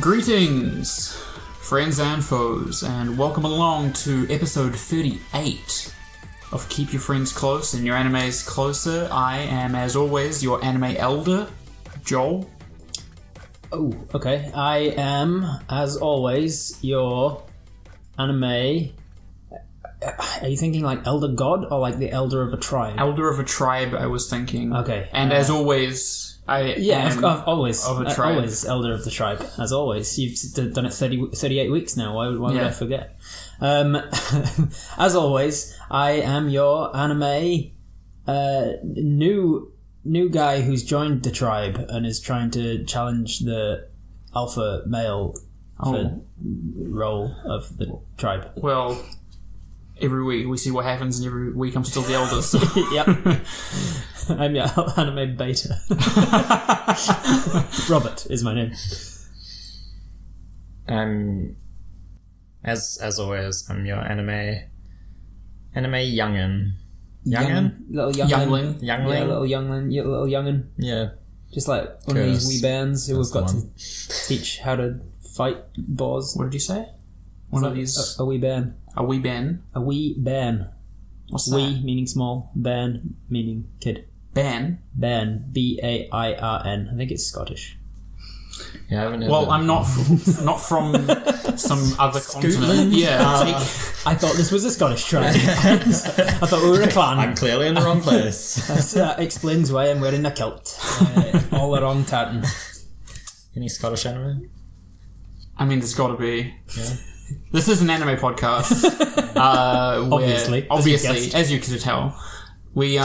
Greetings, friends and foes, and welcome along to episode 38 of Keep Your Friends Close and Your Animes Closer. I am, as always, your anime elder, Joel. Oh, okay. I am, as always, your anime... Are you thinking like elder god or like the elder of a tribe? Elder of a tribe, I was thinking. Okay. And as always, I've always of a tribe. Always elder of the tribe, as always. You've done it 38 weeks now. Why would I forget? As always, I am your anime new guy who's joined the tribe and is trying to challenge the alpha male role of the tribe. Well, every week we see what happens, and every week I'm still the eldest. So. Yep. I'm your anime beta. Robert is my name. As always, I'm your anime youngin. Little youngling. Yeah, little youngin. Yeah. Just like one of these wee bands who we've got to teach how to fight boars. What did you say? One of these... A wee ban. A wee ban? A wee ban. What's that? Wee meaning small, ban meaning kid. Ban? Ban. B-A-I-R-N. I think it's Scottish. Yeah, I haven't heard Well, I'm not from some other continent. Yeah. I thought this was a Scottish tribe. I thought we were a clan. I'm clearly in the wrong place. That explains why I'm wearing a kilt. All the wrong tartan. Any Scottish anime? I mean, there's got to be. Yeah. This is an anime podcast. Obviously, as you can tell, we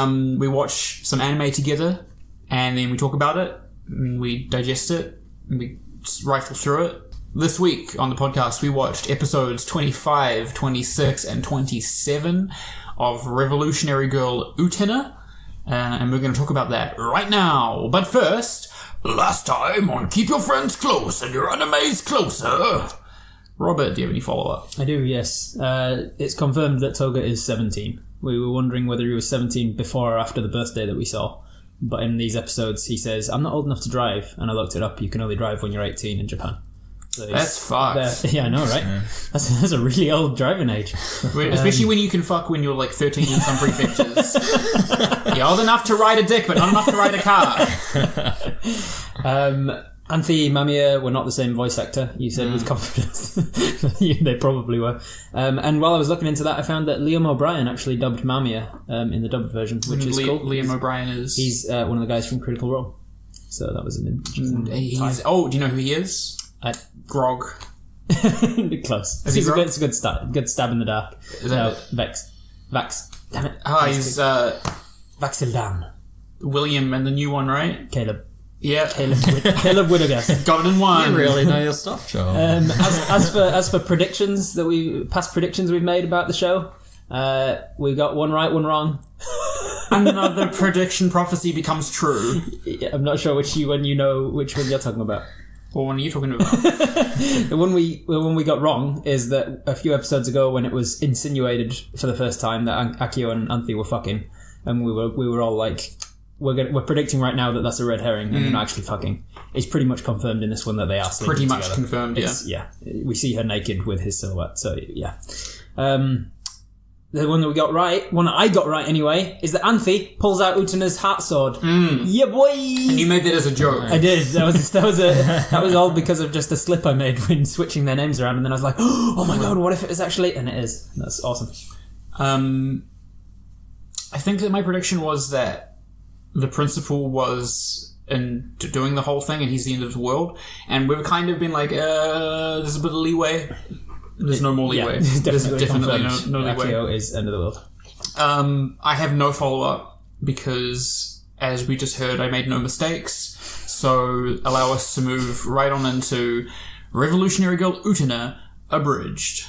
watch some anime together, and then we talk about it, and we digest it, and we rifle through it. This week on the podcast, we watched episodes 25, 26, and 27 of Revolutionary Girl Utena, and we're going to talk about that right now. But first, last time on Keep Your Friends Close and Your Animes Closer. Robert, do you have any follow-up? I do, yes. It's confirmed that Toga is 17. We were wondering whether he was 17 before or after the birthday that we saw. But in these episodes, he says, I'm not old enough to drive. And I looked it up. You can only drive when you're 18 in Japan. So that's fucked. Yeah, I know, right? Yeah. That's a really old driving age. Especially when you can fuck when you're like 13 in some prefectures. You're old enough to ride a dick, but not enough to ride a car. Anthe Mamiya were not the same voice actor, you said with confidence. They probably were. And while I was looking into that, I found that Liam O'Brien actually dubbed Mamiya in the dubbed version, which is cool. Liam O'Brien is... He's one of the guys from Critical Role. So that was an interesting do you know who he is? Grog. Close. It's a good stab in the dark. Vex. Damn it. He's... Vaxildan. William and the new one, right? Caleb. Yeah, Caleb Whittaker. Got it in one. You really know your stuff, Joe. As for predictions past predictions we've made about the show, we got one right, one wrong. Another prediction prophecy becomes true. I'm not sure which one you're talking about. What one are you talking about? The one we got wrong is that a few episodes ago, when it was insinuated for the first time that Akio and Anthe were fucking, and we were all like, we're predicting right now that that's a red herring and they're not actually fucking. It's pretty much confirmed in this one that they are sleeping pretty much together. Confirmed, yeah. Yeah, we see her naked with his silhouette, so yeah. The one that I got right anyway, is that Anthe pulls out Utena's heart sword. Yeah, boy! And you made that as a joke. I did. That was all because of just a slip I made when switching their names around, and then I was like, oh my god, what if it is actually? And it is. That's awesome. I think that my prediction was that the principal was doing the whole thing, and he's the end of the world. And we've kind of been like, there's a bit of leeway. There's no more leeway. Yeah, there's definitely no leeway. Akio is end of the world. I have no follow-up because, as we just heard, I made no mistakes. So allow us to move right on into Revolutionary Girl Utena Abridged.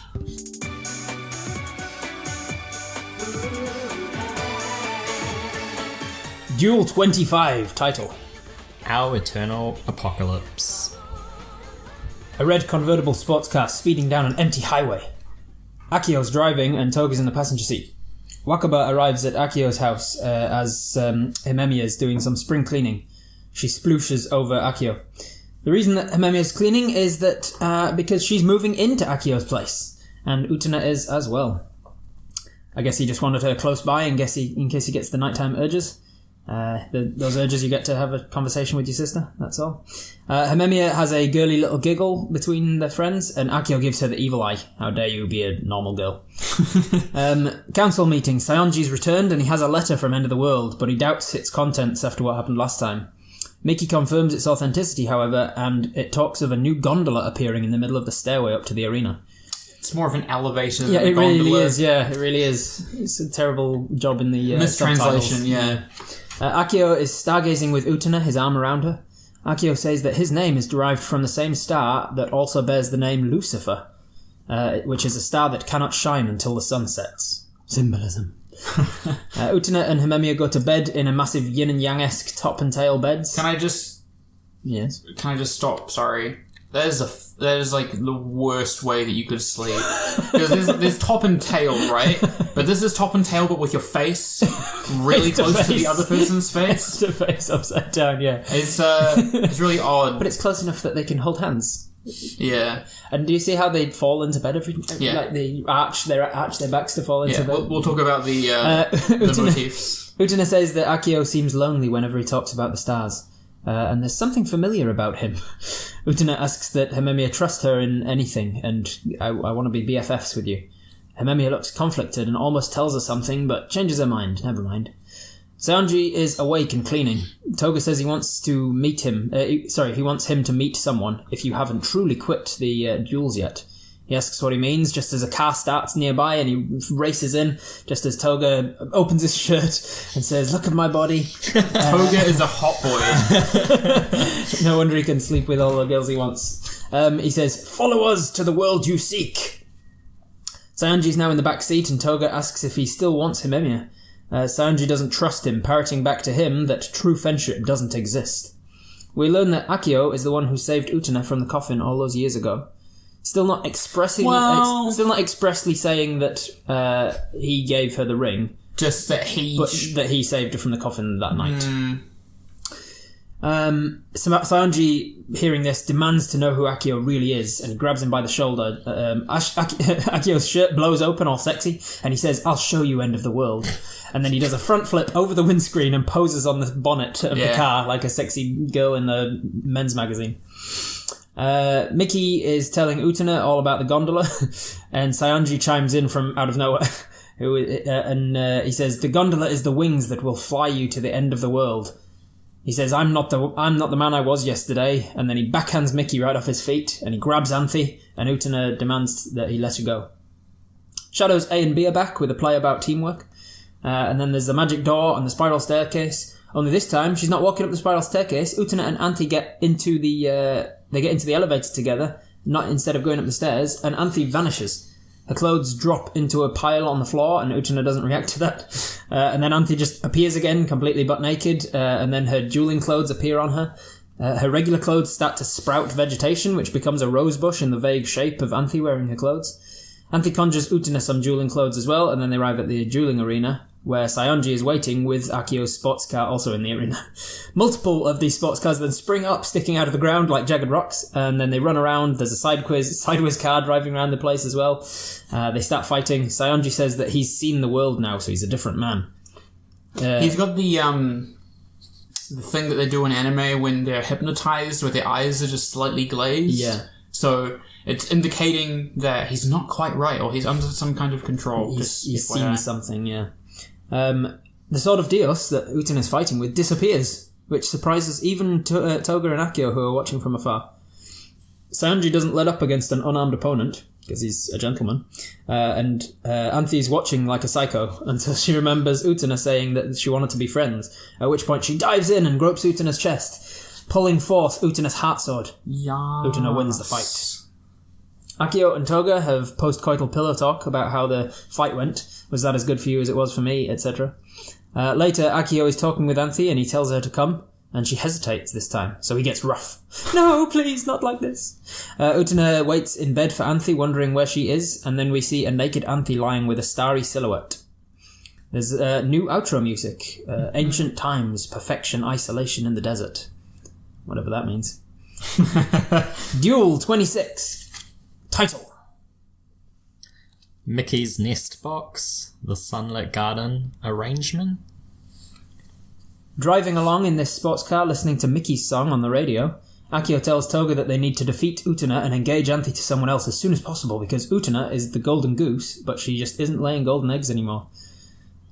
Duel 25 title. Our Eternal Apocalypse. A red convertible sports car speeding down an empty highway. Akio's driving and Toga's in the passenger seat. Wakaba arrives at Akio's house as Himemi is doing some spring cleaning. She splooshes over Akio. The reason that Himemiya is cleaning is that because she's moving into Akio's place, and Utena is as well. I guess he just wanted her close by in case he gets the nighttime urges. Those urges you get to have a conversation with your sister, that's all. Himemiya has a girly little giggle between their friends, and Akio gives her the evil eye. How dare you be a normal girl. Council meeting. Saionji's returned and he has a letter from End of the World, but he doubts its contents after what happened last time. Miki confirms its authenticity, however, and it talks of a new gondola appearing in the middle of the stairway up to the arena. It's more of an elevator than Yeah, a it gondola. really is. Yeah, it really is. It's a terrible job in the mistranslation, subtitles. yeah. Akio is stargazing with Utena, his arm around her. Akio says that his name is derived from the same star that also bears the name Lucifer, which is a star that cannot shine until the sun sets. Symbolism. Utena and Himemiya go to bed in a massive yin and yang-esque top and tail beds. Can I just stop? Sorry. That is like the worst way that you could sleep. Because there's top and tail, right? But this is top and tail, but with your face really close to the other person's face. The face upside down, yeah. It's really odd. But it's close enough that they can hold hands. Yeah. And do you see how they fall into bed every Yeah. like they arch their backs to fall into bed? We'll talk about the motifs. Utena says that Akio seems lonely whenever he talks about the stars. And there's something familiar about him. Utena asks that Himemiya trust her in anything, and I want to be BFFs with you. Himemiya looks conflicted and almost tells her something, but changes her mind. Never mind. Saionji is awake and cleaning. Toga says he wants to meet him. He wants him to meet someone if you haven't truly quit the duels yet. He asks what he means just as a car starts nearby and he races in just as Toga opens his shirt and says, "Look at my body." Toga is a hot boy. No wonder he can sleep with all the girls he wants. He says, "Follow us to the world you seek." Saionji's now in the back seat and Toga asks if he still wants Himemiya. Saionji doesn't trust him, parroting back to him that true friendship doesn't exist. We learn that Akio is the one who saved Utena from the coffin all those years ago. Still not expressly saying that he gave her the ring. Just that that he saved her from the coffin that night. Saionji, hearing this, demands to know who Akio really is, and he grabs him by the shoulder. Akio's shirt blows open all sexy, and he says, "I'll show you End of the World." And then he does a front flip over the windscreen and poses on the bonnet of the car like a sexy girl in a men's magazine. Miki is telling Utena all about the gondola, and Saionji chimes in from out of nowhere. He says, "The gondola is the wings that will fly you to the end of the world." He says, I'm not the man I was yesterday," and then he backhands Miki right off his feet, and he grabs Anthy, and Utena demands that he let her go. Shadows A and B are back with a play about teamwork, and then there's the magic door and the spiral staircase. Only this time, she's not walking up the spiral staircase. Utena and Anthy get into the elevator together, not instead of going up the stairs, and Anthy vanishes. Her clothes drop into a pile on the floor, and Utena doesn't react to that. And then Anthy just appears again, completely butt naked, and then her dueling clothes appear on her. Her regular clothes start to sprout vegetation, which becomes a rose bush in the vague shape of Anthy wearing her clothes. Anthy conjures Utena some dueling clothes as well, and then they arrive at the dueling arena, where Saionji is waiting with Akio's sports car also in the arena. Multiple of these sports cars then spring up, sticking out of the ground like jagged rocks, and then they run around. There's a sideways car driving around the place as well. They start fighting. Saionji says that he's seen the world now, so he's a different man. He's got the thing that they do in anime when they're hypnotized, where their eyes are just slightly glazed. Yeah. So it's indicating that he's not quite right, or he's under some kind of control. He's seen something, yeah. The Sword of Dios that Utena is fighting with disappears, which surprises even Toga and Akio, who are watching from afar. Saionji doesn't let up against an unarmed opponent, because he's a gentleman, and Anthy is watching like a psycho until she remembers Utena saying that she wanted to be friends, at which point she dives in and gropes Utena's chest, pulling forth Utena's heart sword. Yes. Utena wins the fight. Akio and Toga have post-coital pillow talk about how the fight went. Was that as good for you as it was for me, etc. Later, Akio is talking with Anthy and he tells her to come, and she hesitates this time, so he gets rough. "No, please, not like this." Utena waits in bed for Anthy, wondering where she is, and then we see a naked Anthy lying with a starry silhouette. There's new outro music. Ancient times, perfection, isolation in the desert. Whatever that means. Duel 26. Title. Mickey's Nest Box, the Sunlit Garden Arrangement. Driving along in this sports car listening to Mickey's song on the radio, Akio tells Toga that they need to defeat Utena and engage Anthy to someone else as soon as possible because Utena is the golden goose, but she just isn't laying golden eggs anymore.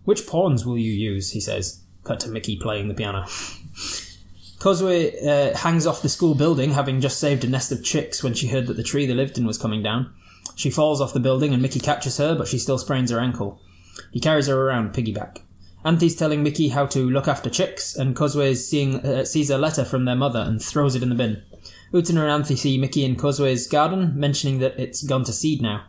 Which pawns will you use, he says. Cut to Mickey playing the piano. Kozue hangs off the school building, having just saved a nest of chicks when she heard that the tree they lived in was coming down. She falls off the building and Mickey catches her, but she still sprains her ankle. He carries her around piggyback. Anthy's telling Mickey how to look after chicks, and Kozue sees a letter from their mother and throws it in the bin. Utena and Anthy see Mickey in Kozue's garden, mentioning that it's gone to seed now.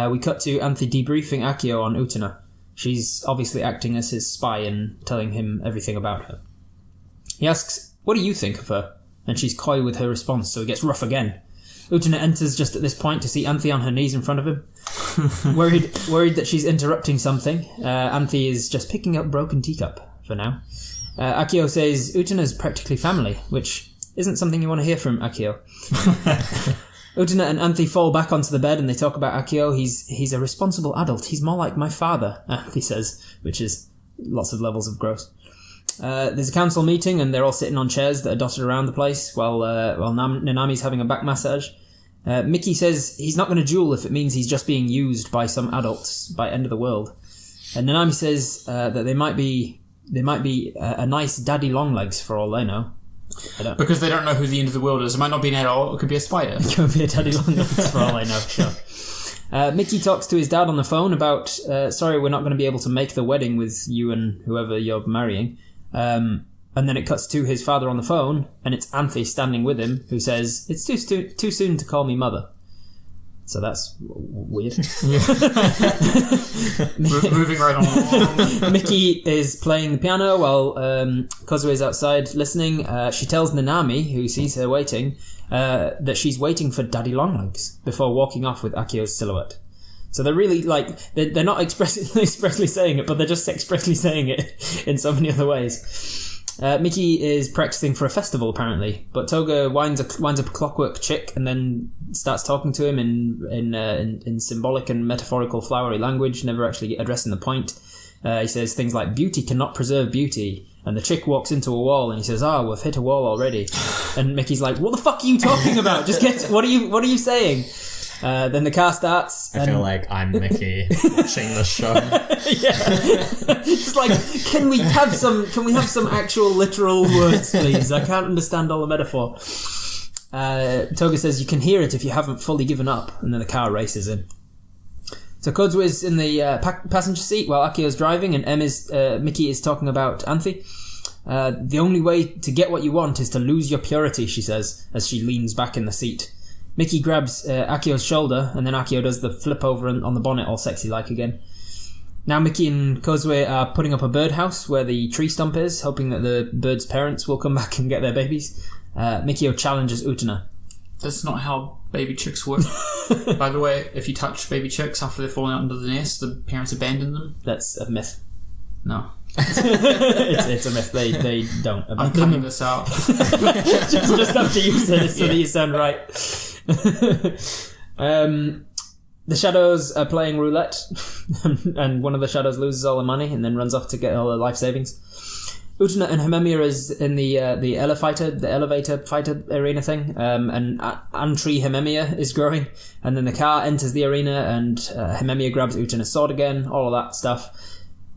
We cut to Anthy debriefing Akio on Utena. She's obviously acting as his spy and telling him everything about her. He asks, "What do you think of her?" And she's coy with her response, so he gets rough again. Utena enters just at this point to see Anthy on her knees in front of him. Worried that she's interrupting something, Anthy is just picking up broken teacup for now. Akio says Utena's practically family, which isn't something you want to hear from Akio. Utena and Anthy fall back onto the bed and they talk about Akio. He's a responsible adult. He's more like my father, Anthy says, which is lots of levels of gross. There's a council meeting and they're all sitting on chairs that are dotted around the place while Nanami's having a back massage. Mickey says he's not going to duel if it means he's just being used by some adults by end of the world. And Nanami says that they might be a nice daddy longlegs for all they know. Because they don't know who the end of the world is. It might not be an adult, it could be a spider. It could be a daddy longlegs for all I know, sure. Mickey talks to his dad on the phone about, sorry, we're not going to be able to make the wedding with you and whoever you're marrying. And then it cuts to his father on the phone, and it's Anthy standing with him, who says, "It's too soon to call me mother." So that's weird. Moving right on. Mickey is playing the piano while Kozue is outside listening. She tells Nanami, who sees her waiting, that she's waiting for Daddy Longlegs before walking off with Akio's silhouette. So they're really, they're not expressly saying it, but they're just expressly saying it in so many other ways. Mickey is practicing for a festival, apparently, but Toga winds up a clockwork chick and then starts talking to him in symbolic and metaphorical flowery language, never actually addressing the point. He says things like, "Beauty cannot preserve beauty," and the chick walks into a wall and he says, "We've hit a wall already." And Mickey's like, "What the fuck are you talking about? What are you saying?" Then the car starts. I feel like I'm Mickey watching this show. Yeah. Just like, can we have some actual literal words, please? I can't understand all the metaphor. Toga says you can hear it if you haven't fully given up, and then the car races in. So Kozue is in the passenger seat while Akio's driving, and Mickey is talking about Anthy. The only way to get what you want is to lose your purity, she says, as she leans back in the seat. Mickey grabs Akio's shoulder, and then Akio does the flip over on the bonnet all sexy-like again. Now Mickey and Kozue are putting up a birdhouse where the tree stump is, hoping that the birds' parents will come back and get their babies. Mikio challenges Utena. That's not how baby chicks work. By the way, if you touch baby chicks after they've fallen out into the nest, the parents abandon them. That's a myth. No. it's a myth. They don't abandon I'm cutting them. this out. just have to use it so that you sound right. The shadows are playing roulette, and one of the shadows loses all the money and then runs off to get all the life savings. Utena and Himemiya is in the elevator fighter arena thing, and Antry Himemiya is growing, and then the car enters the arena, and Himemiya grabs Utena's sword again, all of that stuff.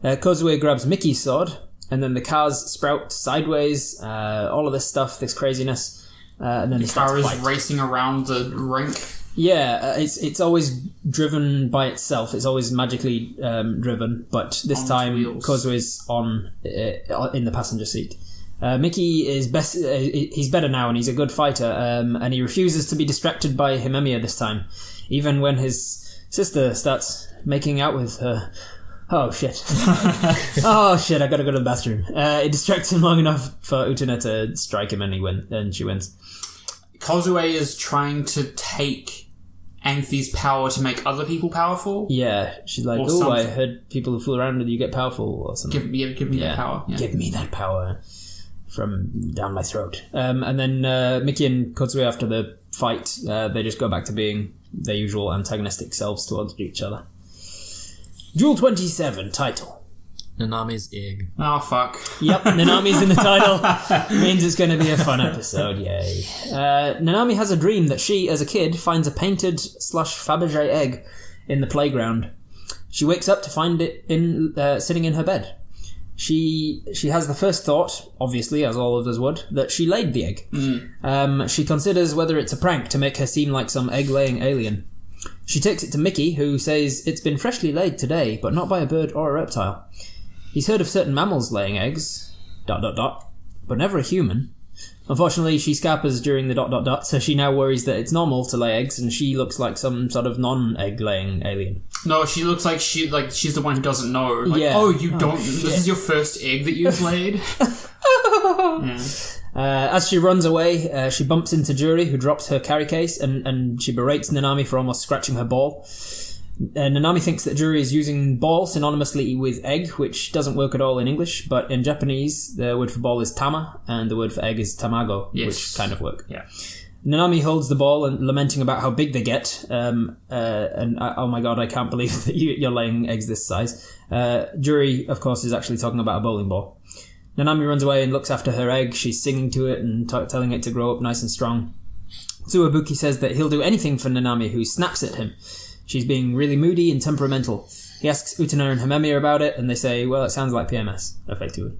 Kozue grabs Mickey's sword, and then the cars sprout sideways, all of this stuff, this craziness, and then the car is racing around the rink. Yeah, it's always driven by itself. It's always magically driven, but this on time wheels. Kozue's on in the passenger seat. Mickey is best. He's better now, and he's a good fighter. And he refuses to be distracted by Himemiya this time, even when his sister starts making out with her. Oh shit! Oh shit! I gotta go to the bathroom. It distracts him long enough for Utena to strike him, and she wins. Kozue is trying to take Anthy's power to make other people powerful. Yeah, she's like, "Oh, I heard people who fool around with you get powerful or something." Give me that power. Yeah. Give me that power. from down my throat. And then Miki and Kotsue, after the fight, they just go back to being their usual antagonistic selves towards each other. Duel 27, title. Nanami's egg. Oh, fuck. Yep, Nanami's in the title. Means it's going to be a fun episode, yay. Nanami has a dream that she, as a kid, finds a painted / Fabergé egg in the playground. She wakes up to find it sitting in her bed. She has the first thought, obviously, as all of us would, that she laid the egg. She considers whether it's a prank to make her seem like some egg-laying alien. She takes it to Mickey, who says it's been freshly laid today, but not by a bird or a reptile. He's heard of certain mammals laying eggs, ... but never a human. Unfortunately, she scappers during the ... so she now worries that it's normal to lay eggs, and she looks like some sort of non-egg-laying alien. No, she looks like she's the one who doesn't know. Like, Yeah. oh, you don't... Shit. This is your first egg that you've laid? As she runs away, she bumps into Juri, who drops her carry case, and she berates Nanami for almost scratching her ball. Nanami thinks that Juri is using ball synonymously with egg, which doesn't work at all in English, but in Japanese, the word for ball is tama, and the word for egg is tamago, which kind of work. Yeah. Nanami holds the ball and lamenting about how big they get, and oh my god, I can't believe that you're laying eggs this size. Juri, of course, is actually talking about a bowling ball. Nanami runs away and looks after her egg. She's singing to it and telling it to grow up nice and strong. Tsuwabuki says that he'll do anything for Nanami, who snaps at him. She's being really moody and temperamental. He asks Utena and Hamemiya about it, and they say, well, it sounds like PMS, effectively.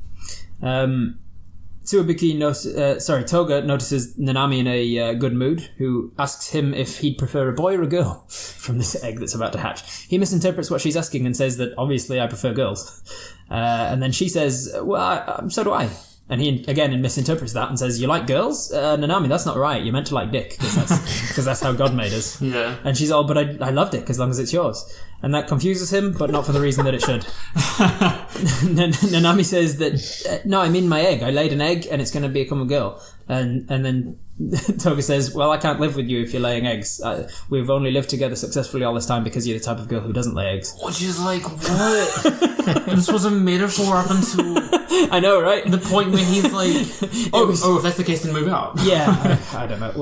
Toga notices Nanami in a good mood, who asks him if he'd prefer a boy or a girl from this egg that's about to hatch. He misinterprets what she's asking and says that, obviously, I prefer girls. And then she says, well, so do I. And he, again, misinterprets that and says, you like girls? Nanami, that's not right. You're meant to like dick, because that's how God made us. Yeah. And she's all, but I love dick as long as it's yours. And that confuses him, but not for the reason that it should. Nanami says that, no, I mean my egg. I laid an egg and it's going to become a girl. And then Toga says, well, I can't live with you if you're laying eggs. We've only lived together successfully all this time because you're the type of girl who doesn't lay eggs. Which is like, what? This was a metaphor up until... I know, right? The point where he's like, if that's the case, then move out. Yeah, I don't know.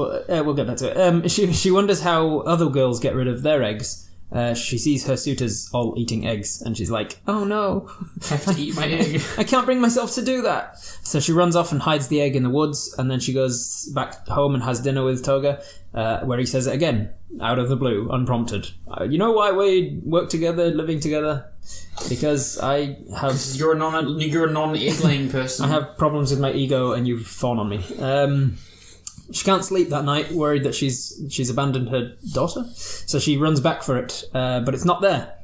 We'll get back to it. She wonders how other girls get rid of their eggs. She sees her suitors all eating eggs, and she's like, oh no. I have to eat my egg. I can't bring myself to do that. So she runs off and hides the egg in the woods, and then she goes back home and has dinner with Toga, where he says it again, out of the blue, unprompted. You know why we work together, living together? Because I have... You're a non-egg-laying person. I have problems with my ego, and you've fallen on me. She can't sleep that night, worried that she's abandoned her daughter. So she runs back for it, but it's not there.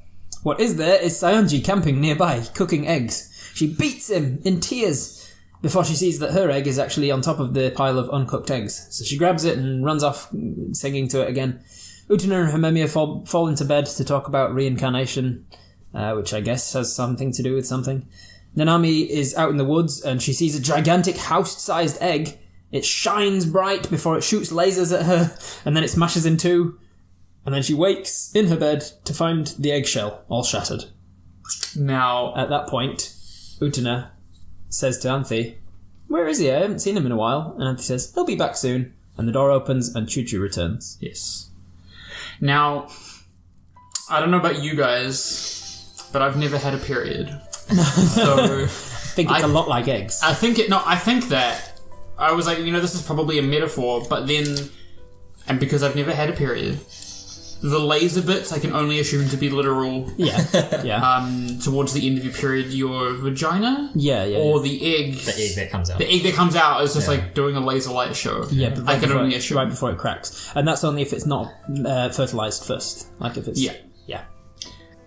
What is there is Sayonji camping nearby, cooking eggs. She beats him in tears before she sees that her egg is actually on top of the pile of uncooked eggs. So she grabs it and runs off, singing to it again. Utena and Hamemiya fall into bed to talk about reincarnation, which I guess has something to do with something. Nanami is out in the woods, and she sees a gigantic house-sized egg. It shines bright before it shoots lasers at her, and then it smashes in two, and then she wakes in her bed to find the eggshell all shattered. Now, at that point, Utena says to Anthy, where is he? I haven't seen him in a while. And Anthy says, he'll be back soon. And the door opens and Choo-Choo returns. Yes. Now, I don't know about you guys, but I've never had a period. So... I think it's a lot like eggs. I think that... I was like, this is probably a metaphor, but then, and because I've never had a period, the laser bits I can only assume to be literal. Yeah. Towards the end of your period, your vagina? Yeah. Or the egg. The egg that comes out. The egg that comes out is just like doing a laser light show. Yeah, but I can only assume. Right before it cracks. And that's only if it's not fertilized first. Like if it's... Yeah.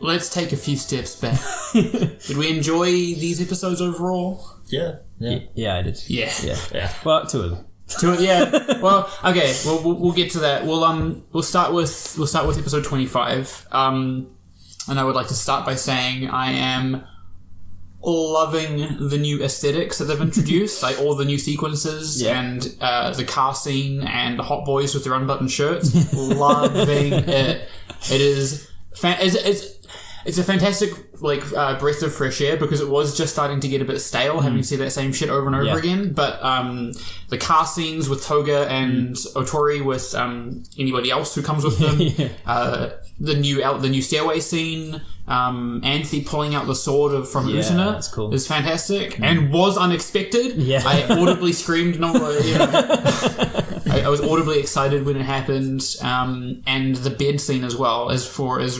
Let's take a few steps back. Did we enjoy these episodes overall? Yeah. Yeah, I did. Yeah. Well, two of them. Well, okay. Well, we'll get to that. We'll start with episode 25. And I would like to start by saying I am loving the new aesthetics that they've introduced, like all the new sequences and the car scene and the hot boys with their unbuttoned shirts. Loving it. It is. it's a fantastic breath of fresh air because it was just starting to get a bit stale having to see that same shit over and over again. But the car scenes with Toga and Otori with anybody else who comes with them, the new stairway scene, Anthe pulling out the sword from Utena that's cool. is fantastic and was unexpected. Yeah. I audibly screamed. I was audibly excited when it happened, and the bed scene as well. As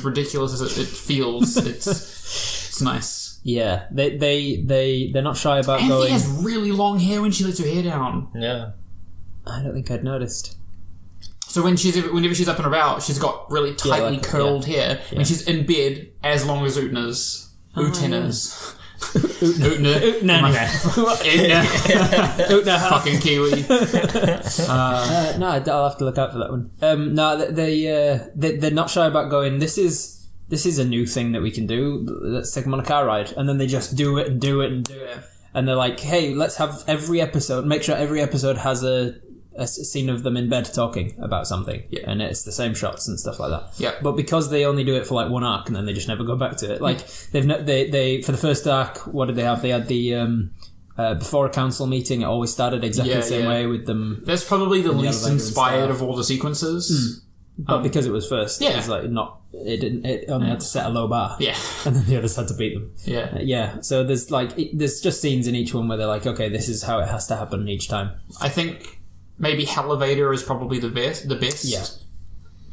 ridiculous as it feels, it's nice. Yeah, they're not shy about Anthe going. has really long hair when she lets her hair down. Yeah. I don't think I'd noticed. So whenever she's up and about, she's got really tightly curled hair. When she's in bed, as long as Utena's. Utena's. Utena. Fucking Kiwi. No, I'll have to look out for that one. No, they're not shy about going. This is a new thing that we can do. Let's take them on a car ride, and then they just do it and do it and do it. And they're like, hey, let's have make sure every episode has a scene of them in bed talking about something, and it's the same shots and stuff like that. Yeah. But because they only do it for one arc and then they just never go back to it, they for the first arc, what did they have? They had the before a council meeting. It always started exactly the same way with them. That's probably the least inspired of all the sequences. But because it was first, it was it only had to set a low bar. Yeah. And then the others had to beat them. Yeah. So there's there's just scenes in each one where they're like, okay, this is how it has to happen each time. I think maybe Elevator is probably the best. Yeah.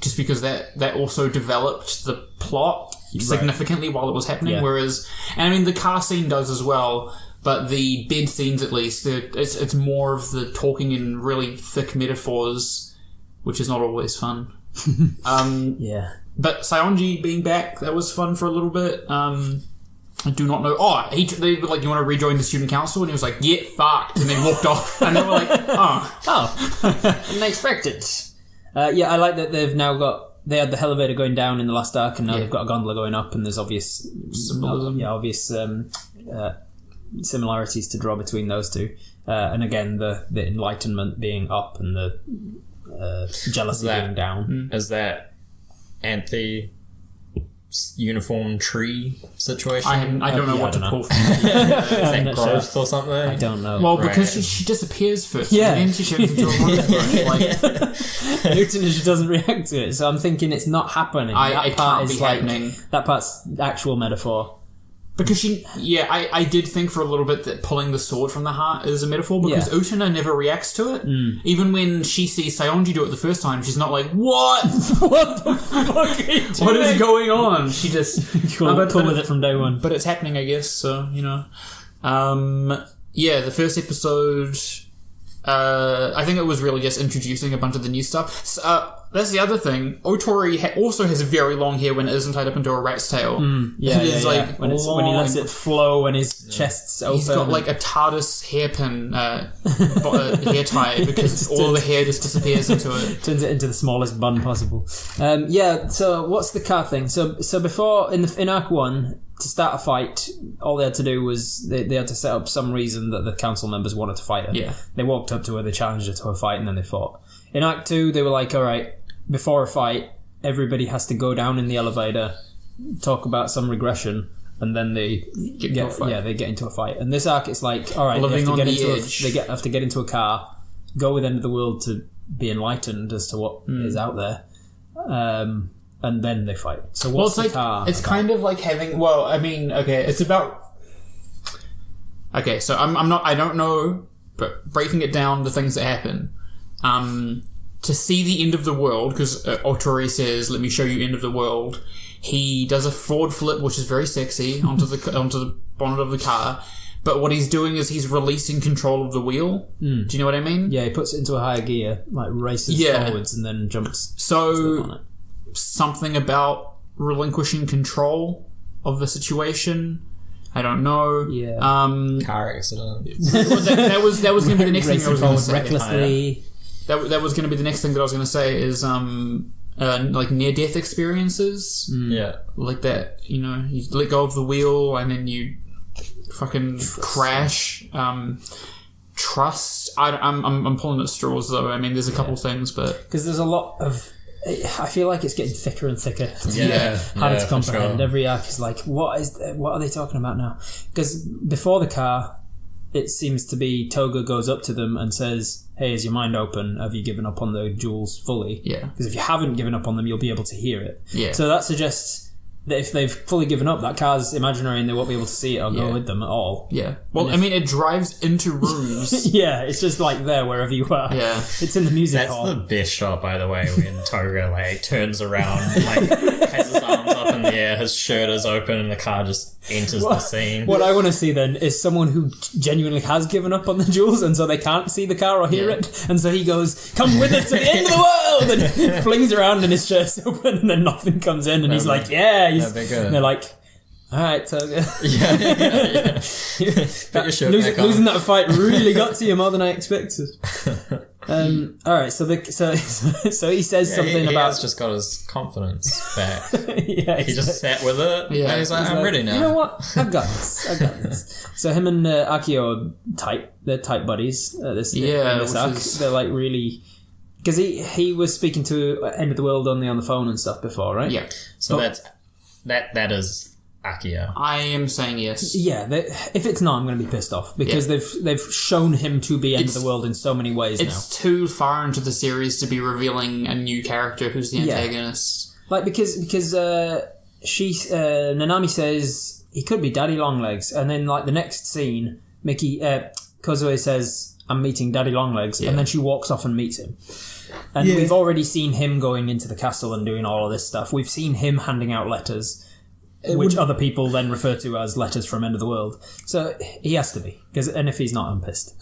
Just because that also developed the plot significantly while it was happening. Yeah. Whereas, and I mean, the car scene does as well, but the bed scenes at least, it's more of the talking in really thick metaphors, which is not always fun. But Saionji being back, that was fun for a little bit. I do not know. They were like, you want to rejoin the student council? And he was like, yeah, fucked. And then walked off. And they were like, Didn't expect it. I like that they've now got. They had the elevator going down in the last arc, and now they've got a gondola going up, and there's obvious symbolism. Obvious similarities to draw between those two. And again, the enlightenment being up and the jealousy being down. Is that Anthe uniform tree situation? I don't know what to pull from. Is that growth or something? I don't know. Well, because she disappears first, and then she turns into a monster. Newton just doesn't react to it, so I'm thinking it's not happening. It can't be happening. That part's actual metaphor. Because I did think for a little bit that pulling the sword from the heart is a metaphor, because Utena never reacts to it. Even when she sees Saionji do it the first time, she's not like, what? What the fuck are you doing? What is going on? She just... cool with it from day one. But it's happening, I guess, so, the first episode... I think it was really just introducing a bunch of the new stuff. That's the other thing. Otori also has very long hair when it isn't tied up into a rat's tail. When he lets it flow and his chest's open. He's got like a TARDIS hairpin hair tie because all the hair just disappears into it. Turns it into the smallest bun possible. So what's the car thing? So before, in Arc 1... to start a fight, all they had to do was they had to set up some reason that the council members wanted to fight her. Yeah. They walked up to her, they challenged her to a fight, and then they fought. In Act 2, they were like, alright, before a fight, everybody has to go down in the elevator, talk about some regression, and then they get into a fight. And this arc, it's like, alright, they have to get into a car, go with End of the World to be enlightened as to what is out there. And then they fight. So what's the car? It's kind of like having... Well, I mean, okay, it's about... Okay, so I don't know, but breaking it down, the things that happen. To see the end of the world, because Otori says, let me show you end of the world, he does a forward flip, which is very sexy, onto the bonnet of the car. But what he's doing is he's releasing control of the wheel. Do you know what I mean? Yeah, he puts it into a higher gear, like races forwards and then jumps. So... something about relinquishing control of the situation. I don't know. Yeah. Car accident. That was going to be the next thing I was going to say. Recklessly. That was going to be the next thing that I was going to say is like near death experiences. Yeah. Like that. You let go of the wheel and then you fucking crash. Trust. I'm pulling at straws though. I mean, there's a couple things, but because there's a lot of I feel like it's getting thicker and thicker. Yeah, To comprehend. sure. Every arc is like, what are they talking about now? Because before the car, it seems to be Toga goes up to them and says, hey, is your mind open? Have you given up on the jewels fully? Yeah. Because if you haven't given up on them, you'll be able to hear it. Yeah. So that suggests that if they've fully given up, that car's imaginary and they won't be able to see it or go with them at all. Yeah. Well, I mean, it drives into rooms. Yeah, it's just like there wherever you are. Yeah. It's in the music That's hall. the best shot, by the way, when Toga like turns around, like has his arms up in the air, his shirt is open, and the car just enters the scene. What I want to see then is someone who genuinely has given up on the jewels and so they can't see the car or hear it, and so he goes, come with us to the end of the world, and flings around and his shirt's open and then nothing comes in and he's like, yeah, he's, they're good. and they're like, alright, Toga. Yeah. Put your shirt back on. Losing that fight really got to you more than I expected. Alright, so he says something he about has just got his confidence back. yeah, He just sat with it. Yeah. And he's like, I'm ready now. You know what? I've got this. So him and Akio are tight. They're tight buddies. In this arc. They're like really... Because he was speaking to End of the World only on the phone and stuff before, right? Yeah. So that is Akio. I am saying yes. Yeah, if it's not, I'm going to be pissed off because they've shown him to be End of the World in so many ways now. It's too far into the series to be revealing a new character who's the antagonist. Like because Nanami says he could be Daddy Longlegs, and then like the next scene, Kozue says, I'm meeting Daddy Longlegs, and then she walks off and meets him. And we've already seen him going into the castle and doing all of this stuff. We've seen him handing out letters, which other people then refer to as letters from End of the World. So he has to be. And if he's not, I'm pissed.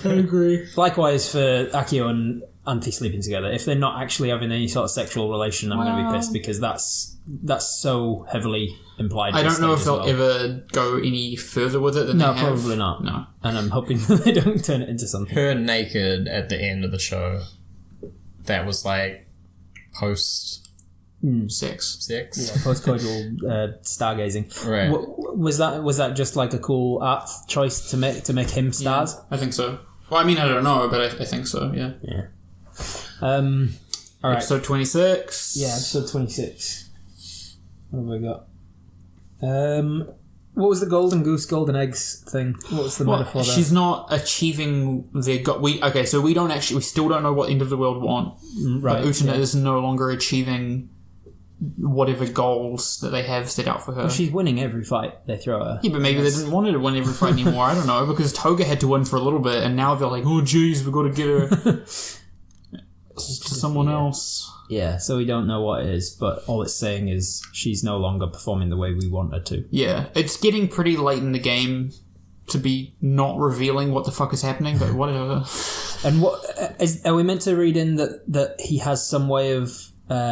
I agree. Likewise for Akio and Anthy sleeping together. If they're not actually having any sort of sexual relation, I'm going to be pissed because that's so heavily implied. I don't know if they'll ever go any further with it than they have. No, probably not. No. And I'm hoping that they don't turn it into something. Her naked at the end of the show. That was like post Sex. Yeah, post-coital stargazing. Right. Was that just like a cool art choice to make him stars? I think so. Well, I mean, I don't know, but I think so, yeah. Yeah. All right. Episode 26. Yeah, episode 26. What have we got? What was the golden goose, golden eggs thing? What was the metaphor there? She's not achieving their so we still don't know what End of the World want. Right. But Utena is no longer achieving whatever goals that they have set out for her. Well, she's winning every fight they throw her. Yeah, but maybe they didn't want her to win every fight anymore. I don't know, because Toga had to win for a little bit, and now they're like, oh, geez, we've got to get her to someone else. Yeah, so we don't know what it is, but all it's saying is she's no longer performing the way we want her to. Yeah, it's getting pretty late in the game to be not revealing what the fuck is happening, but whatever. And are we meant to read in that he has some way of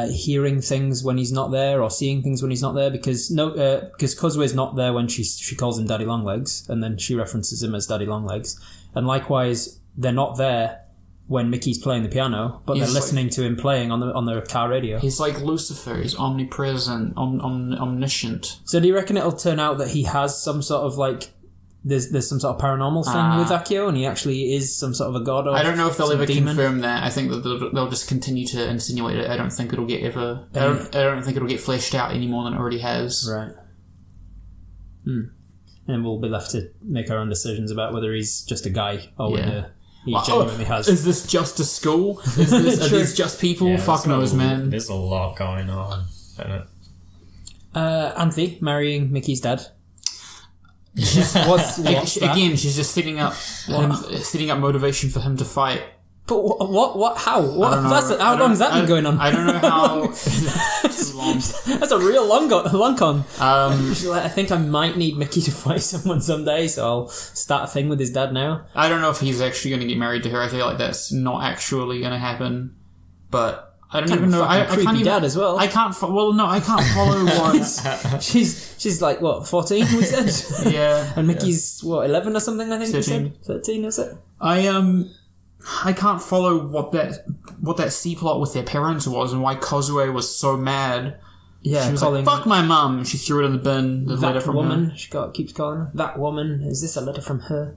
hearing things when he's not there, or seeing things when he's not there? Because Kozue's not there when she calls him Daddy Longlegs, and then she references him as Daddy Longlegs. And likewise, they're not there when Mickey's playing the piano, but they're listening to him playing on the car radio. He's like Lucifer. He's omnipresent, omniscient. So do you reckon it'll turn out that he has some sort of like there's some sort of paranormal thing with Akio, and he actually is some sort of a god? Or I don't know if they'll ever demon? confirm that. I think that they'll just continue to insinuate it. I don't think it'll get I don't think it'll get fleshed out any more than it already has. Right. And we'll be left to make our own decisions about whether he's just a guy or whether he genuinely has. Is this just a school? Are these just people? Fuck knows, man. There's a lot going on, isn't it? Anthy marrying Mickey's dad. What's that? Again, she's just setting up motivation for him to fight. But what? How? What? I don't know. How long has that been going on? I don't know how. Too long. That's a real long con. She's like, I think I might need Mickey to fight someone someday, so I'll start a thing with his dad now. I don't know if he's actually going to get married to her. I feel like that's not actually going to happen. But I don't even know. I can't even. Dad as well. I can't follow what. She's like what, 14? We said. Yeah. And Mickey's what, 11 or something? I think 13. we said 13. Is it? I can't follow what that C plot with their parents was and why Kozue was so mad. Yeah, she was like, "Fuck my mum." She threw it in the bin. The letter That from woman. her. She keeps calling her that woman. Is this a letter from her?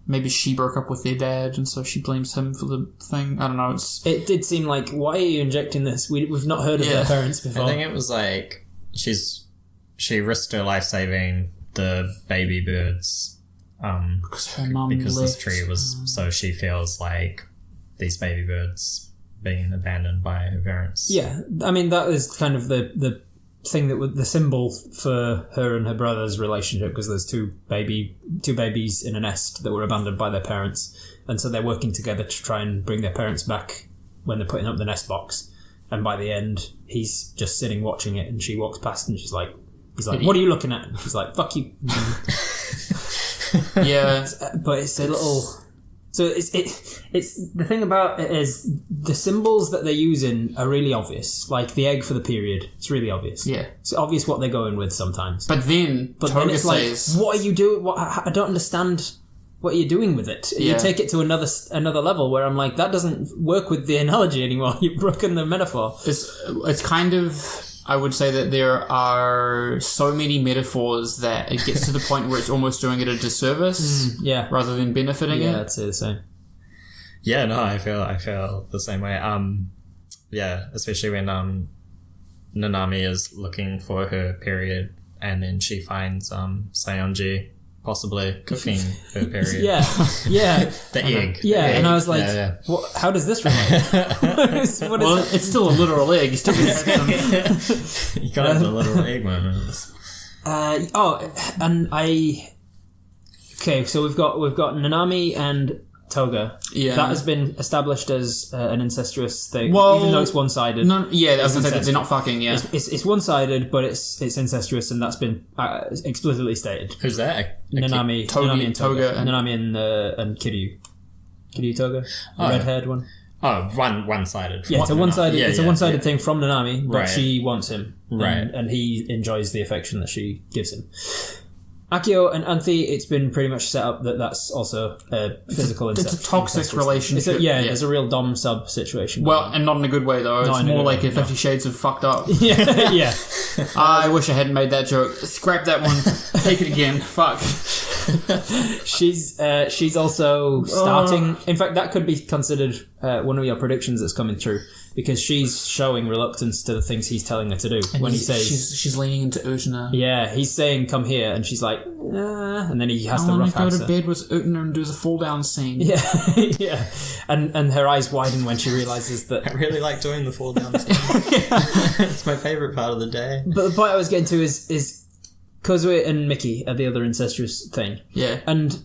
maybe she broke up with their dad, and so she blames him for the thing. I don't know. It did seem like, why are you injecting this? We've not heard of their parents before. I think it was like she risked her life saving the baby birds because her mum because left. this tree was so she feels like these baby birds being abandoned by her parents. Yeah, I mean that is kind of the thing that the symbol for her and her brother's relationship, because there's two babies in a nest that were abandoned by their parents, and so they're working together to try and bring their parents back when they're putting up the nest box. And by the end, he's just sitting watching it, and she walks past, and he's like, "What are you looking at?" And she's like, "Fuck you." Yeah, but it's a little. So it's the thing about it is the symbols that they're using are really obvious. Like the egg for the period, it's really obvious. Yeah, it's obvious what they're going with sometimes. But then Toga it's says, like, "What are you doing? I don't understand what you're doing with it." Yeah. You take it to another level where I'm like, that doesn't work with the analogy anymore. You've broken the metaphor. It's kind of. I would say that there are so many metaphors that it gets to the point where it's almost doing it a disservice, rather than benefiting it. Yeah, I'd say the same. Yeah, no, I feel the same way. Yeah, especially when Nanami is looking for her period, and then she finds Sayonji possibly cooking her period. Yeah. The egg. Yeah, The and egg. I was like, Yeah. What, how does this relate? Well, it's still a literal egg. You still get some. You gotta have the little egg moments. Okay, so we've got Nanami and Toga. Yeah. That has been established as an incestuous thing, Well, even though it's one-sided. No, yeah, I was going to say that incestuous. they're not fucking, yeah. It's one-sided, but it's incestuous, and that's been explicitly stated. Who's that? Nanami, Toga- Nanami and Toga. Toga and- Nanami and Kiryu. Kiryu Toga? The red-haired one? Oh, one-sided. Yeah, it's a one-sided. Yeah, it's a yeah, one-sided yeah. thing from Nanami, but Right. she wants him, Right. and he enjoys the affection that she gives him. Akio and Anthe, it's been pretty much set up that that's also a physical It's a toxic relationship. It's a real dom-sub situation. Well, and not in a good way, though. It's in a more good like way, a 50 Shades of fucked up. yeah. I wish I hadn't made that joke. Scrap that one. Take it again. Fuck. She's also starting. In fact, that could be considered one of your predictions that's coming true, because she's showing reluctance to the things he's telling her to do. And when he says she's leaning into Utena. Yeah, he's saying, "Come here," and she's like, and then he has I to want to go roughhouse to her. bed with Utena and do the fall down scene. Yeah, yeah, and her eyes widen when she realizes that. I really like doing the fall down. It's my favorite part of the day. But the point I was getting to is Kozue and Mickey are the other incestuous thing. Yeah. And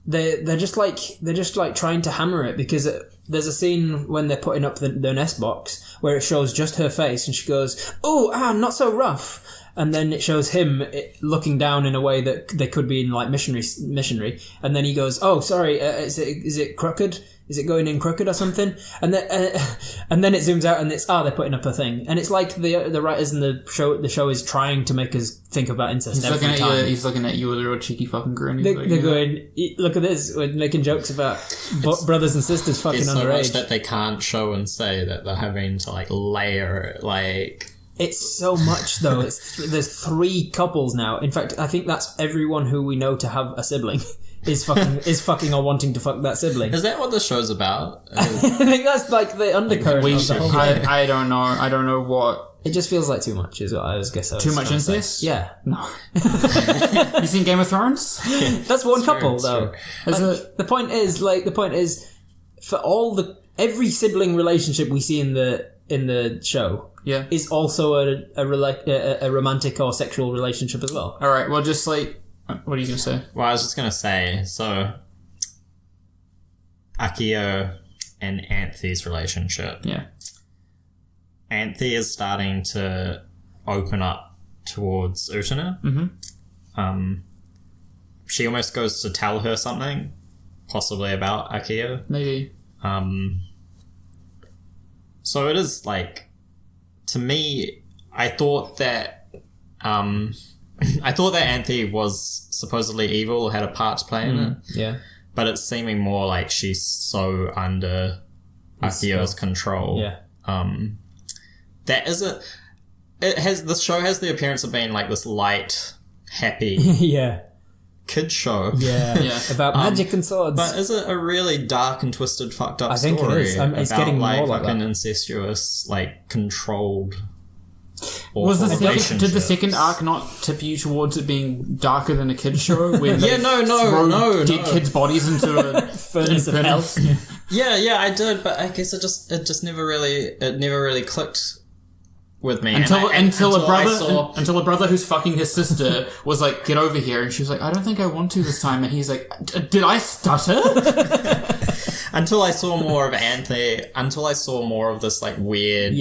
they're just like trying to hammer it, because there's a scene when they're putting up the nest box where it shows just her face, and she goes, "Oh, not so rough." And then it shows him looking down in a way that they could be in like missionary. And then he goes, "Oh, sorry, is it crooked? Is it going in crooked or something?" And then it zooms out, and it's they're putting up a thing, and it's like the writers in the show is trying to make us think about incest every time. He's looking at you with a real cheeky fucking grin. They're going, "Look at this, we're making jokes about brothers and sisters fucking It's so underage." much that they can't show and say that they're having to like layer it, like. It's so much though. There's 3 couples now. In fact, I think that's everyone who we know to have a sibling is fucking or wanting to fuck that sibling. Is that what the show's about? I think that's like the undercurrent of the whole thing. I don't know. I don't know what. It just feels like too much, is what I was guessing. Too much incest? Yeah. No. You seen Game of Thrones? That's one couple it's though. true. The point is for every sibling relationship we see in the show Yeah. is also a romantic or sexual relationship as well. All right. Well, just like, what are you gonna say? Well, I was just gonna say, so Akio and Anthe's relationship. Yeah. Anthe is starting to open up towards Utena. Mm-hmm. She almost goes to tell her something, possibly about Akio. Maybe. So it is like, to me, I thought that Anthe was supposedly evil or had a part to play in it. Yeah. But it's seeming more like she's so under Akio's control. Yeah. The show has the appearance of being like this light, happy Yeah. kid show. Yeah. About magic and swords. But is it a really dark and twisted, fucked up I think story? it is. It's about, getting like, more like fucking that. incestuous, like, controlled. Was the Awful did the second relationships. arc not tip you towards it being darker than a kids show? When Yeah, no. dead kids' bodies into a Furnace of hell. Yeah, I did, but I guess it just never really clicked with me Until until a brother who's fucking his sister was like, get over here, and she was like, I don't think I want to this time, and he's like, did I stutter? until I saw more of Anthe, until I saw more of this like weird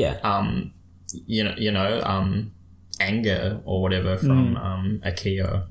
anger or whatever from Akio.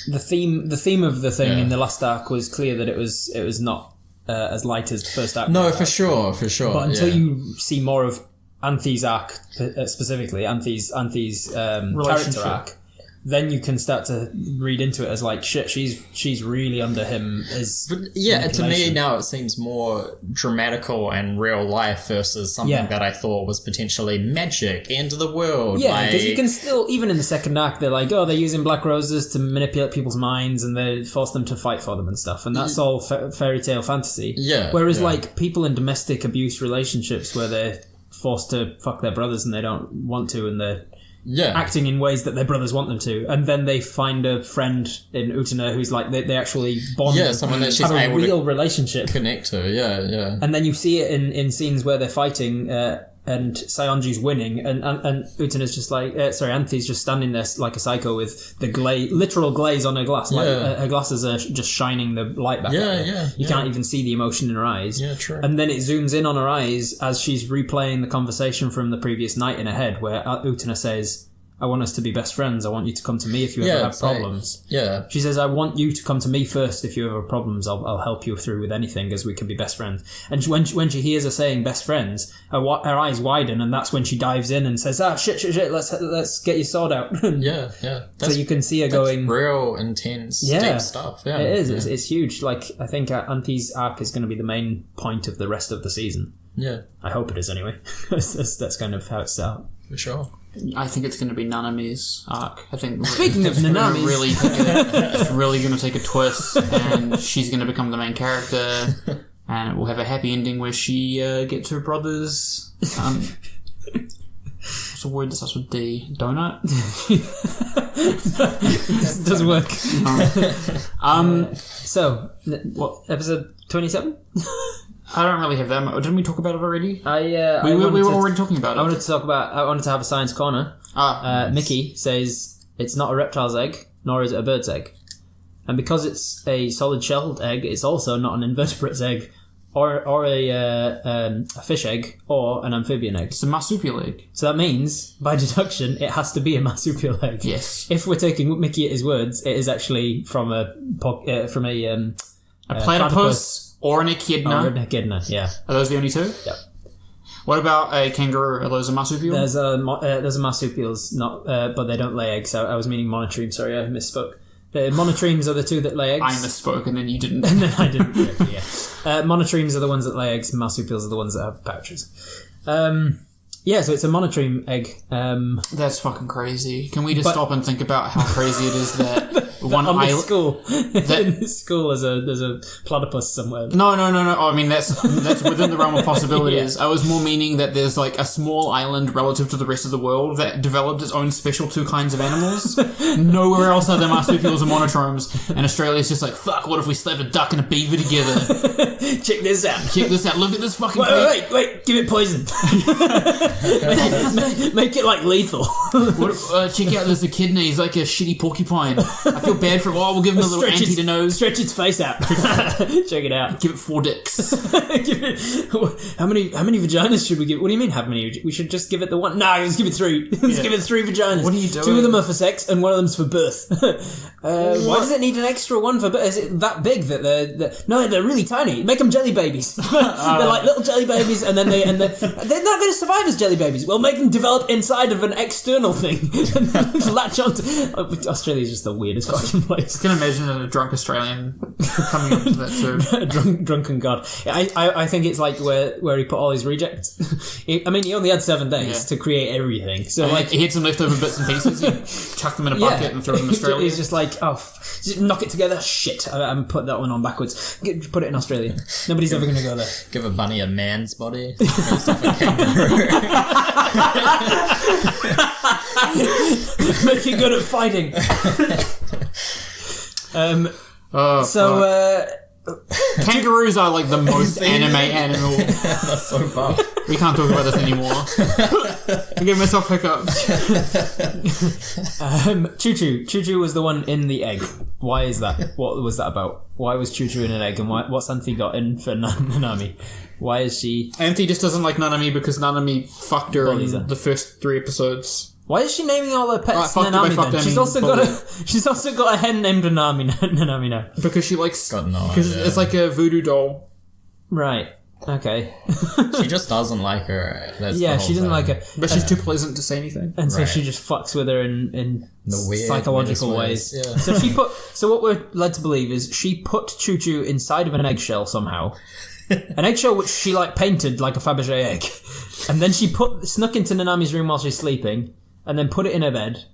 The theme of the thing in the last arc was clear that it was not as light as the first arc. No, for sure. But until you see more of Anthe's arc, specifically Anthe's character arc, then you can start to read into it as like, shit, she's really under him. To me now it seems more dramatical and real life versus something that I thought was potentially magic, end of the world. Yeah, because you can still, even in the second arc, they're like, they're using black roses to manipulate people's minds and they force them to fight for them and stuff, and that's all fairy tale fantasy. Yeah. Whereas like people in domestic abuse relationships where they're forced to fuck their brothers and they don't want to, and they're acting in ways that their brothers want them to, and then they find a friend in Utena who's like they actually bond, someone that she's have a able real to relationship, connect to, and then you see it in scenes where they're fighting and Saionji's winning, and Utena's just like Anthe's just standing there like a psycho with the literal glaze on her glass, like her glasses are just shining the light back at her. You can't even see the emotion in her eyes. True. And then it zooms in on her eyes as she's replaying the conversation from the previous night in her head, where Utena says, I want us to be best friends. I want you to come to me if you ever have problems. She says, I want you to come to me first if you ever have problems. I'll help you through with anything, as we can be best friends. And when she hears her saying best friends, her eyes widen, and that's when she dives in and says, shit, let's get your sword out. So you can see her going... real intense, deep stuff. Yeah, it is. It's huge. Like, I think Anthe's arc is going to be the main point of the rest of the season. Yeah. I hope it is anyway. that's kind of how it's set up. For sure. I think it's going to be Nanami's arc. I think. Speaking of Nanami, it's really going to take a twist, and she's going to become the main character, and it will have a happy ending where she gets her brother's. What's a word that starts with D? Donut. It doesn't work. So, what episode 27? I don't really have that much. Didn't we talk about it already? We were already talking about it. I wanted to have a science corner. Mickey says it's not a reptile's egg, nor is it a bird's egg. And because it's a solid-shelled egg, it's also not an invertebrate's egg, or a fish egg, or an amphibian egg. It's a marsupial egg. So that means, by deduction, it has to be a marsupial egg. Yes. If we're taking Mickey at his words, it is actually from a platypus. Or an echidna. Or an echidna, yeah. Are those the only two? Yep. What about a kangaroo? Are those a marsupial? There's a marsupials, not, but they don't lay eggs. I was meaning monotremes. Sorry, I misspoke. The monotremes are the two that lay eggs. I misspoke, and then you didn't. And then I didn't. Monotremes are the ones that lay eggs. Marsupials are the ones that have pouches. So it's a monotreme egg. That's fucking crazy. Can we just stop and think about how crazy it is that one on the island school in the school there's a platypus somewhere. No. I mean that's within the realm of possibilities. I was more meaning that there's like a small island relative to the rest of the world that developed its own special two kinds of animals. Nowhere else are there marsupials and monotromes, and Australia's just like, fuck, what if we slapped a duck and a beaver together? Check this out. Look at this fucking wait, give it poison. Make it like lethal. Check out this echidna. He's like a shitty porcupine. I feel bad for him. Oh, we'll give him a little anti-nose. Stretch its face out. Check it out. Give it 4 dicks. How many vaginas should we give? What do you mean how many? We should just give it the one. No, let's give it 3. Let's give it 3 vaginas. What are you doing? 2 of them are for sex and 1 of them's for birth. Why does it need an extra one for birth? Is it that big that they're really tiny? Make them jelly babies. They're like little jelly babies, and then they're not going to survive as jelly babies. We'll make them develop inside of an external thing and latch onto. Australia's just the weirdest. fucking place. I can imagine a drunk Australian coming up to that too. Drunken god. I think it's like where he put all his rejects. He only had 7 days to create everything. So like he had some leftover bits and pieces. He chucked them in a bucket and threw them in Australia. He's just like, just knock it together. Shit, I'm put that one on backwards. Put it in Australia. Nobody's ever going to go there. Give a bunny a man's body. A kangaroo. Make it good at fighting. Kangaroos are like the most anime animal. That's so buff. We can't talk about this anymore. I'm giving myself hiccups. Choo-Choo was the one in the egg. Why is that? What was that about? Why was Choo-Choo in an egg, and what's Anthy got in for Nanami? Why is she... Anthy just doesn't like Nanami because Nanami fucked her in the first 3 episodes. Why is she naming all her pets Right, Nanami then? She's also got a hen named Nanami now. Because she likes... Got no Because idea. it's like a voodoo doll. Right. Okay. She just doesn't like her. That's Yeah, the whole she doesn't thing. like her. But she's too pleasant to say anything. And so Right. she just fucks with her in The weird, psychological weirdest ways. ways, yeah. So what we're led to believe is she put Choo-Choo inside of an eggshell somehow. An eggshell which she painted like a Fabergé egg. And then she snuck into Nanami's room while she's sleeping and then put it in her bed.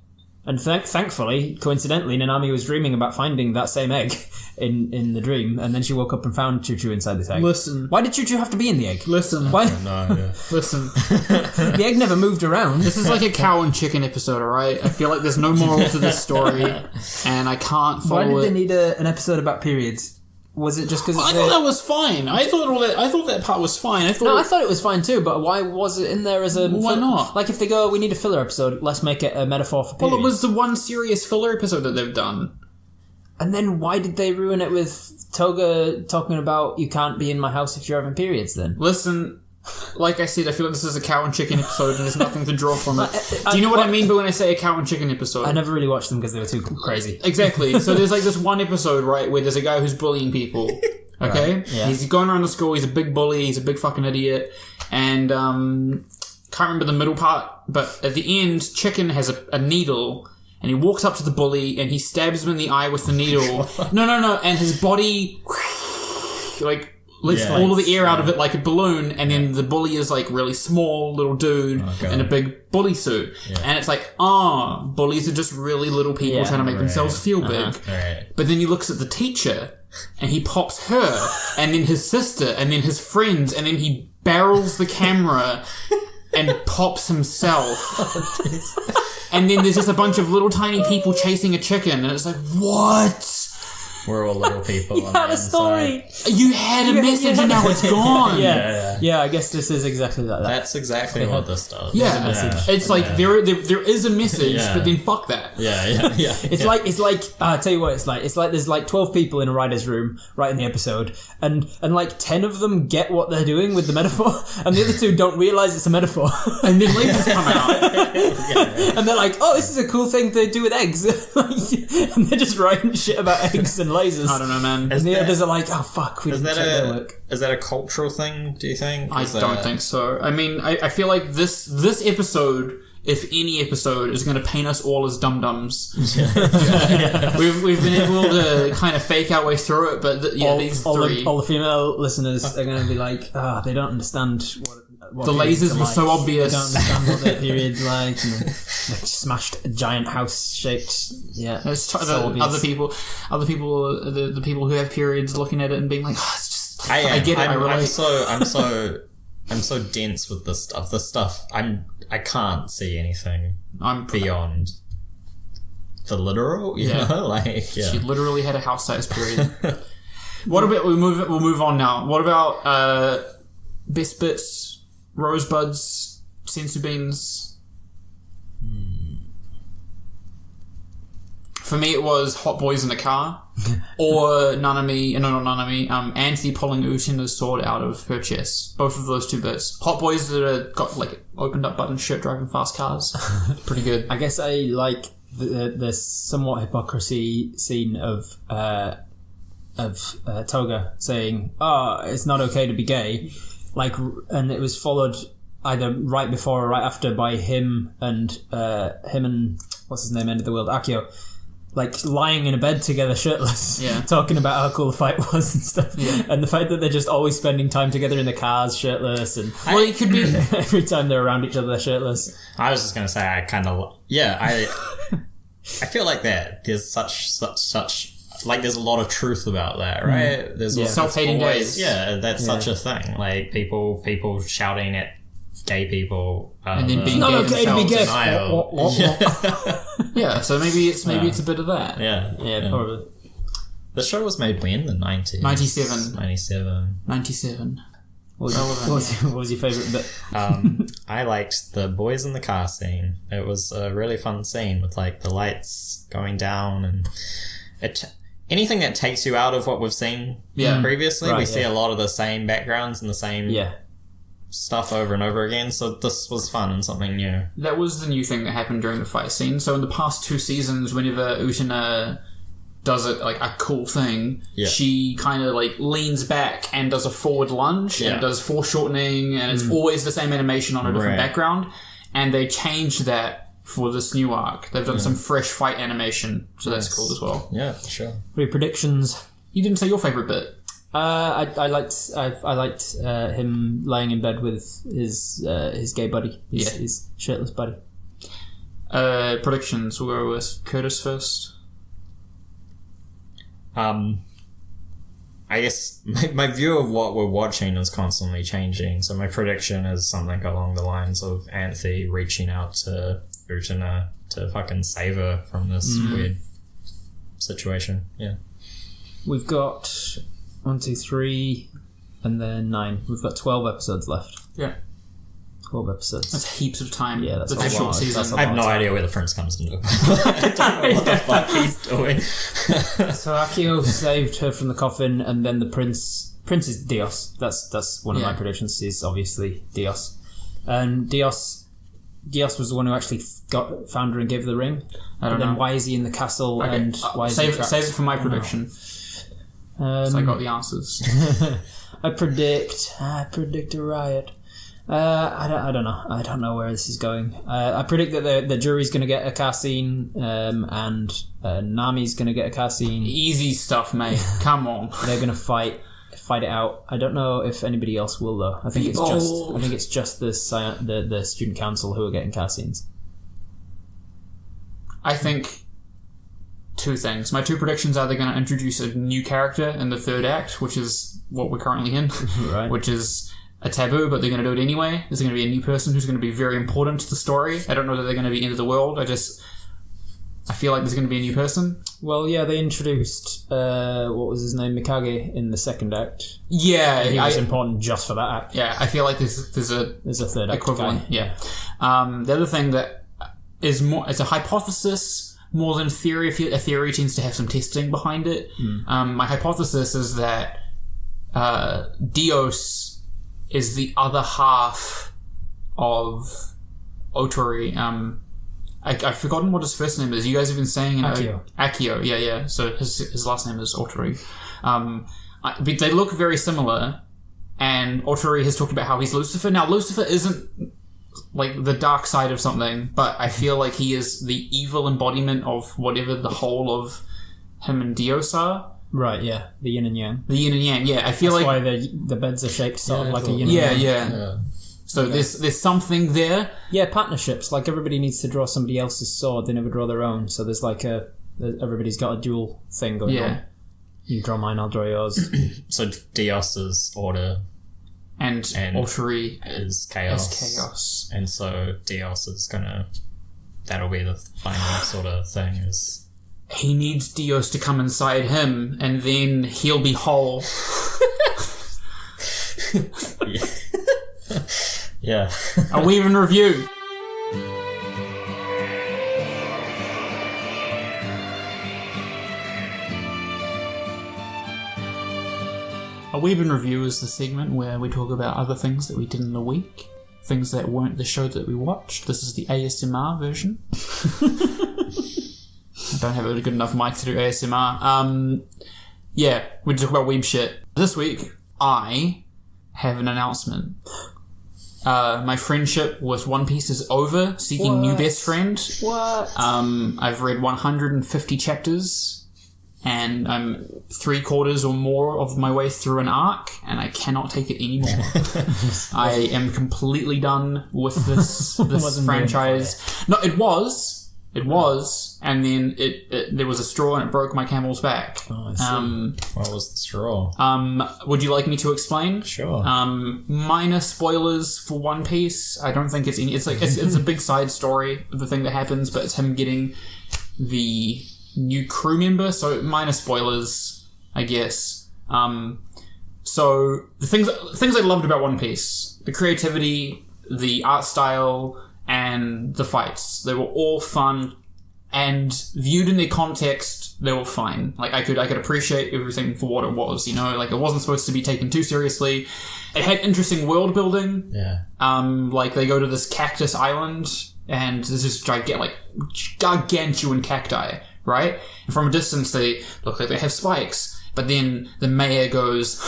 And thankfully, coincidentally, Nanami was dreaming about finding that same egg in the dream, and then she woke up and found Choo-Choo inside this egg. Listen. Why did Choo-Choo have to be in the egg? Listen. Why? No, yeah. Listen. The egg never moved around. This is like a cow and chicken episode, alright? I feel like there's no moral to this story, and I can't follow Why did it. they need an episode about periods? Was it just because I thought that was fine. I thought that part was fine. I thought it was fine too, but why was it in there as a... Why not? Like, if they go, we need a filler episode, let's make it a metaphor for periods. Well, it was the one serious filler episode that they've done. And then why did they ruin it with Toga talking about you can't be in my house if you're having periods then? Listen, like I said, I feel like this is a cow and chicken episode and there's nothing to draw from it. Do you know what I mean by when I say a cow and chicken episode? I never really watched them because they were too crazy. Exactly. So there's like this one episode, right, where there's a guy who's bullying people. Okay? Right, yeah. He's going around the school, he's a big bully, he's a big fucking idiot, and can't remember the middle part, but at the end, Chicken has a needle, and he walks up to the bully, and he stabs him in the eye with the needle. No, and his body, like, lets all of the air out of it like a balloon, and then the bully is like really small little dude in a big bully suit. And it's like, bullies are just really little people trying to make themselves feel big. Right. But then he looks at the teacher, and he pops her, and then his sister, and then his friends, and then he barrels the camera and pops himself. And then there's just a bunch of little tiny people chasing a chicken, and it's like, what? We're all little people. You had a story! You had a message and now it's gone. Yeah, I guess this is exactly like that. That's exactly what this does. Yeah, it's like there is a message, but then fuck that. Yeah. It's like I'll tell you what it's like. It's like there's like 12 people in a writer's room writing the episode, and like 10 of them get what they're doing with the metaphor, and the other 2 don't realise it's a metaphor. And then lasers come out. And they're like, oh, this is a cool thing to do with eggs. And they're just writing shit about eggs and lasers. I don't know, man. And the others are like, oh fuck, we didn't check their work. Is that a cultural thing, do you think? I don't think so. I mean, I feel like this episode, if any episode, is going to paint us all as dum-dums. We've been able to kind of fake our way through it, but these three... All the female listeners are going to be like, they don't understand what the lasers were so obvious. They don't understand what their period's like. And they smashed a giant house-shaped... Yeah, other people, the people who have periods looking at it and being like, it's just... I get it, I relate. I'm so dense with this stuff. I can't see anything beyond the literal, you know? She literally had a house-sized period. What about, we'll move on now. What about best bits, rosebuds, sensu beans? For me, it was Hot Boys in the car, or Anthy pulling Utina's sword out of her chest. Both of those 2 bits. Hot Boys that got like opened up button shirt driving fast cars. Pretty good. I guess I like the somewhat hypocrisy scene of Toga saying, it's not okay to be gay. Like, and it was followed either right before or right after by him and what's his name, End of the World, Akio, like lying in a bed together shirtless, Yeah. talking about how cool the fight was and stuff. Yeah. And the fact that they're just always spending time together in the cars shirtless, and Well, it could be. every time they're around each other they're shirtless. I was just gonna say I feel like that there's such like there's a lot of truth about that, right? There's Self-hating always, gays. yeah, that's such a thing. Like people shouting at gay people And then being Not gay okay to be themselves. gay. denial. Yeah, so maybe it's a bit of that. Yeah, probably. The show was made when? The 90s? 97. 97. What was your favourite bit? I liked the boys in the car scene. It was a really fun scene with like the lights going down and anything that takes you out of what we've seen previously. Right, we see a lot of the same backgrounds and the same stuff over and over again. So this was fun and something new. That was the new thing that happened during the fight scene. So in the past 2 seasons, whenever Utena does it like a cool thing, she kind of like leans back and does a forward lunge and does foreshortening, and it's always the same animation on a different background. And they changed that for this new arc. They've done some fresh fight animation, so that's cool as well. Yeah, for sure. What are your predictions? You didn't say your favorite bit. I liked him lying in bed with his gay buddy, his shirtless buddy. Predictions. We'll go with Curtis first. I guess my view of what we're watching is constantly changing. So my prediction is something along the lines of Anthe reaching out to Utena to fucking save her from this weird situation. Yeah. We've got 1, 2, 3, and then 9. We've got 12 episodes left. Yeah. 12 episodes. That's heaps of time. Yeah, that's a a short lot. season. That's a I have no idea where the prince comes into it. I don't know what the fuck he's doing. So Akio saved her from the coffin, and then the prince is Dios. That's one of my predictions. Is obviously Dios, and Dios was the one who actually found her and gave her the ring. I don't know. Then why is he in the castle? Okay. And why is he trapped? Save it for my prediction. So I got the answers. I predict a riot. I don't know. I don't know where this is going. I predict that the jury's going to get a car scene, and Nami's going to get a car scene. Easy stuff, mate. Come on. They're going to fight it out. I don't know if anybody else will though. I think it's just the student council who are getting car scenes. I think 2 things. My 2 predictions are they're going to introduce a new character in the 3rd act, which is what we're currently in, Right. which is a taboo, but they're going to do it anyway. There's going to be a new person who's going to be very important to the story. I don't know that they're going to be end of the world. I feel like there's going to be a new person. Well, yeah, they introduced what was his name, Mikage, in the 2nd act. Yeah, He was important just for that act. Yeah, I feel like there's a 3rd act equivalent. guy. Yeah. The other thing that is more, it's a hypothesis more than theory. A theory tends to have some testing behind it. My hypothesis is that Dios is the other half of Otori. I've forgotten what his first name is. You guys have been saying Akio. Yeah. So his last name is Otori. But they look very similar, and Otori has talked about how he's Lucifer. Now, Lucifer isn't like the dark side of something, but I feel like he is the evil embodiment of whatever the whole of him and Dios are. Right, yeah. The yin and yang. The yin and yang, yeah. I feel That's like why the beds are shaped sort of like a yin and yeah, yang. yeah. So there's something there. Yeah, partnerships. Like everybody needs to draw somebody else's sword. They never draw their own. So there's like everybody's got a dual thing going on. You draw mine, I'll draw yours. So Dios's order and Otori is chaos. And so Dios is that'll be the final sort of thing is he needs Dios to come inside him, and then he'll be whole. Yeah. A Weeb in review. A Weeb in review is the segment where we talk about other things that we did in the week, things that weren't the show that we watched. This is the ASMR version. I don't have a good enough mic to do ASMR. Yeah, we talk about Weeb shit. This week, I have an announcement. My friendship with One Piece is over. Seeking new best friend. What? I've read 150 chapters. And I'm 3/4 or more of my way through an arc, and I cannot take it anymore. I am completely done with this franchise. No, it was, and then there was a straw and it broke my camel's back. Oh, I see. What was the straw? Would you like me to explain? Sure. Minor spoilers for One Piece. I don't think it's any. It's a big side story of the thing that happens, but it's him getting the new crew member, so minor spoilers, I guess. So the things I loved about One Piece: the creativity, the art style, and the fights. They were all fun, and viewed in their context, they were fine. Like I could appreciate everything for what it was. You know, like it wasn't supposed to be taken too seriously. It had interesting world building. Yeah. Like they go to this cactus island, and there's this gargantuan cacti. Right? And from a distance, they look like they have spikes. But then the mayor goes,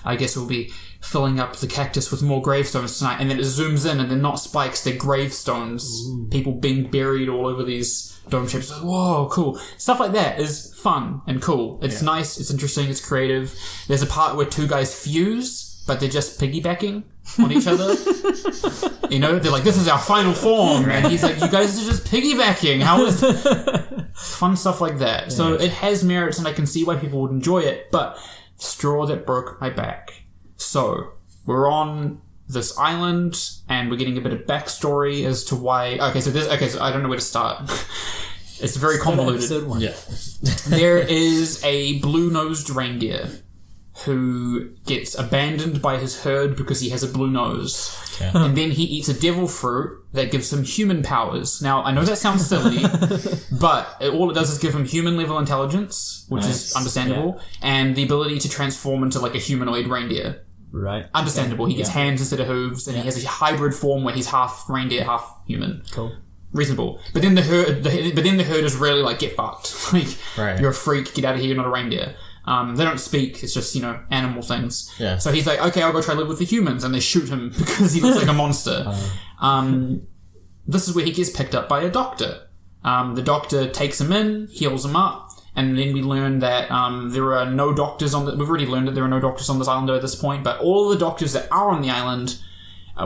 I guess we'll be filling up the cactus with more gravestones tonight. And then it zooms in, and they're not spikes, they're gravestones. Ooh. People being buried all over these dome shapes. Like, whoa, cool. Stuff like that is fun and cool. It's nice, it's interesting, it's creative. There's a part where two guys fuse, but they're just piggybacking on each other. You know, they're like, this is our final form. And he's like, you guys are just piggybacking. How is... Fun stuff like that. Yeah. So it has merits, and I can see why people would enjoy it, but straw that broke my back. So we're on this island, and we're getting a bit of backstory as to why... So I don't know where to start. It's very convoluted. Yeah. There is a blue-nosed reindeer who gets abandoned by his herd because he has a blue nose. Okay. And then he eats a devil fruit that gives him human powers. Now, I know that sounds silly, but all it does is give him human-level intelligence, which is understandable, and the ability to transform into like a humanoid reindeer. Right. Understandable. He gets hands instead of hooves, and he has a hybrid form where he's half reindeer, half human. Cool. Reasonable. But then the herd is really like, get fucked. Like, you're a freak, get out of here, you're not a reindeer. They don't speak, it's just, animal things. Yeah. So he's like, okay, I'll go try to live with the humans, and they shoot him because he looks like a monster. This is where he gets picked up by a doctor. The doctor takes him in, heals him up, and then we learn that there are no doctors we've already learned that there are no doctors on this island at this point, but all the doctors that are on the island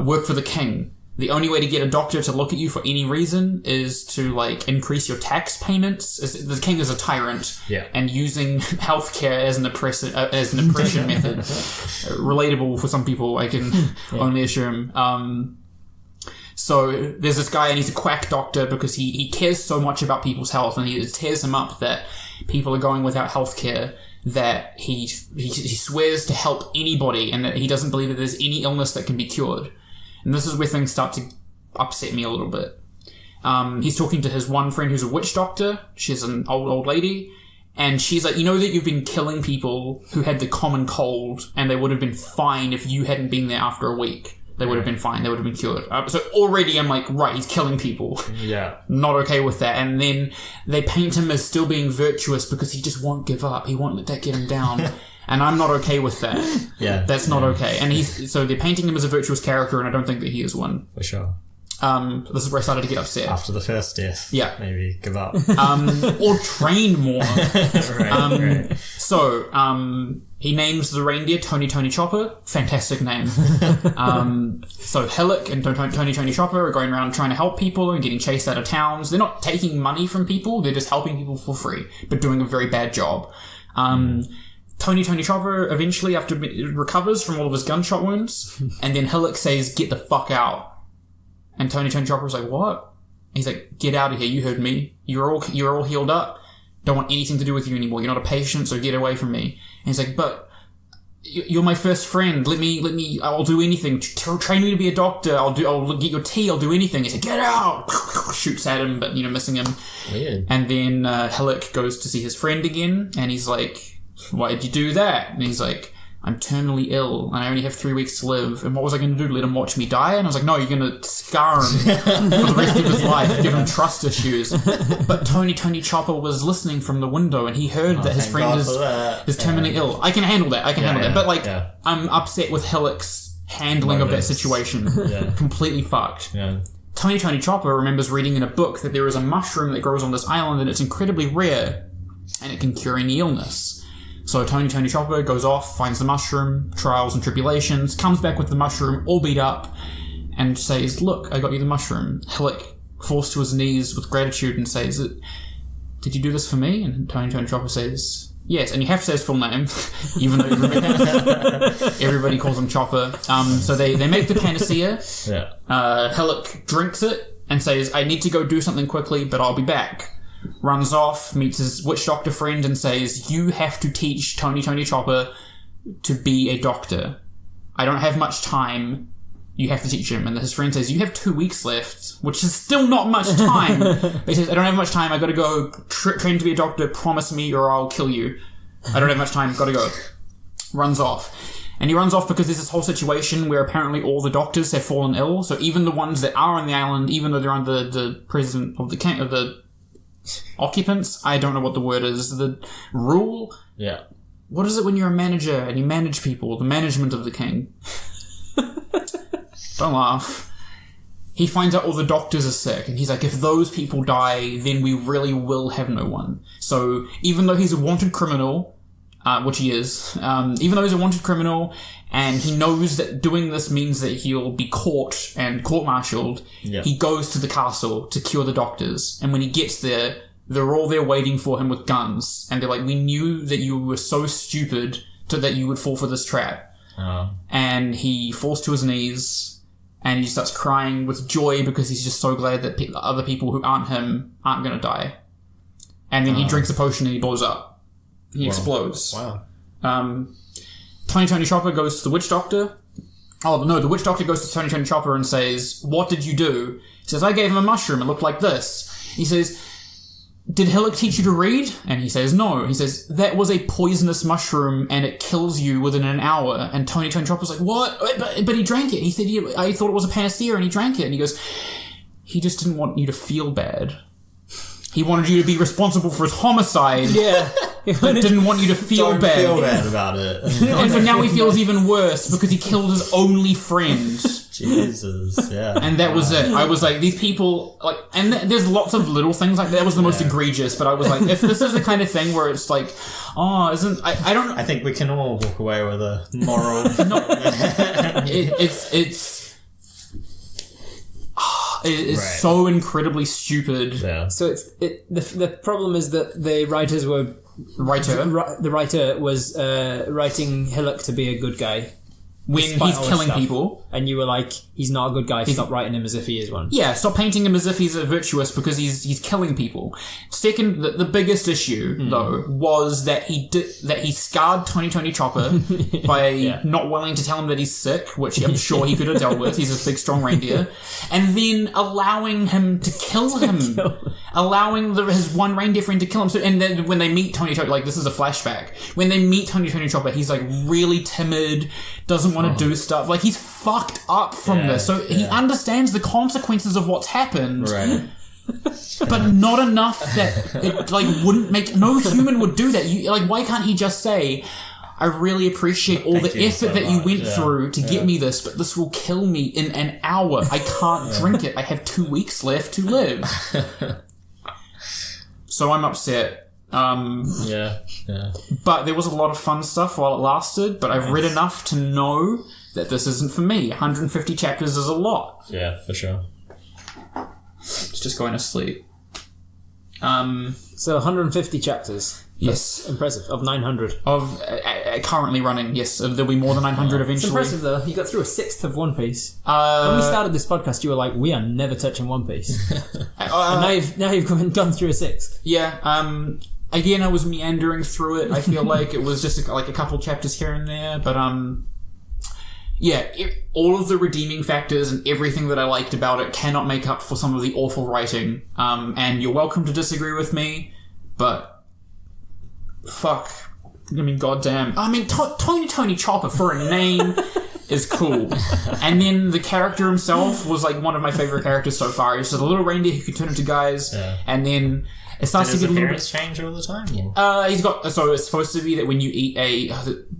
work for the king. The only way to get a doctor to look at you for any reason is to, increase your tax payments. The king is a tyrant. Yeah. And using healthcare as an oppression method. Relatable for some people, I can only assume. So there's this guy, and he's a quack doctor because he cares so much about people's health, and he tears him up that people are going without healthcare, that he swears to help anybody, and that he doesn't believe that there's any illness that can be cured. And this is where things start to upset me a little bit. He's talking to his one friend who's a witch doctor. She's an old lady. And she's like, you know that you've been killing people who had the common cold, and they would have been fine if you hadn't been there after a week. They would have been fine. They would have been cured. So already I'm like, right, he's killing people. Yeah. Not okay with that. And then they paint him as still being virtuous because he just won't give up. He won't let that get him down. And I'm not okay with that. Yeah. That's not okay. And so they're painting him as a virtuous character, and I don't think that he is one. For sure. This is where I started to get upset. After the first death. Yeah. Maybe give up. Or train more. Right. So, he names the reindeer Tony Chopper. Fantastic name. So Hillock and Tony Chopper are going around trying to help people and getting chased out of towns. They're not taking money from people, they're just helping people for free, but doing a very bad job. Tony Chopper eventually recovers from all of his gunshot wounds, and then Hillock says, get the fuck out. And Tony Chopper's like, what? He's like, get out of here, you heard me. You're all healed up. Don't want anything to do with you anymore. You're not a patient, so get away from me. And he's like, but you're my first friend. Let me, I'll do anything. Train me to be a doctor. I'll get your tea. I'll do anything. He's like, get out! Shoots at him, but, missing him. Weird. And then, Hillock goes to see his friend again, and he's like, why did you do that? And he's like, I'm terminally ill, and I only have 3 weeks to live, and what was I going to do, let him watch me die? And I was like, no, you're going to scar him for the rest of his life, give him trust issues. But Tony Chopper was listening from the window, and he heard that his friend is terminally ill. I can handle that, But, I'm upset with Hillock's handling of that situation. Completely fucked. Tony Chopper remembers reading in a book that there is a mushroom that grows on this island and it's incredibly rare and it can cure any illness. So Tony Chopper goes off, finds the mushroom, trials and tribulations, comes back with the mushroom all beat up and says, look, I got you the mushroom. Hillock falls to his knees with gratitude and says, did you do this for me? And Tony Chopper says, yes, and you have to say his full name, even though everybody calls him Chopper. So they make the panacea. Hillock drinks it and says, I need to go do something quickly, but I'll be back. Runs off, meets his witch doctor friend and says, you have to teach Tony Chopper to be a doctor. I don't have much time. You have to teach him. And his friend says, you have 2 weeks left, which is still not much time. But he says, I don't have much time. I gotta go train to be a doctor. Promise me or I'll kill you. I don't have much time. Gotta go. Runs off. And he runs off because there's this whole situation where apparently all the doctors have fallen ill. So even the ones that are on the island, even though they're under the president of the occupants, I don't know what the word is, the rule? Yeah. What is it when you're a manager and you manage people? The management of the king. Don't laugh. He finds out all the doctors are sick, and he's like, if those people die, then we really will have no one. So, even though he's a wanted criminal, which he is, even though he's a wanted criminal, and he knows that doing this means that he'll be caught and court-martialed, he goes to the castle to cure the doctors, and when he gets there, they're all there waiting for him with guns, and they're like, we knew that you were so stupid that you would fall for this trap. And he falls to his knees, and he starts crying with joy because he's just so glad that other people who aren't him aren't going to die. And then he drinks a potion and he blows up. He explodes. Tony Chopper goes to the witch doctor. Oh, no, the witch doctor goes to Tony Chopper and says, what did you do? He says, I gave him a mushroom. It looked like this. He says, did Hillock teach you to read? And he says, no. He says, that was a poisonous mushroom and it kills you within an hour. And Tony Chopper's like, what? But he drank it. He said, I thought it was a panacea and he drank it. And he goes, he just didn't want you to feel bad. He wanted you to be responsible for his homicide. But didn't want you to feel bad. Feel bad about it. And so now he feels even worse because he killed his only friend. Jesus, yeah. And that was it. I was like, these people, like, and there's lots of little things like that. That was the most egregious, but I was like, if this is the kind of thing where it's like, I don't know. I think we can all walk away with a moral. It's so incredibly stupid. Yeah. So the problem is that the writers were the writer was writing Hillock to be a good guy when he's killing people, and you were like, he's not a good guy. Stop writing him as if he is one. Yeah, stop painting him as if he's a virtuous because he's killing people. Second, the biggest issue though was that he scarred Tony Chopper by not willing to tell him that he's sick, which I'm sure he could have dealt with. He's a big, strong reindeer, and then allowing him to kill him, allowing his one reindeer friend to kill him. So, and then when they meet Tony Chopper, like this is a flashback. When they meet Tony Chopper, he's like really timid, doesn't want to do stuff. Like he's fucked up from this. So he understands the consequences of what's happened. Right. But not enough that it like wouldn't make no human would do that. You like why can't he just say, I really appreciate all the effort that you went through to get me this, but this will kill me in an hour. I can't drink it. I have 2 weeks left to live. So I'm upset. But there was a lot of fun stuff while it lasted, but I've read enough to know that this isn't for me. 150 chapters is a lot. Yeah, for sure. It's just going to sleep. So 150 chapters. Yes. That's impressive. Of 900. Of currently running, yes. There'll be more than 900 eventually. It's impressive though. You got through a sixth of One Piece. When we started this podcast, you were like, we are never touching One Piece. And now you've gone through a sixth. Yeah. Again, I was meandering through it. I feel like it was just like a couple chapters here and there, but all of the redeeming factors and everything that I liked about it cannot make up for some of the awful writing. And you're welcome to disagree with me, but fuck. I mean, goddamn. I mean, Tony Chopper for a name is cool. And then the character himself was like one of my favorite characters so far. He's just a little reindeer who can turn into guys, and then it starts to get a little bit. Change all the time. He's got it's supposed to be that when you eat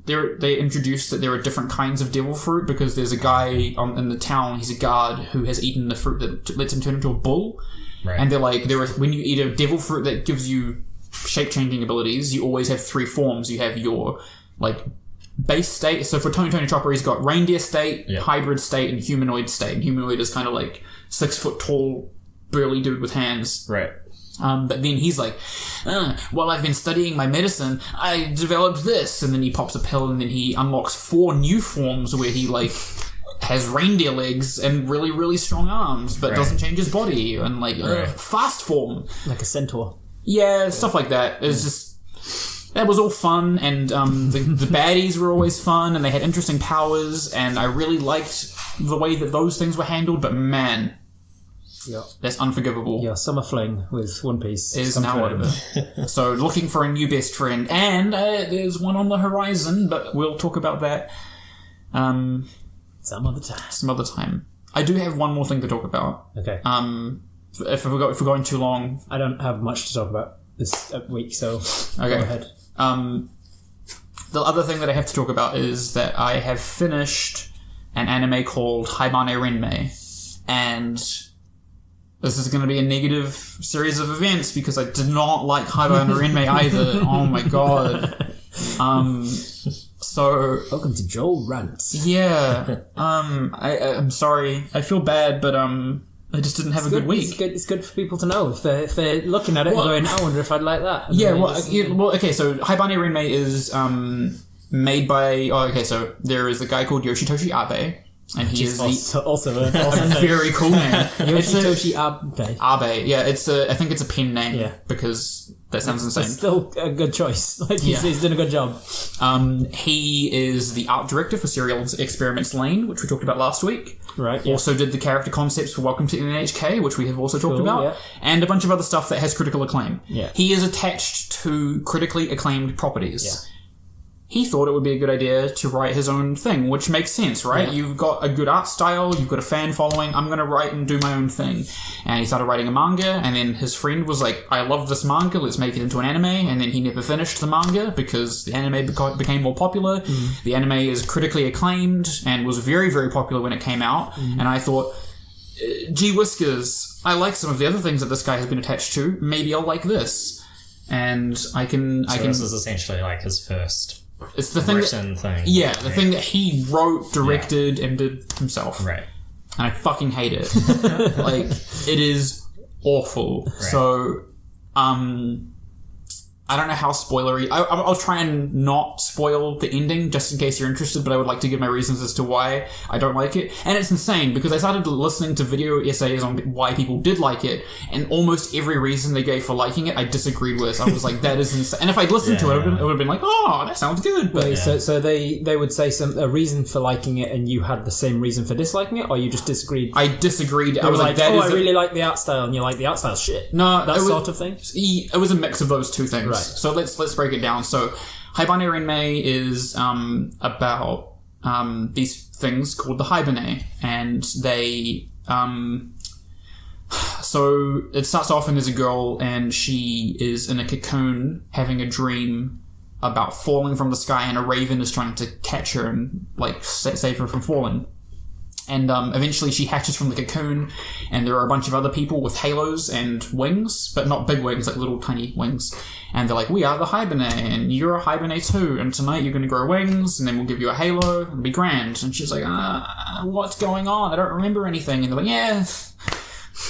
they introduced that there are different kinds of devil fruit because there's a guy in the town. He's a guard who has eaten the fruit that lets him turn into a bull. Right. And they're like, when you eat a devil fruit that gives you shape-changing abilities, you always have 3 forms. You have your, like, base state. So for Tony Chopper, he's got reindeer state, hybrid state, and humanoid state. And humanoid is kind of like 6 foot tall, burly dude with hands. Right. But then he's like, while I've been studying my medicine, I developed this. And then he pops a pill and then he unlocks 4 new forms where he, like, has reindeer legs and really, really strong arms, but doesn't change his body. And, like, fast form. Like a centaur. Yeah, stuff like that. It was just... That was all fun, and the baddies were always fun, and they had interesting powers, and I really liked the way that those things were handled, but man... Yeah. That's unforgivable. Yeah, Summer Fling with One Piece. Is now over. So, looking for a new best friend, and there's one on the horizon, but we'll talk about that some other time. I do have one more thing to talk about. Okay. If we're going too long... I don't have much to talk about this week, so okay. Go ahead. The other thing that I have to talk about is that I have finished an anime called Haibane Renmei, and this is going to be a negative series of events because I did not like Haibane Renmei either. Oh my god. So welcome to Joel Rants. Yeah. I'm sorry. I feel bad, but I just didn't have a good week. It's good for people to know if they're looking at it and going, I wonder if I'd like that. And okay, so Haibane Renmei is made by... Oh, okay, so there is a guy called Yoshitoshi Abe, and he is also an awesome name. Very cool name. Yoshitoshi Abe. Abe, yeah, I think it's a pen name, because that sounds insane. It's still a good choice. Like he's done a good job. He is the art director for Serial Experiments Lane, which we talked about last week. Right. Also did the character concepts for Welcome to NHK, which we have also talked about, and a bunch of other stuff that has critical acclaim. Yeah. He is attached to critically acclaimed properties. Yeah. He thought it would be a good idea to write his own thing, which makes sense, right? Yeah. You've got a good art style, you've got a fan following, I'm going to write and do my own thing. And he started writing a manga, and then his friend was like, I love this manga, let's make it into an anime. And then he never finished the manga because the anime became more popular. The anime is critically acclaimed and was very, very popular when it came out. And I thought, gee whiskers, I like some of the other things that this guy has been attached to. Maybe I'll like this. And I can... This is essentially like his first... It's the thing thing. Yeah, the thing that he wrote, directed, and did himself. Right. And I fucking hate it. Like, it is awful. Right. So, I don't know how spoilery... I'll try and not spoil the ending, just in case you're interested, but I would like to give my reasons as to why I don't like it. And it's insane, because I started listening to video essays on why people did like it, and almost every reason they gave for liking it, I disagreed with. I was like, that is insane. And if I'd listened to it, it would have been like, oh, that sounds good. But so they would say a reason for liking it, and you had the same reason for disliking it, or you just disagreed? I disagreed. I was like, I really like the art style, and you're like, the art style's shit. No, that sort of thing? It was a mix of those two things. Right. So let's break it down. So Haibane Renmei is about these things called the Haibane, and they so it starts off and there's a girl and she is in a cocoon having a dream about falling from the sky, and a raven is trying to catch her and like save her from falling. And eventually she hatches from the cocoon, and there are a bunch of other people with halos and wings, but not big wings, like little tiny wings. And they're like, we are the Haibane, and you're a Haibane too, and tonight you're going to grow wings, and then we'll give you a halo, it'll be grand. And she's like, what's going on? I don't remember anything. And they're like, yeah,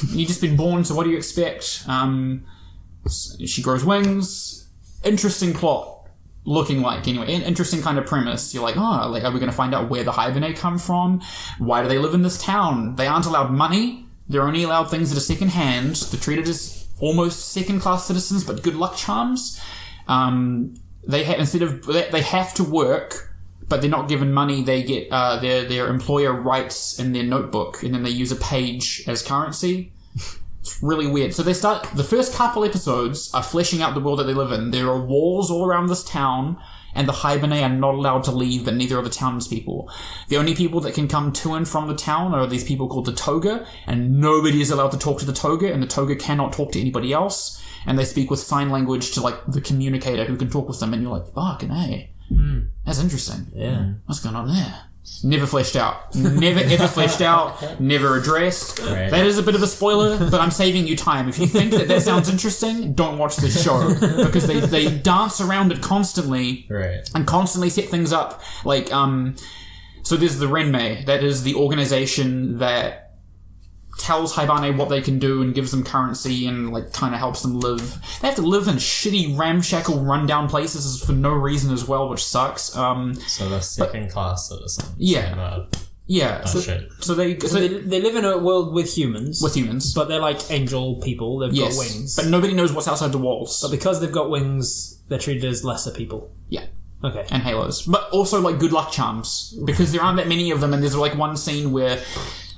you've just been born, so what do you expect? She grows wings. Interesting plot. Looking like, anyway, interesting kind of premise. You're like, are we going to find out where the Haibane come from? Why do they live in this town? They aren't allowed money. They're only allowed things that are second hand. They're treated as almost second class citizens, but good luck charms. They have to work, but they're not given money. They get their employer writes in their notebook, and then they use a page as currency. It's It's really weird. So the first couple episodes are fleshing out the world that they live in. There are walls all around this town, and the Haibane are not allowed to leave, but neither are the townspeople. The only people that can come to and from the town are these people called the Toga, and nobody is allowed to talk to the Toga, and the Toga cannot talk to anybody else, and they speak with sign language to, like, the communicator who can talk with them, and you're like, fucking hey. That's interesting. Yeah. What's going on there? Never fleshed out. Never ever fleshed out. Never addressed. Right. That is a bit of a spoiler, but I'm saving you time. If you think that sounds interesting, don't watch this show. Because they dance around it constantly. Right. And constantly set things up. Like, so there's the Renmei. That is the organization that tells Haibane what they can do and gives them currency and, like, kind of helps them live. They have to live in shitty, ramshackle, rundown places for no reason as well, which sucks. So they're second-class citizens. Yeah. Yeah. So they live in a world with humans. With humans. But they're like angel people. They've got wings. But nobody knows what's outside the walls. But because they've got wings, they're treated as lesser people. Yeah. Okay. And halos. But also, like, good luck charms. Because there aren't that many of them, and there's, like, one scene where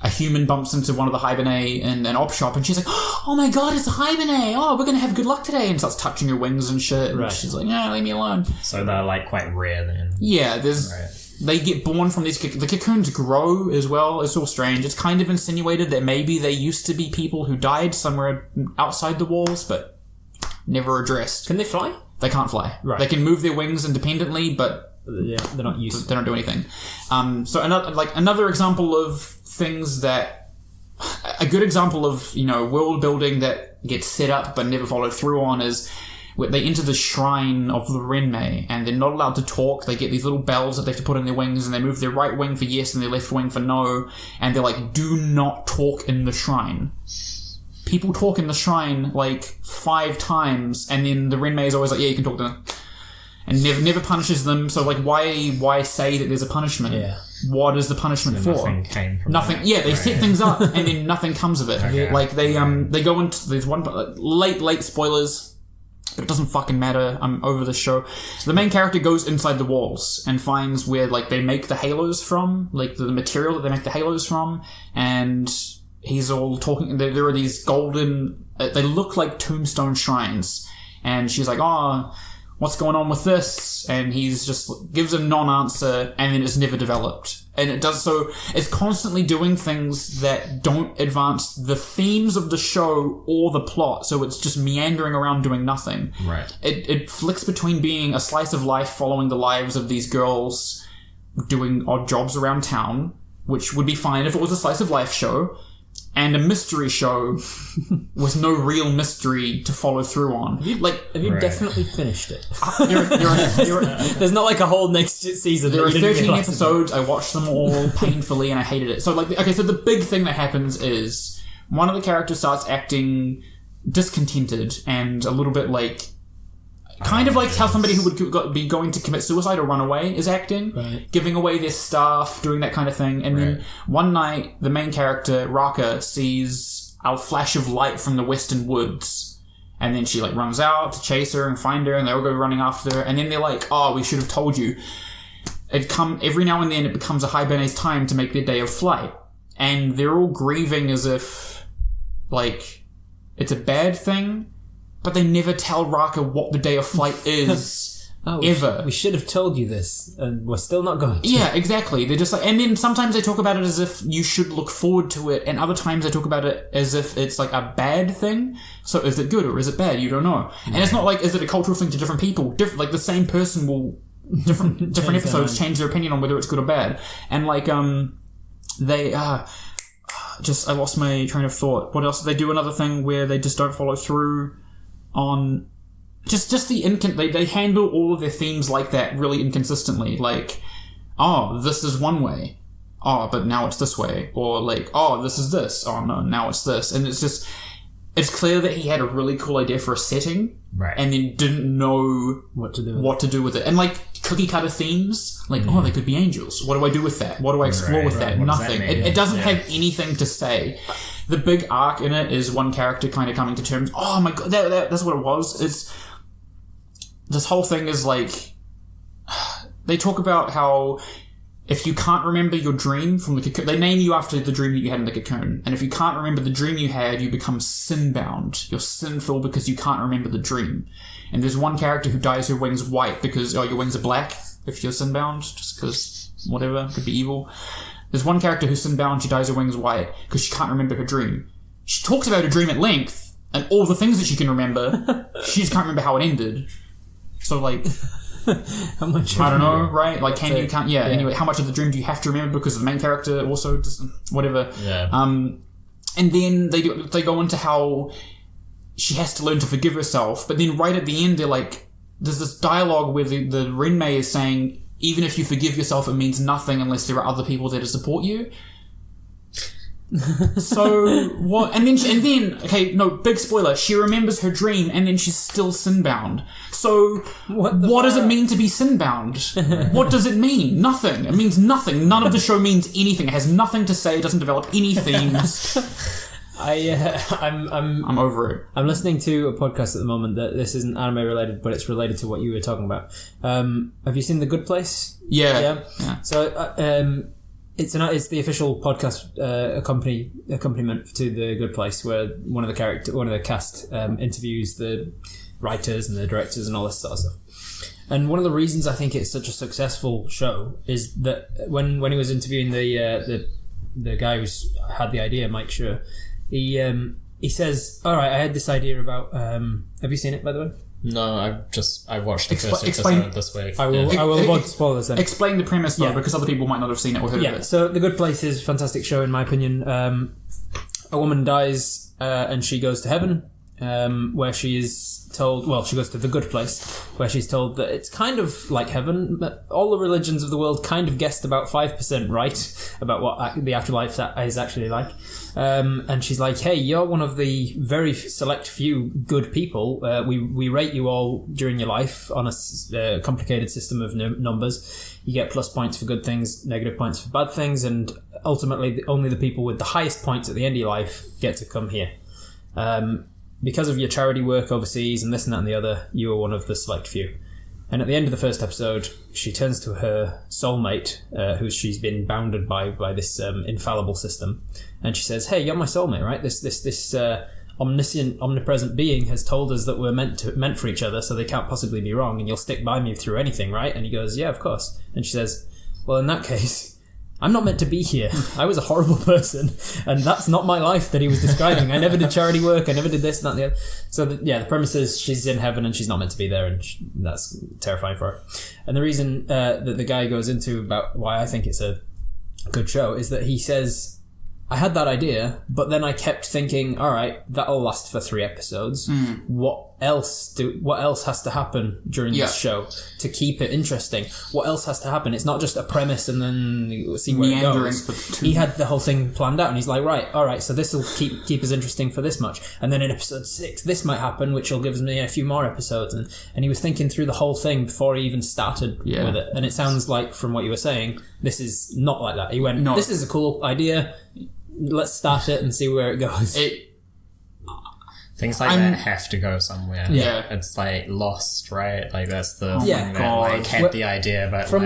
a human bumps into one of the Haibane in an op shop, and she's like, oh my god, it's a Haibane! Oh, we're gonna have good luck today! And starts touching her wings and shit, and she's like, no, leave me alone. So they're, like, quite rare then. Yeah, they get born from these... The cocoons grow as well. It's all strange. It's kind of insinuated that maybe they used to be people who died somewhere outside the walls, but never addressed. Can they fly? They can't fly. Right. They can move their wings independently, but... Yeah, they're not used. They don't do anything. So another example of things that... A good example of, world building that gets set up but never followed through on is they enter the shrine of the Renmei, and they're not allowed to talk. They get these little bells that they have to put in their wings, and they move their right wing for yes and their left wing for no, and they're like, do not talk in the shrine. People talk in the shrine, like, 5 times, and then the Renmei is always like, yeah, you can talk to them. And never punishes them, so, like, why say that there's a punishment? Yeah. What is the punishment for? Nothing came from Nothing. that. Yeah, they set things up, and then nothing comes of it. Okay. Like, they go into... There's one... Late spoilers, but it doesn't fucking matter. I'm over this show. So the main character goes inside the walls and finds where, like, they make the halos from, like, the material that they make the halos from, and... He's all talking... There are these golden... They look like tombstone shrines. And she's like, oh, what's going on with this? And he's just... Gives a non-answer, and then it's never developed. And it does so... It's constantly doing things that don't advance the themes of the show or the plot. So it's just meandering around doing nothing. Right. It flicks between being a slice of life following the lives of these girls doing odd jobs around town, which would be fine if it was a slice of life show, and a mystery show with no real mystery to follow through on. Have you definitely finished it? There's not like a whole next season. There are 13 episodes. I watched them all painfully and I hated it. So so the big thing that happens is one of the characters starts acting discontented and a little bit like... Kind of like how somebody who would be going to commit suicide or run away is acting, giving away their stuff, doing that kind of thing. And then one night, the main character, Raka, sees a flash of light from the western woods. And then she, like, runs out to chase her and find her, and they all go running after her. And then they're like, oh, we should have told you. Every now and then it becomes a Haibane's time to make their day of flight. And they're all grieving as if, like, it's a bad thing. But they never tell Raka what the day of flight is, ever. We should have told you this, and we're still not going to. Yeah, exactly. They're just like... And then sometimes they talk about it as if you should look forward to it, and other times they talk about it as if it's, like, a bad thing. So is it good or is it bad? You don't know. And it's not like, is it a cultural thing to different people? Like, the same person will... Different episodes change their opinion on whether it's good or bad. And, like, they... I lost my train of thought. What else? They do another thing where they just don't follow through on just they handle all of their themes like that really inconsistently. Like, oh, this is one way. Oh, but now it's this way. Or like, oh, this is this. Oh no, now it's this. And it's clear that he had a really cool idea for a setting, and then didn't know what to do with it. And like cookie cutter themes, like oh, they could be angels. What do I do with that? What do I explore with that? Nothing. It doesn't have anything to say. The big arc in it is one character kind of coming to terms. Oh my god, that's what it was. It's this whole thing is like they talk about how if you can't remember your dream from the cocoon, they name you after the dream that you had in the cocoon. And if you can't remember the dream you had, you become sin-bound. You're sinful because you can't remember the dream. And there's one character who dyes her wings white because, your wings are black if you're sin-bound, just because, whatever, could be evil. There's one character who's sin-bound, she dyes her wings white because she can't remember her dream. She talks about her dream at length, and all the things that she can remember, she just can't remember how it ended. So, like... How much? I don't know, right? Like, anyway, how much of the dream do you have to remember because the main character also doesn't, whatever. Yeah. And then they go into how she has to learn to forgive herself, but then right at the end, they're like, there's this dialogue where the Renmei is saying, even if you forgive yourself, it means nothing unless there are other people there to support you. So what? And then okay, no, big spoiler. She remembers her dream, and then she's still sin-bound. So what does it mean to be sin-bound? What does it mean? Nothing. It means nothing. None of the show means anything. It has nothing to say. It doesn't develop any themes. I'm over it. I'm listening to a podcast at the moment that this isn't anime related, but it's related to what you were talking about. Have you seen The Good Place? Yeah. So it's the official podcast accompaniment to The Good Place, where one of the cast interviews the writers and the directors and all this sort of stuff. And one of the reasons I think it's such a successful show is that when he was interviewing the guy who's had the idea, Mike Schur, he says, "All right, I had this idea about." Have you seen it, by the way? No, I watched the first episode this week. I will avoid spoilers then. Explain the premise though, because other people might not have seen it or heard of it. So The Good Place is a fantastic show in my opinion. A woman dies and she goes to heaven, where she is told, well, she goes to the good place, where she's told that it's kind of like heaven, but all the religions of the world kind of guessed about 5% right about what the afterlife is actually like. And she's like, hey, you're one of the very select few good people. We rate you all during your life on a complicated system of numbers. You get plus points for good things, negative points for bad things, and ultimately only the people with the highest points at the end of your life get to come here. Because of your charity work overseas and this and that and the other, you are one of the select few. And at the end of the first episode, she turns to her soulmate, who she's been bounded by this infallible system, and she says, "Hey, you're my soulmate, right? This omniscient, omnipresent being has told us that we're meant for each other, so they can't possibly be wrong, and you'll stick by me through anything, right?" And he goes, "Yeah, of course." And she says, "Well, in that case, I'm not meant to be here. I was a horrible person, and that's not my life that he was describing. I never did charity work. I never did this and that and the other." So, the premise is she's in heaven and she's not meant to be there, and that's terrifying for her. And the reason that the guy goes into about why I think it's a good show is that he says, I had that idea, but then I kept thinking, all right, that'll last for 3 episodes. What else has to happen during this show to keep it interesting? What else has to happen? It's not just a premise and then see where it goes. He had the whole thing planned out, and he's like, right, all right, so this will keep us interesting for this much, and then in episode 6 this might happen, which will give me a few more episodes, and he was thinking through the whole thing before he even started with it. And it sounds like, from what you were saying, this is not like that. He went, this is a cool idea, let's start it and see where it goes. Things like that have to go somewhere. Yeah. It's like Lost, right? Like that's the thing that had the idea, but from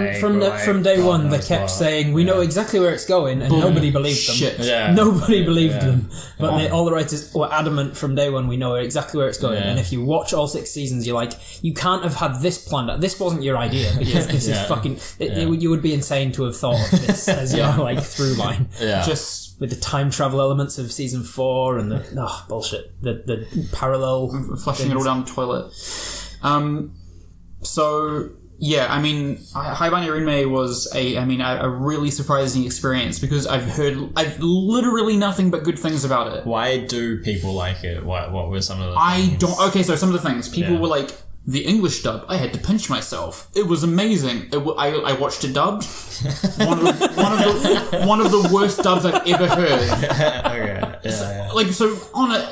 day one they kept saying, we know exactly where it's going, and nobody believed them. Yeah. Nobody believed them. But all the writers were adamant from day one, we know exactly where it's going. Yeah. And if you watch all 6 seasons, you're like, you can't have had this planned out. This wasn't your idea, because this is fucking... you would be insane to have thought of this as your through line. Yeah. Just with the time travel elements of season 4 and the bullshit, the parallel flushing things. It all down the toilet. So yeah, I mean, Haibane Renmei was a really surprising experience, because I've literally nothing but good things about it. Why do people like it? What were some of the things? Okay, so some of the things people were like, the English dub, I had to pinch myself. It was amazing. I watched it dubbed. One of the worst dubs I've ever heard. Okay. Yeah. like, so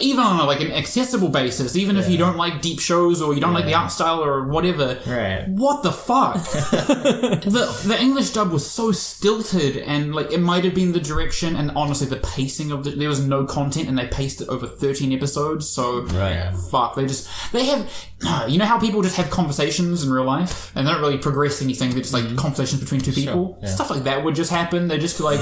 even on like an accessible basis, even if you don't like deep shows or you don't like the art style or whatever, what the fuck? the English dub was so stilted, and like it might have been the direction and honestly the pacing of there was no content and they paced it over 13 episodes, so fuck, they have, you know how people just have conversations in real life and they don't really progress anything, they're just like conversations between two people, stuff like that would just happen. They just be like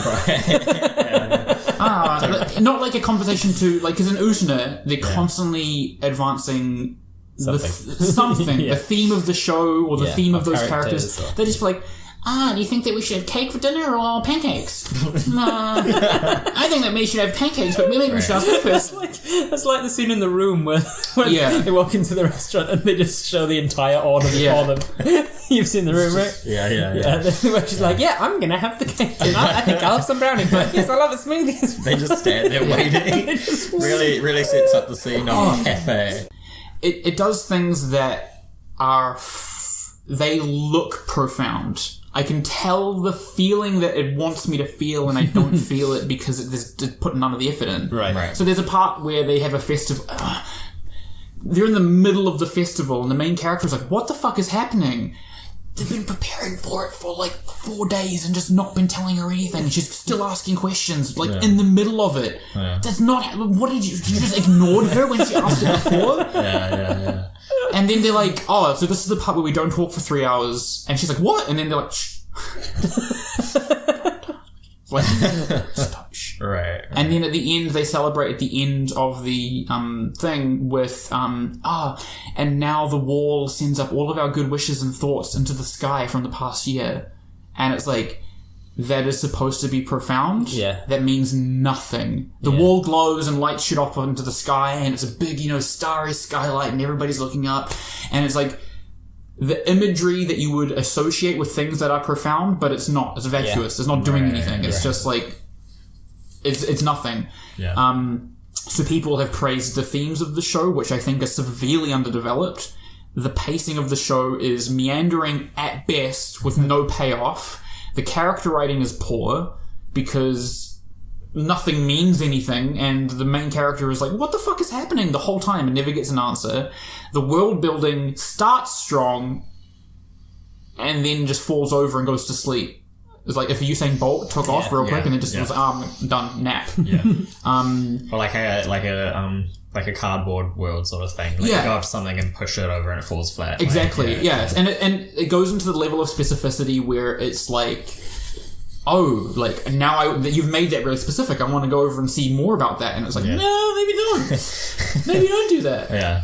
not like a conversation to like, because in Utena they're constantly advancing something the theme of the show or the theme of those characters. They just be like, do you think that we should have cake for dinner or pancakes? I think that we should have pancakes, but maybe we should have breakfast. That's like the scene in The Room where they walk into the restaurant and they just show the entire order before them. You've seen The Room, right? Yeah. Where she's like, I'm going to have the cake. I think I'll have some brownies, but yes, I'll have a smoothie. They just stand there waiting. really sets up the scene of a cafe. It does things that are... they look profound. I can tell the feeling that it wants me to feel and I don't feel it because it's put none of the effort in. Right. So there's a part where they have a festival. They're in the middle of the festival and the main character is like, what the fuck is happening? They've been preparing for it for like 4 days and just not been telling her anything. She's still asking questions, like in the middle of it. That's not... What did you just ignored her when she asked it before? Yeah. And then they're like, so this is the part where we don't talk for 3 hours. And she's like, what? And then they're like, shh. Like, stop, shh. Right. And then at the end, they celebrate at the end of the thing with, and now the wall sends up all of our good wishes and thoughts into the sky from the past year. And it's like, that is supposed to be profound. Yeah. That means nothing. The wall glows and lights shoot off into the sky and it's a big, starry skylight and everybody's looking up. And it's like the imagery that you would associate with things that are profound, but it's not. It's vacuous. It's not doing anything. It's just like, it's nothing. Yeah. So people have praised the themes of the show, which I think are severely underdeveloped. The pacing of the show is meandering at best with no payoff. The character writing is poor because nothing means anything and the main character is like, what the fuck is happening the whole time and never gets an answer. The world building starts strong and then just falls over and goes to sleep. It's like if Usain Bolt took off real quick and then just was, I'm done, nap. Yeah. Or like a cardboard world sort of thing. Like you go up to something and push it over and it falls flat. Exactly. And it goes into the level of specificity where it's like, now you've made that really specific. I want to go over and see more about that. And it's like, no, maybe don't. Maybe don't do that. Yeah.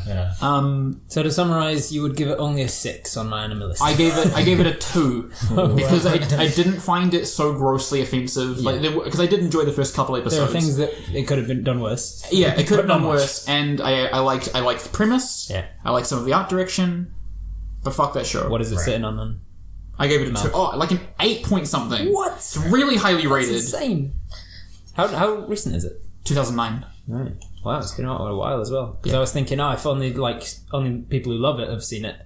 So to summarize, you would give it only a 6 on my anime list. I gave it a 2 because I didn't find it so grossly offensive. Because I did enjoy the first couple episodes. There are things that it could have been done worse. Yeah, it could have done worse. And I liked the premise. Yeah. I liked some of the art direction. But fuck that show. What is it sitting on then? I gave it a 2. like an 8 point something. What? It's really highly rated. That's insane. How recent is it? 2009. Right. Wow, it's been out a while as well. Because I was thinking, if only people who love it have seen it,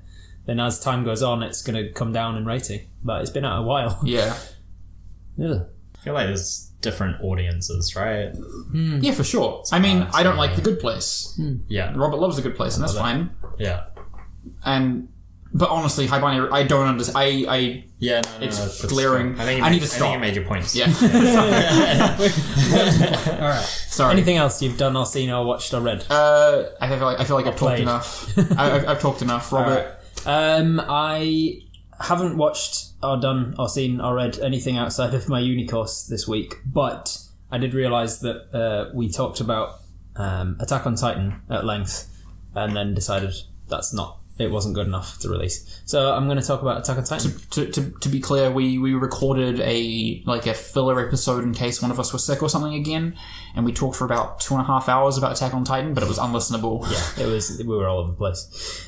then as time goes on, it's going to come down in rating. But it's been out a while. Yeah. Yeah. I feel like there's different audiences, right? Yeah, for sure. I mean, I don't like The Good Place. Yeah. Robert loves The Good Place, and that's fine. Yeah. But honestly, Haibane, I don't understand. It's glaring. I need to stop. I think you made your points. Yeah. All right. Sorry. Anything else you've done or seen or watched or read? I feel like I've talked enough. I've talked enough, Robert. Right. I haven't watched or done or seen or read anything outside of my uni course this week, but I did realise that we talked about Attack on Titan at length, and then decided it wasn't good enough to release. So I'm going to talk about Attack on Titan. To be clear, we recorded a filler episode in case one of us was sick or something again, and we talked for about 2.5 hours about Attack on Titan, but it was unlistenable. Yeah, it was. We were all over the place.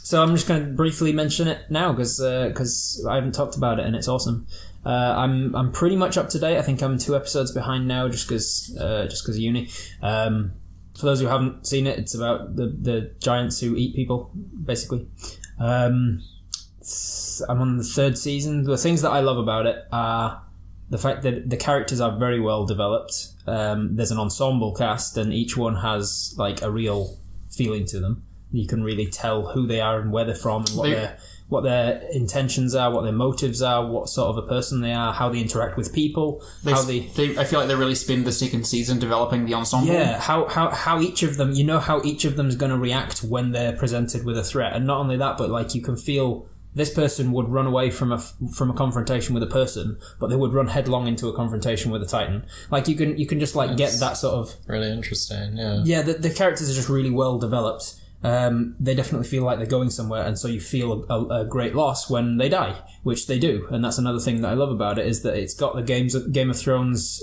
So I'm just going to briefly mention it now because I haven't talked about it and it's awesome. I'm pretty much up to date. I think I'm 2 episodes behind now just because of uni. For those who haven't seen it, it's about the giants who eat people, basically. I'm on the 3rd season. The things that I love about it are the fact that the characters are very well developed. There's an ensemble cast, and each one has like a real feeling to them. You can really tell who they are and where they're from, and what their intentions are, what their motives are, what sort of a person they are, how they interact with people. I feel like they really spend the second season developing the ensemble. Yeah, how each of them, how each of them is going to react when they're presented with a threat, and not only that, but like you can feel this person would run away from a confrontation with a person, but they would run headlong into a confrontation with a Titan. Like you can just like get that sort of really interesting. Yeah, yeah. The characters are just really well developed. They definitely feel like they're going somewhere, and so you feel a great loss when they die, which they do. And that's another thing that I love about it, is that it's got the Game of Thrones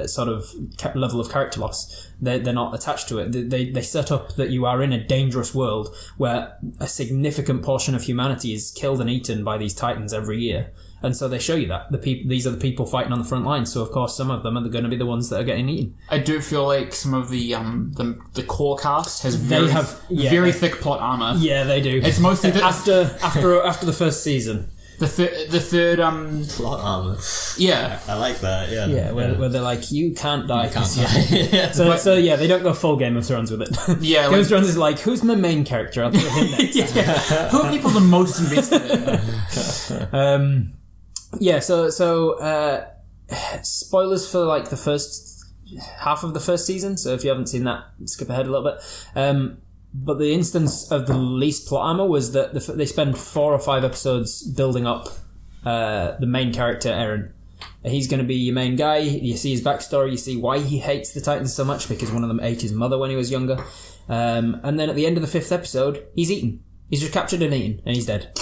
sort of level of character loss. They're not attached to it. They set up that you are in a dangerous world where a significant portion of humanity is killed and eaten by these Titans every year. And so they show you that these are the people fighting on the front lines. So of course some of them are going to be the ones that are getting eaten. I do feel like some of the core cast has very thick plot armor. Yeah, they do. It's mostly after the first season. The third plot armor. Yeah, I like that. Yeah, yeah, where they're like, you can't die. You can't die. So yeah, they don't go full Game of Thrones with it. Yeah, Game of Thrones is like, who's my main character? I'll put him next. Who are people the most invested in? Yeah, so spoilers for like the first half of the first season. So if you haven't seen that, skip ahead a little bit. But the instance of the least plot armor was that they spend 4 or 5 episodes building up the main character, Eren. He's going to be your main guy. You see his backstory. You see why he hates the Titans so much, because one of them ate his mother when he was younger. And then at the end of the 5th episode, he's eaten. He's just captured and eaten, and he's dead.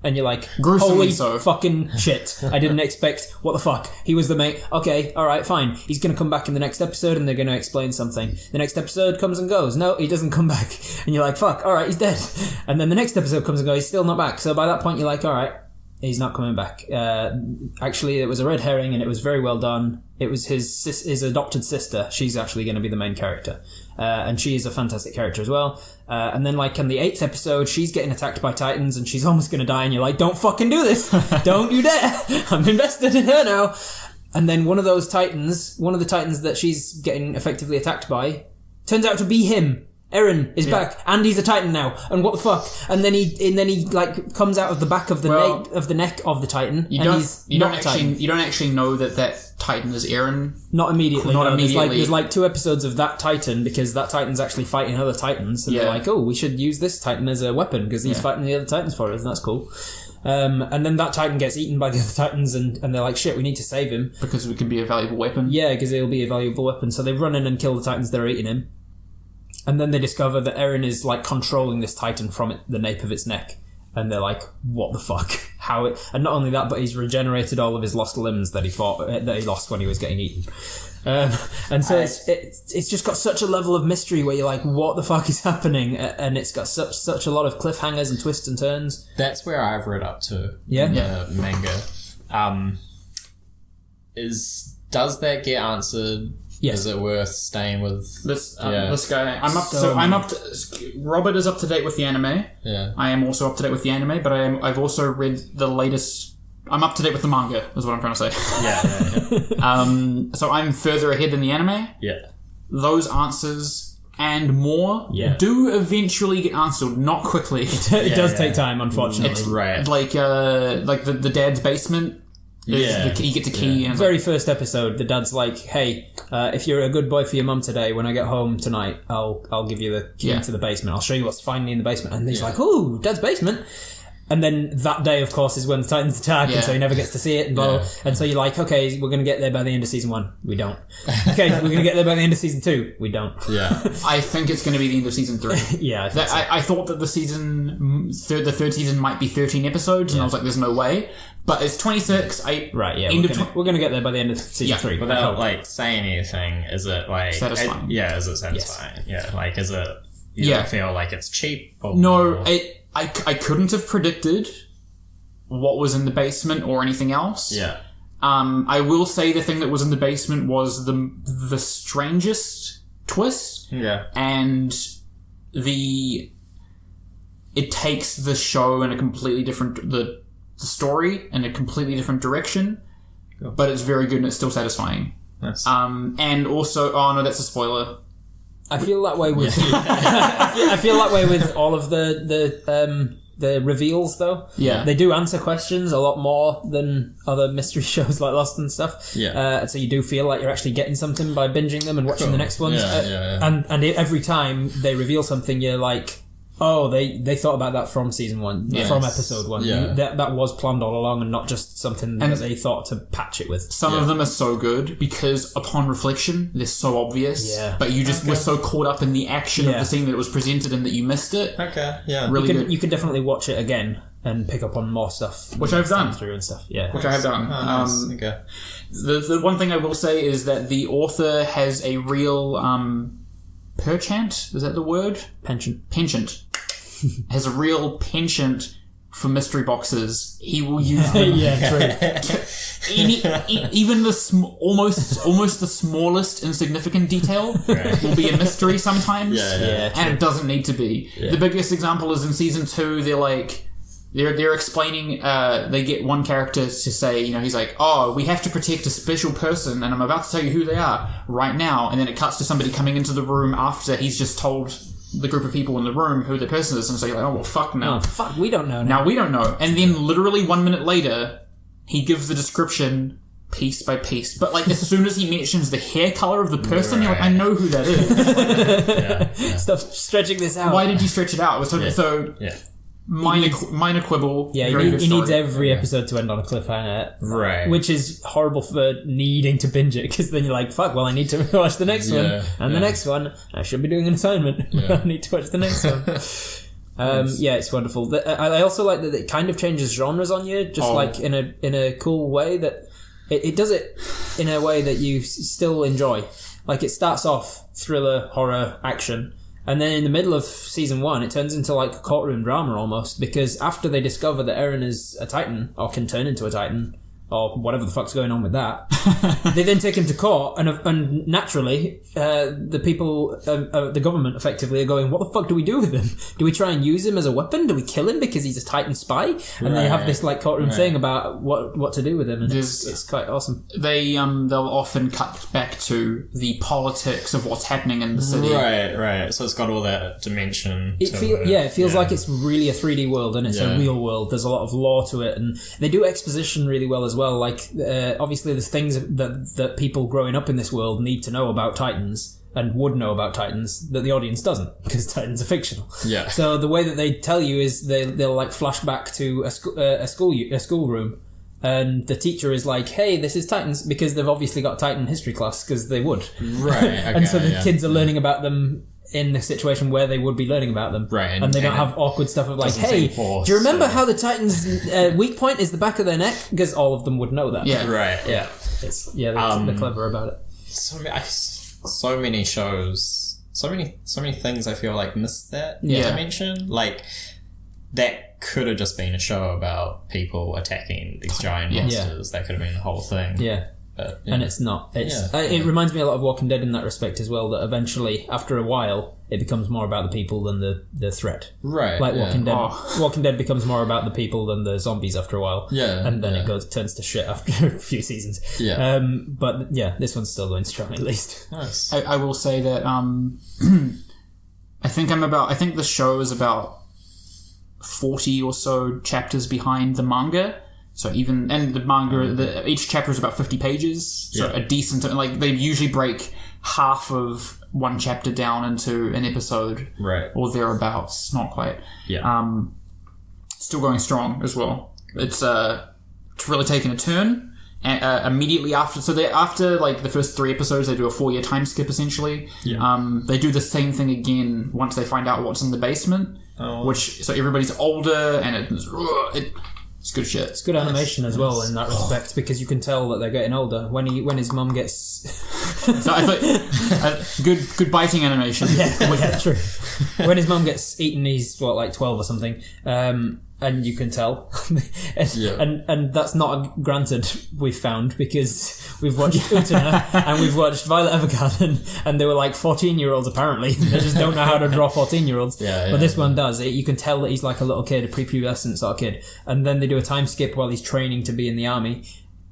And you're like, holy fucking shit. I didn't expect, what the fuck? He was the mate. Okay, alright, fine. He's going to come back in the next episode and they're going to explain something. The next episode comes and goes. No, he doesn't come back. And you're like, fuck, alright, he's dead. And then the next episode comes and goes, he's still not back. So by that point you're like, alright, he's not coming back. Actually, it was a red herring and it was very well done. It was his adopted sister. She's actually going to be the main character. And she is a fantastic character as well. And then like in the 8th episode, she's getting attacked by Titans and she's almost going to die, and you're like, don't fucking do this. Don't you dare. I'm invested in her now. And then one of the Titans that she's getting effectively attacked by, turns out to be him. Eren is back, and he's a Titan now. And what the fuck? And then he like comes out of the back of the neck of the Titan. You don't actually know that Titan is Eren. Not immediately. There's like 2 episodes of that Titan, because that Titan's actually fighting other Titans, and they're like, oh, we should use this Titan as a weapon because he's fighting the other Titans for us, and that's cool. And then that Titan gets eaten by the other Titans, and they're like, shit, we need to save him because it can be a valuable weapon. Yeah, because it'll be a valuable weapon. So they run in and kill the Titans that are eating him. And then they discover that Eren is like controlling this Titan from the nape of its neck. And they're like, what the fuck? And not only that, but he's regenerated all of his lost limbs that he lost when he was getting eaten. And so it's just got such a level of mystery where you're like, what the fuck is happening? And it's got such a lot of cliffhangers and twists and turns. That's where I've read up to. Yeah. The manga. Does that get answered? Yes. Is it worth staying with this guy? Robert is up to date with the anime. Yeah. I am also up to date with the anime, but I've also read the latest. I'm up to date with the manga, is what I'm trying to say. Yeah. So I'm further ahead than the anime. Yeah. Those answers and more do eventually get answered, not quickly. It does take time, unfortunately. It's like the dad's basement. You get the key. And very first episode, the dad's like, hey, if you're a good boy for your mum today, when I get home tonight, I'll give you the key to the basement. I'll show you what's finally in the basement. And he's like, ooh, dad's basement. And then that day, of course, is when the Titans attack, and so he never gets to see it. And, blah, blah. And so you're like, okay, we're going to get there by the end of season 1. We don't. Okay, we're going to get there by the end of season 2. We don't. Yeah. I think it's going to be the end of season 3. Yeah, I think so. I thought that the third season might be 13 episodes, and I was like, there's no way. But it's 26. We're going to get there by the end of season 3. Without like saying anything, is it like satisfying? Is it satisfying? Yes. Yeah, like is it? You don't feel like it's cheap? Or no, I couldn't have predicted what was in the basement or anything else. Yeah. I will say the thing that was in the basement was the strangest twist. Yeah. And it takes the show in a completely different the story in a completely different direction. but it's very good and it's still satisfying. Nice. And also, oh no, that's a spoiler. I feel that way with I feel that way with all of the reveals though. Yeah. They do answer questions a lot more than other mystery shows like Lost and stuff. Yeah. So you do feel like you're actually getting something by binging them and watching the next ones. And every time they reveal something, you're like, oh, they thought about that from season 1, from episode 1. Yeah. That was planned all along and not just something that they thought to patch it with. Some of them are so good because upon reflection, they're so obvious. Yeah. But you just were so caught up in the action of the scene that it was presented in that you missed it. Okay, yeah. Really good. You can definitely watch it again and pick up on more stuff. Which I've done. Through and stuff. Yeah. Which I have done. Nice. Okay. The one thing I will say is that the author has a real penchant. Is that the word? Penchant. Has a real penchant for mystery boxes. He will use them. Yeah, true. Even the almost the smallest insignificant detail will be a mystery sometimes. And it doesn't need to be. The biggest example is in season 2. They're explaining. They get one character to say, he's like, "Oh, we have to protect a special person, and I'm about to tell you who they are right now." And then it cuts to somebody coming into the room after he's just told the group of people in the room who the person is, and so you're like, "Oh well, fuck now." Oh fuck, we don't know now. We don't know. And then literally 1 minute later, he gives the description piece by piece. But like as soon as he mentions the hair color of the person, you're like, "I know who that is." Stop stretching this out. Why did you stretch it out? It was so minor quibble. Yeah, he needs every episode to end on a cliffhanger. Right. Which is horrible for needing to binge it, because then you're like, fuck, well, I need to watch the next one. And the next one, I should be doing an assignment. I need to watch the next one. Yeah, it's wonderful. I also like that it kind of changes genres on you, just like in a cool way, that it does it in a way that you still enjoy. Like it starts off thriller, horror, action, and then in the middle of season 1, it turns into like a courtroom drama almost, because after they discover that Eren is a Titan, or can turn into a Titan, or whatever the fuck's going on with that, they then take him to court, and naturally, the people, the government effectively are going, what the fuck do we do with him? Do we try and use him as a weapon? Do we kill him because he's a Titan spy? And they have this like courtroom thing about what to do with him, and it's quite awesome. They'll often cut back to the politics of what's happening in the city. Right. So it's got all that dimension. It feels like it's really a 3D world, and it's a real world. There's a lot of lore to it, and they do exposition really well as well. Like, obviously there's things that people growing up in this world need to know about Titans, and would know about Titans, that the audience doesn't, because Titans are fictional. Yeah. So the way that they tell you is they'll like flash back to a school room, and the teacher is like, hey, this is Titans, because they've obviously got Titan history class, because they would. Right, okay, and so the kids are learning about them in the situation where they would be learning about them. Right. And they don't have awkward stuff of like, hey, do you remember how the Titans' weak point is the back of their neck? Because all of them would know that. Yeah. Right. Yeah. They're clever about it. So many shows, so many things I feel like miss that dimension. Like, that could have just been a show about people attacking these giant monsters. That could have been the whole thing. Yeah. But, and it's not. It reminds me a lot of Walking Dead in that respect as well, that eventually, after a while, it becomes more about the people than the threat. Right. Like Walking Dead. Walking Dead becomes more about the people than the zombies after a while. Yeah. And then it turns to shit after a few seasons. Yeah. But yeah, this one's still going strong at least. Nice. I will say that I think the show is about 40 or so chapters behind the manga. So and the manga, each chapter is about 50 pages. So a decent, like they usually break half of one chapter down into an episode. Right. Or thereabouts. Not quite. Yeah. Still going strong as well. It's really taken a turn. Immediately after, after like the first 3 episodes, they do a 4-year time skip essentially. Yeah. They do the same thing again once they find out what's in the basement. So everybody's older, and it's good shit. It's good animation as well in that respect, because you can tell that they're getting older when his mum gets. So I thought good biting animation. Yeah, true. When his mum gets eaten, he's 12 or something, and you can tell, and that's not granted. We've found, because we've watched Utena and we've watched Violet Evergarden, and they were like 14-year-olds apparently. They just don't know how to draw 14-year-olds. But this one does. You can tell that he's like a little kid, a prepubescent sort of kid, and then they do a time skip while he's training to be in the army.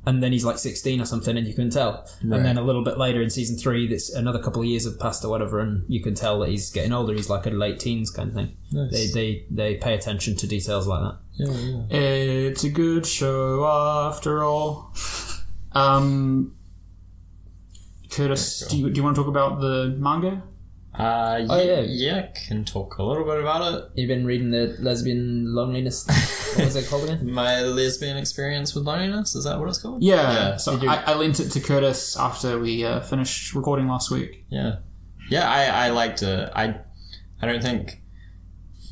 and then he's like 16 or something, and you can tell. Right. And then a little bit later in season 3, that's another couple of years have passed or whatever, and you can tell that he's getting older. He's like a late teens kind of thing. Nice. They pay attention to details like that. Yeah. It's a good show after all. Curtis, do you want to talk about the manga? Yeah, can talk a little bit about it. You've been reading the lesbian loneliness. What was it called again? My Lesbian Experience with Lonliness, is that what it's called? Yeah. So I lent it to Curtis after we finished recording last week. Yeah, I liked it. I don't think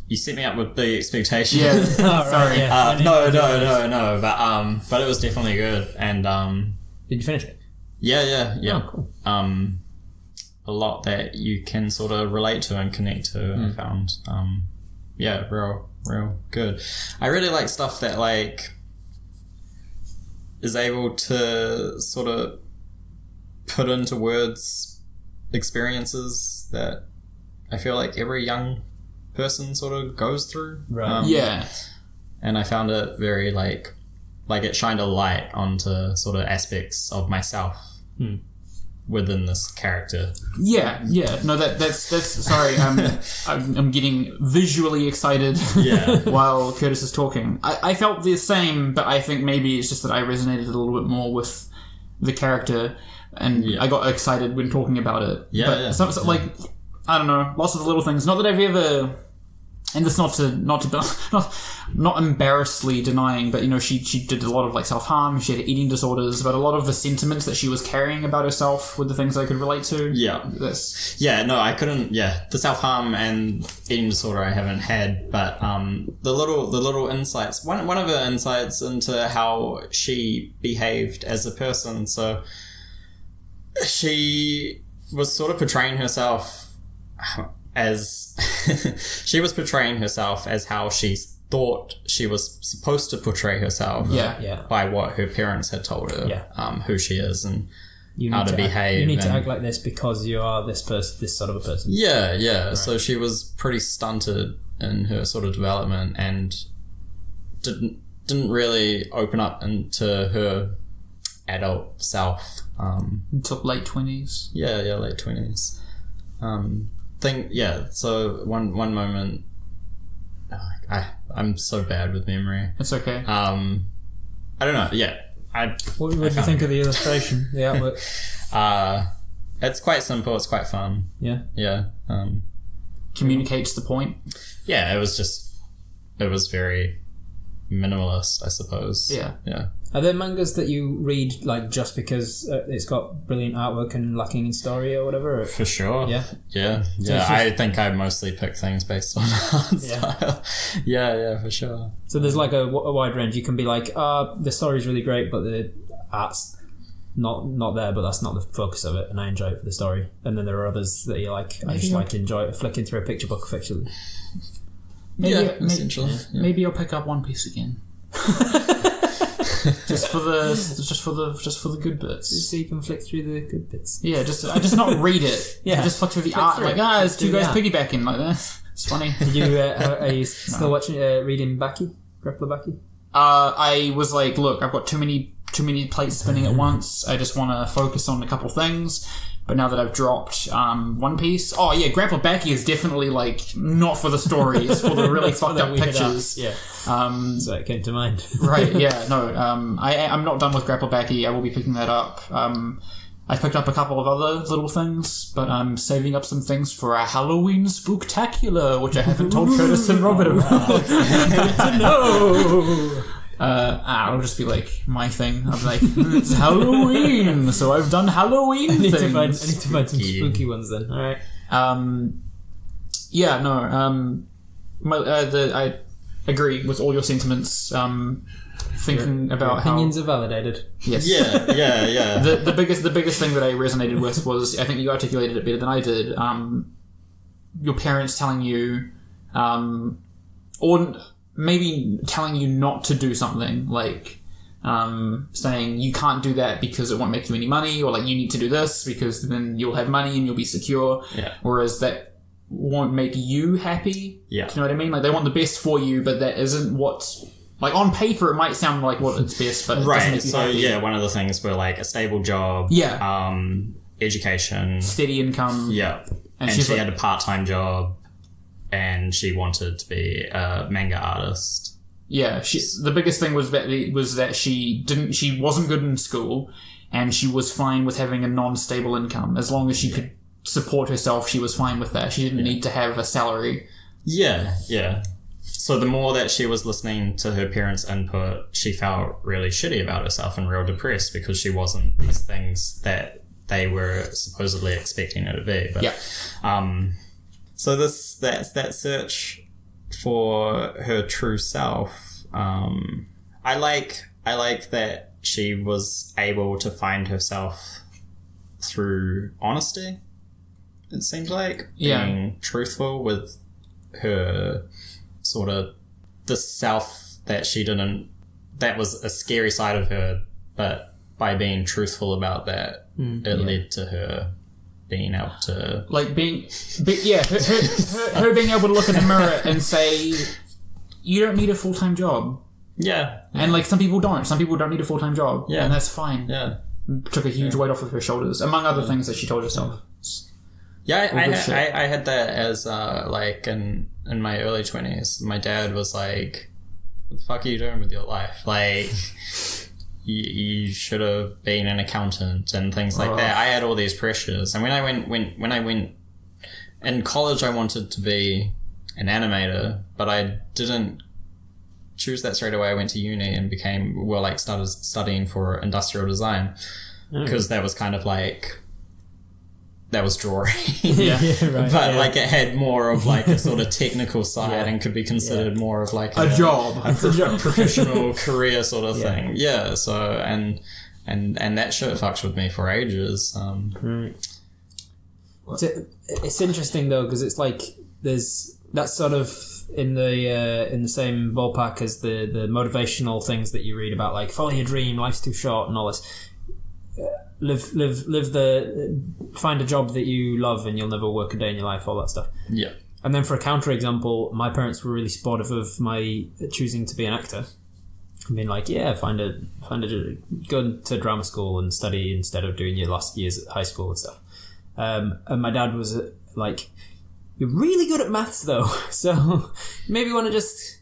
you set me up with big expectations. Yeah, Sorry. Yeah. No. But it was definitely good. And Did you finish it? Yeah. Oh, cool. A lot that you can sort of relate to and connect to. I found. Real good. I really like stuff that like is able to sort of put into words experiences that I feel like every young person sort of goes through. Right. Yeah. And I found it very like it shined a light onto sort of aspects of myself within this character. Yeah. No, that's sorry. I'm getting visually excited. Yeah. While Curtis is talking. I felt the same, but I think maybe it's just that I resonated a little bit more with the character, and I got excited when talking about it. But like, I don't know, lots of the little things. Not that I've ever. And that's not embarrassedly denying, but she did a lot of like self-harm, she had eating disorders, but a lot of the sentiments that she was carrying about herself were the things I could relate to. I couldn't. The self-harm and eating disorder I haven't had, but the little insights. One of her insights into how she behaved as a person. So she was sort of portraying herself as how she thought she was supposed to portray herself by what her parents had told her who she is and how to behave. You need to act like this because you are this sort of a person. Right. So she was pretty stunted in her sort of development and didn't really open up into her adult self until late 20s. Late 20s. So one moment, I'm so bad with memory. It's okay. I don't know. What did you think of the illustration, the artwork? It's quite simple. It's quite fun. Yeah. Communicates the point. Yeah, it was very minimalist, I suppose. Yeah. Are there mangas that you read like just because it's got brilliant artwork and lacking in story or whatever? For sure. Yeah. I think I mostly pick things based on art style. Yeah, for sure. So there's like a wide range. You can be like, the story's really great, but the art's not there, but that's not the focus of it, and I enjoy it for the story. And then there are others that you like. I just like enjoy flicking through a picture book effectively. Essentially. Maybe I'll pick up One Piece again. just for the good bits. So you can flick through the good bits. Yeah, I just not read it. I just flick through the art. Like, there's two guys piggybacking like that. It's funny. Are you still watching, reading Baki? Grappler Baki? I was like, look, I've got too many plates spinning at once. I just want to focus on a couple things. But now that I've dropped One Piece, Grandpa Baki is definitely like not for the story. It's for the really fucked up pictures. Yeah. So it came to mind. Right. Yeah. No. I'm not done with Grapple Baki. I will be picking that up. I picked up a couple of other little things, but I'm saving up some things for a Halloween spooktacular, which I haven't told Curtis and Robert about. Good to know. It'll just be like my thing. I'll be like, it's Halloween, so I've done Halloween things. I need to find some spooky ones then. All right. I agree with all your sentiments. Thinking about opinions are validated. Yes. Yeah. The biggest thing that I resonated with was, I think you articulated it better than I did. Your parents telling you, or maybe telling you not to do something, like saying you can't do that because it won't make you any money, or like you need to do this because then you'll have money and you'll be secure. Yeah. Whereas that won't make you happy. Yeah. Do you know what I mean? Like, they want the best for you, but that isn't what Like, on paper, it might sound like what it's best, but it doesn't make you So happy. one of the things were like a stable job, education, Steady income. yeah, and she had a part-time job, and she wanted to be a manga artist. Yeah, the biggest thing was that she wasn't good in school, and she was fine with having a non-stable income. As long as she could support herself, she was fine with that. She didn't need to have a salary. Yeah. So the more that she was listening to her parents' input, she felt really shitty about herself and real depressed because she wasn't these things that they were supposedly expecting her to be. But, so that search for her true self. I like that she was able to find herself through honesty. It seems like being truthful with her sort of the self that she didn't. That was a scary side of her, but by being truthful about that, it led to her being able to her being able to look in the mirror and say, you don't need a full-time job. And like some people don't need a full-time job, and that's fine. Took a huge weight off of her shoulders, among other things that she told herself. I had that as like in my early 20s. My dad was like, what the fuck are you doing with your life? Like, you should have been an accountant and things like that. I had all these pressures, and when I went in college, I wanted to be an animator, but I didn't choose that straight away. I went to uni and started studying for industrial design, because that was kind of like, that was drawing. Like it had more of like a sort of technical side and could be considered more of like a job, a professional career sort of thing. So and that shit fucked with me for ages. It's interesting though, because it's like that's sort of in the same ballpark as the motivational things that you read about, like follow your dream, life's too short, and all this. Find a job that you love and you'll never work a day in your life, all that stuff. And then for a counter example, my parents were really supportive of my choosing to be an actor. I mean, like, go to drama school and study instead of doing your last years at high school and stuff. And my dad was like, you're really good at maths though, so maybe want to just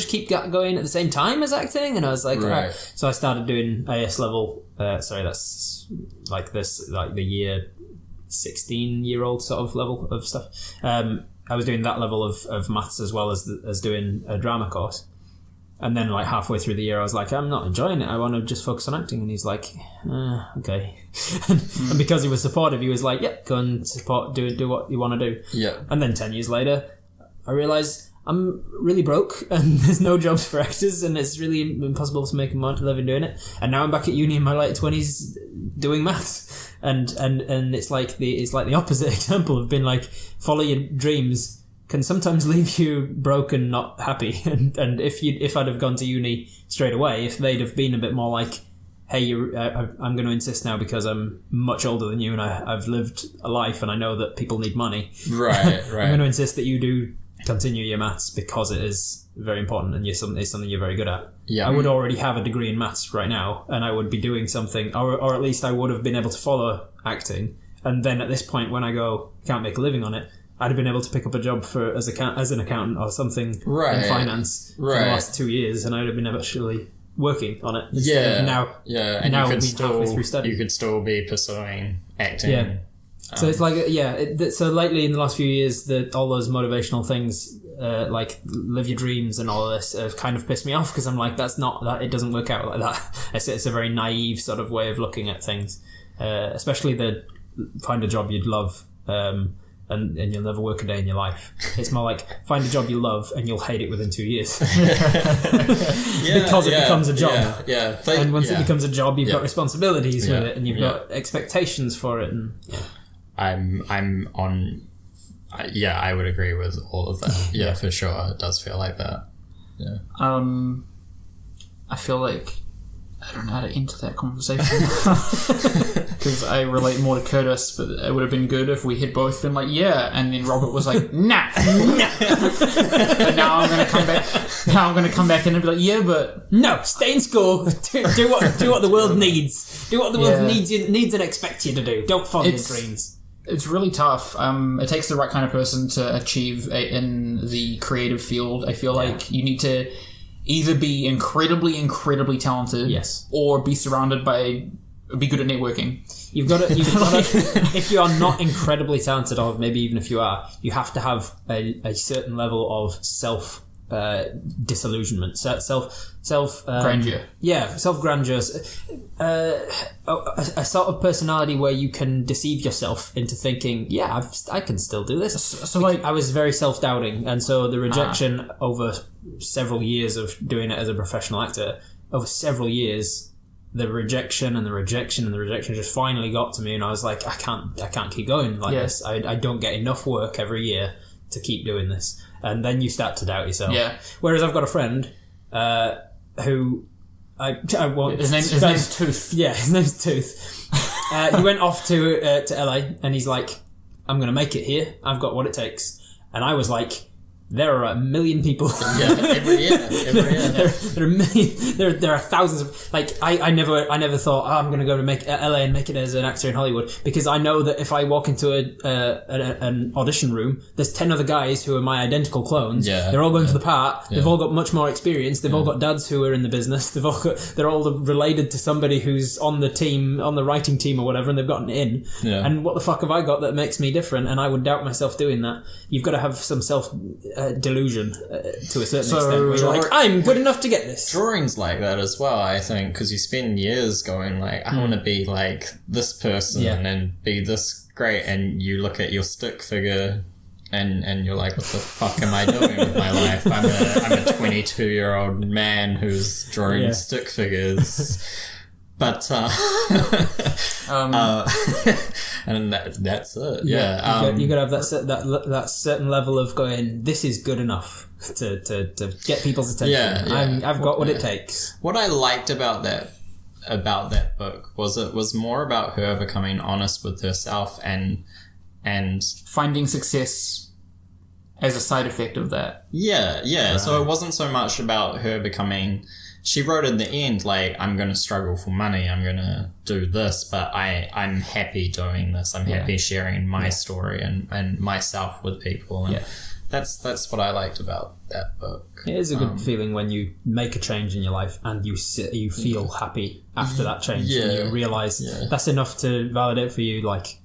keep going at the same time as acting. And I was like, all right. So I started doing AS level. That's like this, like the year 16-year-old sort of level of stuff. I was doing that level of maths as well as doing a drama course. And then like halfway through the year, I was like, I'm not enjoying it. I want to just focus on acting. And he's like, okay. And because he was supportive, he was like, yeah, go and support, do what you want to do. And then 10 years later, I realised I'm really broke and there's no jobs for actors and it's really impossible to make a living doing it. And now I'm back at uni in my late 20s doing maths. And it's like the opposite example of being like, follow your dreams can sometimes leave you broke and not happy. And if I'd have gone to uni straight away, if they'd have been a bit more like, hey, I'm going to insist now because I'm much older than you and I've lived a life and I know that people need money. Right. I'm going to insist that you do continue your maths because it is very important and it's something you're very good at. I would already have a degree in maths right now and I would be doing something, or at least I would have been able to follow acting. And then at this point, when I can't make a living on it, I'd have been able to pick up a job as an accountant or something in finance for the last 2 years, and I'd have been actually working on it. And now you could still be pursuing acting. So it's like so lately in the last few years, all those motivational things, like live your dreams and all of this, have kind of pissed me off because I'm like, it doesn't work out like that. It's a very naive sort of way of looking at things, especially the find a job you'd love. And you'll never work a day in your life. It's more like find a job you love and you'll hate it within 2 years. Because it becomes a job. And once it becomes a job, you've got responsibilities with it and you've got expectations for it. And I'm on. I would agree with all of that. For sure, it does feel like that. I feel like I don't know how to enter that conversation because I relate more to Curtis, but it would have been good if we had both been like, yeah, and then Robert was like, nah. But now I'm going to come back. Now I'm going to come back in and be like, yeah, but no, stay in school. do what the world needs. Do what the world needs and expects you to do. Don't follow your dreams. It's really tough. It takes the right kind of person to achieve in the creative field. I feel like you need to either be incredibly talented, or be good at networking. You've got to if you are not incredibly talented, or maybe even if you are, you have to have a certain level of self disillusionment, self grandeur. Self grandeur. A sort of personality where you can deceive yourself into thinking, I can still do this. So like, I was very self doubting, and so the rejection over several years of doing it as a professional actor, over several years, the rejection just finally got to me, and I was like, I can't keep going like this. I don't get enough work every year to keep doing this. And then you start to doubt yourself. Yeah. Whereas I've got a friend who I won't. His name's Tooth. Yeah, his name's Tooth. He went off to LA, and he's like, I'm going to make it here. I've got what it takes. And I was like, there are a million people. Every year. There are million. There are thousands of, like, I never thought, I'm going to go to LA and make it as an actor in Hollywood, because I know that if I walk into an audition room, there's 10 other guys who are my identical clones. Yeah. They're all going for the part. Yeah. They've all got much more experience. They've all got dads who are in the business. They're all related to somebody who's on the team, on the writing team or whatever, and they've gotten in. Yeah. And what the fuck have I got that makes me different? And I would doubt myself doing that. You've got to have some self delusion to a certain extent, where you're like, I'm good enough to get this. Drawing's like that as well, I think, because you spend years going like, I want to be like this person and be this great, and you look at your stick figure and you're like, what the fuck am I doing with my life? I'm a 22-year-old man who's drawing stick figures. But and that's it. Yeah, you gotta have that certain level of going, this is good enough to get people's attention. I've got what it takes. What I liked about that book was it was more about her becoming honest with herself and finding success as a side effect of that. Yeah. Right. So it wasn't so much about her becoming. She wrote in the end, like, I'm going to struggle for money, I'm going to do this, but I'm happy doing this. I'm happy sharing my story and myself with people. And that's what I liked about that book. It is a good feeling when you make a change in your life and you feel happy after that change. And you realise that's enough to validate for you, like,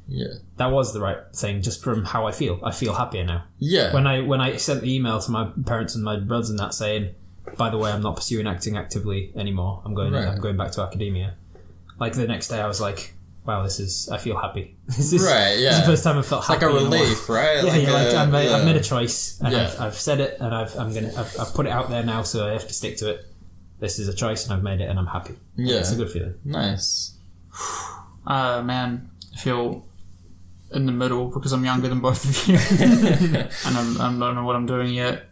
that was the right thing, just from how I feel. I feel happier now. Yeah. When I sent the email to my parents and my brothers and that saying, by the way, I'm not pursuing acting actively anymore. I'm going back to academia. Like, the next day I was like, wow, I feel happy. This is the first time I felt happy. Like a relief, right? I've made a choice, and I've said it, and I've put it out there now, so I have to stick to it. This is a choice, and I've made it, and I'm happy. Yeah. It's a good feeling. Nice. Man, I feel in the middle because I'm younger than both of you. And I don't know what I'm doing yet.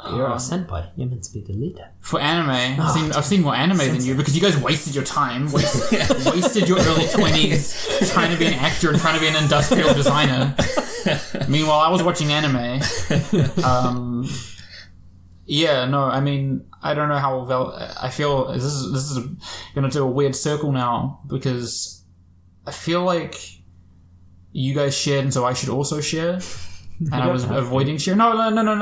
You're a senpai. You're meant to be the leader. For anime, I've seen more anime than you, because you guys wasted your time, wasted your early 20s trying to be an actor and trying to be an industrial designer. Meanwhile, I was watching anime. I mean, I don't know how I feel. This is going to do a weird circle now, because I feel like you guys shared, and so I should also share. And I was avoiding share. No.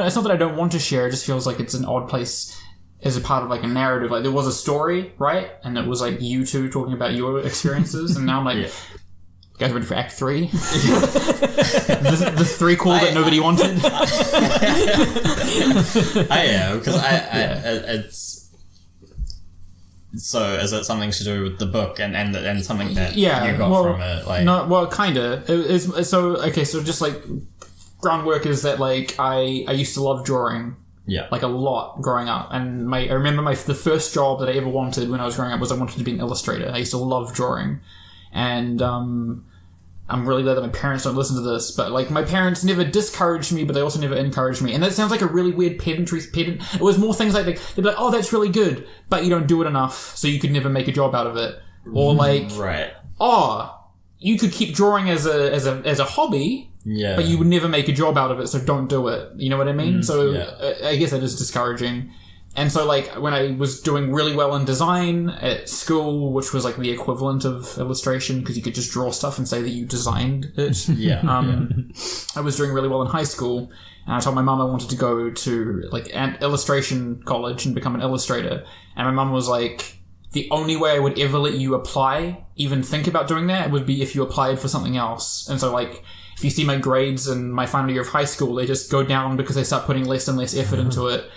It's not that I don't want to share. It just feels like it's an odd place as a part of like a narrative. Like, there was a story, right? And it was like you two talking about your experiences. And now I'm like, you guys ready for Act 3? the 3 call that nobody wanted. I am, because it's. So is it something to do with the book and something that you got from it? Like, no, well, kind of. So just like. Groundwork is that, like, I used to love drawing, like, a lot growing up, and I remember the first job that I ever wanted when I was growing up was I wanted to be an illustrator. I used to love drawing, and I'm really glad that my parents don't listen to this, but like my parents never discouraged me, but they also never encouraged me. And that sounds like a really weird pedant. It was more things like they'd be like, oh, that's really good, but you don't do it enough, so you could never make a job out of it. Or like, right. Oh, you could keep drawing as a hobby, but you would never make a job out of it, so don't do it. You know what I mean? I guess that is discouraging. And so, like, when I was doing really well in design at school, which was like the equivalent of illustration, because you could just draw stuff and say that you designed it. I was doing really well in high school, and I told my mum I wanted to go to like an illustration college and become an illustrator. And my mum was like, the only way I would ever let you apply, even think about doing that, would be if you applied for something else. And so, like, if you see my grades in my final year of high school, they just go down because I start putting less and less effort into it.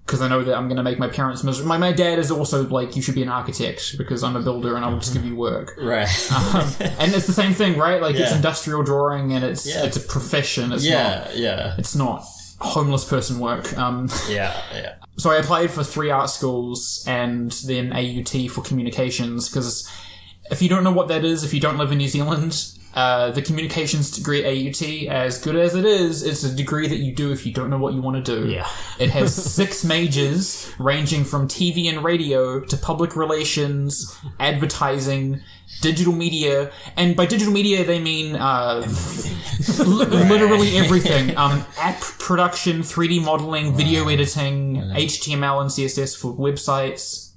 Because I know that I'm going to make my parents miserable. My dad is also like, you should be an architect because I'm a builder and I'll just give you work. Right. And it's the same thing, right? Like, it's industrial drawing and it's a profession. It's It's not homeless person work. So I applied for 3 art schools and then AUT for communications, because if you don't know what that is, if you don't live in New Zealand, the communications degree at AUT, as good as it is, it's a degree that you do if you don't know what you want to do. Yeah. It has 6 majors ranging from TV and radio to public relations, advertising, digital media, and by digital media they mean literally everything. App production, 3D modeling, video editing, HTML and CSS for websites.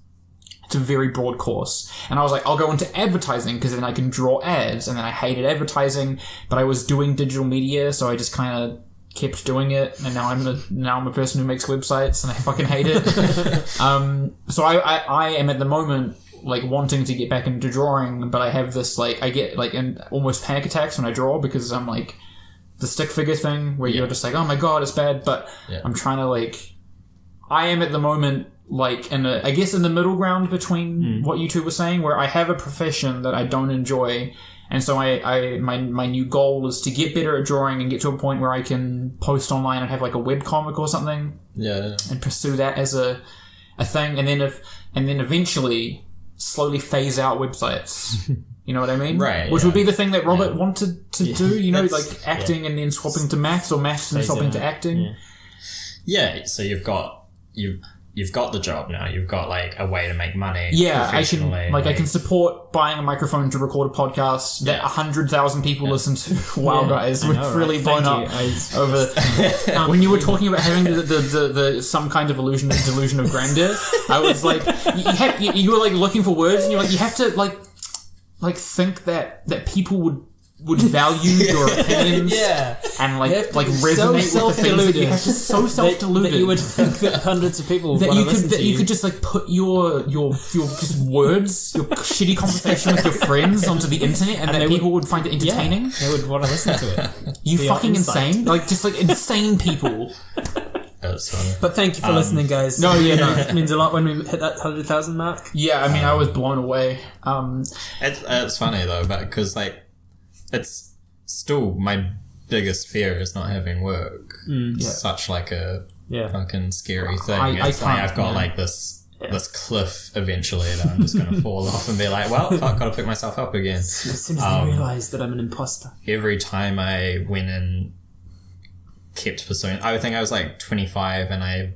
It's a very broad course. And I was like, I'll go into advertising because then I can draw ads. And then I hated advertising, but I was doing digital media, so I just kind of kept doing it. And now I'm a person who makes websites and I fucking hate it. So I am at the moment like wanting to get back into drawing, but I have this like, I get like almost panic attacks when I draw because I'm like the stick figure thing where you're just like, oh my God, it's bad. But I'm trying to like, I am at the moment like I guess in the middle ground between what you two were saying, where I have a profession that I don't enjoy, and so my new goal is to get better at drawing and get to a point where I can post online and have like a webcomic or something, and pursue that as a thing, and then eventually slowly phase out websites. You know what I mean? Right. Which would be the thing that Robert wanted to do. You know, like acting and then swapping to maths, or maths and swapping to acting. So you've got the job now. You've got like a way to make money. Yeah, I can support buying a microphone to record a podcast that 100,000 people listen to. Wow, guys, we've really blown up over. When you were talking about having the some kind of delusion of grandeur, I was like, you were like looking for words, and you're like, you have to like think that people would value your opinions and like resonate with the things that you have to, so self-deluded that you would think that hundreds of people would listen to you could just like put your just words, your shitty conversation with your friends onto the internet, and that people would find it entertaining. They would want to listen to it. You fucking insane, like just like insane people. That's funny. But thank you for listening, guys. No, it means a lot when we hit that 100,000 mark. Yeah, I mean, I was blown away. It's funny though, because like, it's still my biggest fear is not having work. It's such like a fucking scary thing. I've got like this cliff eventually that I'm just going to fall off and be like, well, fuck, got to pick myself up again. As soon as I realise that I'm an imposter. Every time I went and kept pursuing, I think I was like 25 and I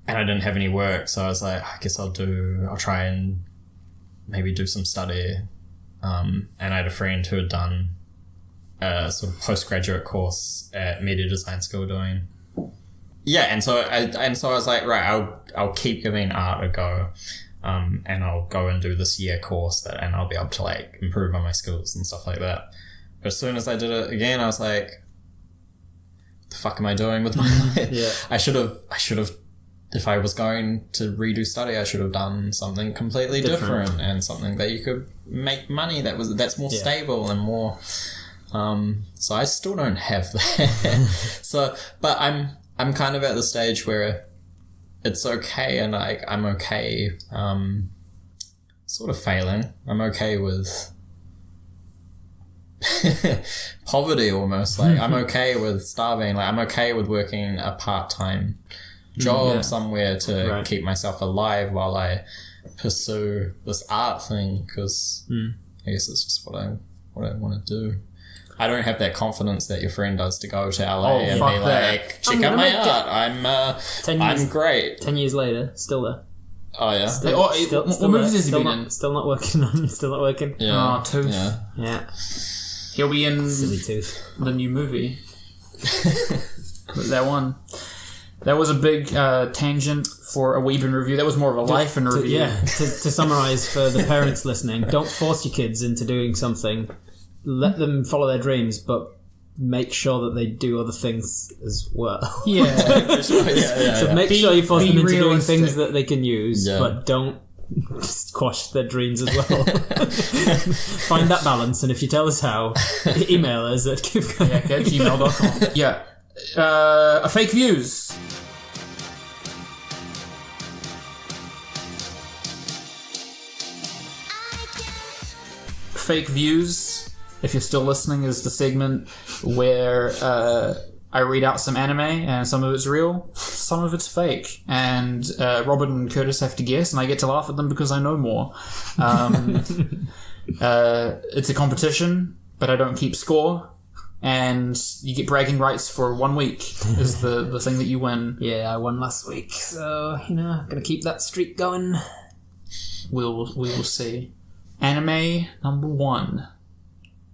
didn't have any work, so I was like, I guess I'll try and maybe do some study. And I had a friend who had done a sort of postgraduate course at media design school doing. Yeah, and so I was like, right, I'll keep giving art a go, and I'll go and do this year course and I'll be able to like improve on my skills and stuff like that. But as soon as I did it again, I was like, what the fuck am I doing with my life? I should have. If I was going to redo study, I should have done something completely different and something that you could make money that's more stable and more. So I still don't have that. But I'm kind of at the stage where it's okay, and I'm okay, sort of failing. I'm okay with poverty almost. Like I'm okay with starving. Like I'm okay with working a part-time job somewhere to keep myself alive while I pursue this art thing, because I guess it's just what I want to do. I don't have that confidence that your friend does to go to LA and be fuck that. like, check out my art. I'm great. 10 years later, still there. Oh yeah. What movies has he been in? Still not working on. Still not working. Yeah. Oh, Tooth. Yeah. He'll be in Silly Tooth. the new movie. That one. That was a big tangent for a Weeb review. That was more of a life and review. To summarise for the parents listening, don't force your kids into doing something. Let them follow their dreams, but make sure that they do other things as well. Yeah. So make sure you force them into doing realistic. things that they can use, but don't squash their dreams as well. Find that balance, and if you tell us how, email us at KYFCaYAC@gmail.com. Yeah. Fake views. Fake views, if you're still listening, is the segment where I read out some anime, and some of it's real, some of it's fake, and Robert and Curtis have to guess, and I get to laugh at them because I know more. It's a competition, but I don't keep score, and you get bragging rights for 1 week is the thing that you win. Yeah, I won last week, so I'm gonna keep that streak going. We will see. Anime number 1.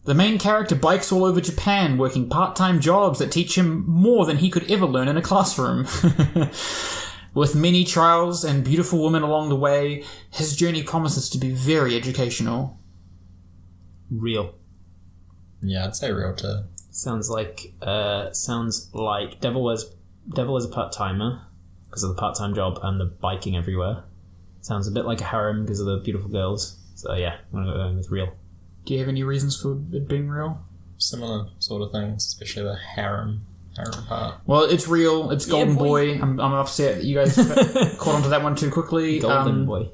The main character bikes all over Japan, working part-time jobs that teach him more than he could ever learn in a classroom. With many trials and beautiful women along the way, his journey promises to be very educational. Real. Yeah, I'd say real too. Sounds like Devil was a part-timer because of the part-time job and the biking everywhere. Sounds a bit like a harem because of the beautiful girls. So yeah, I'm going to go with real. Do you have any reasons for it being real? Similar sort of things, especially the harem part. Well, it's real. It's Golden Boy. I'm upset that you guys caught onto that one too quickly. Golden Boy.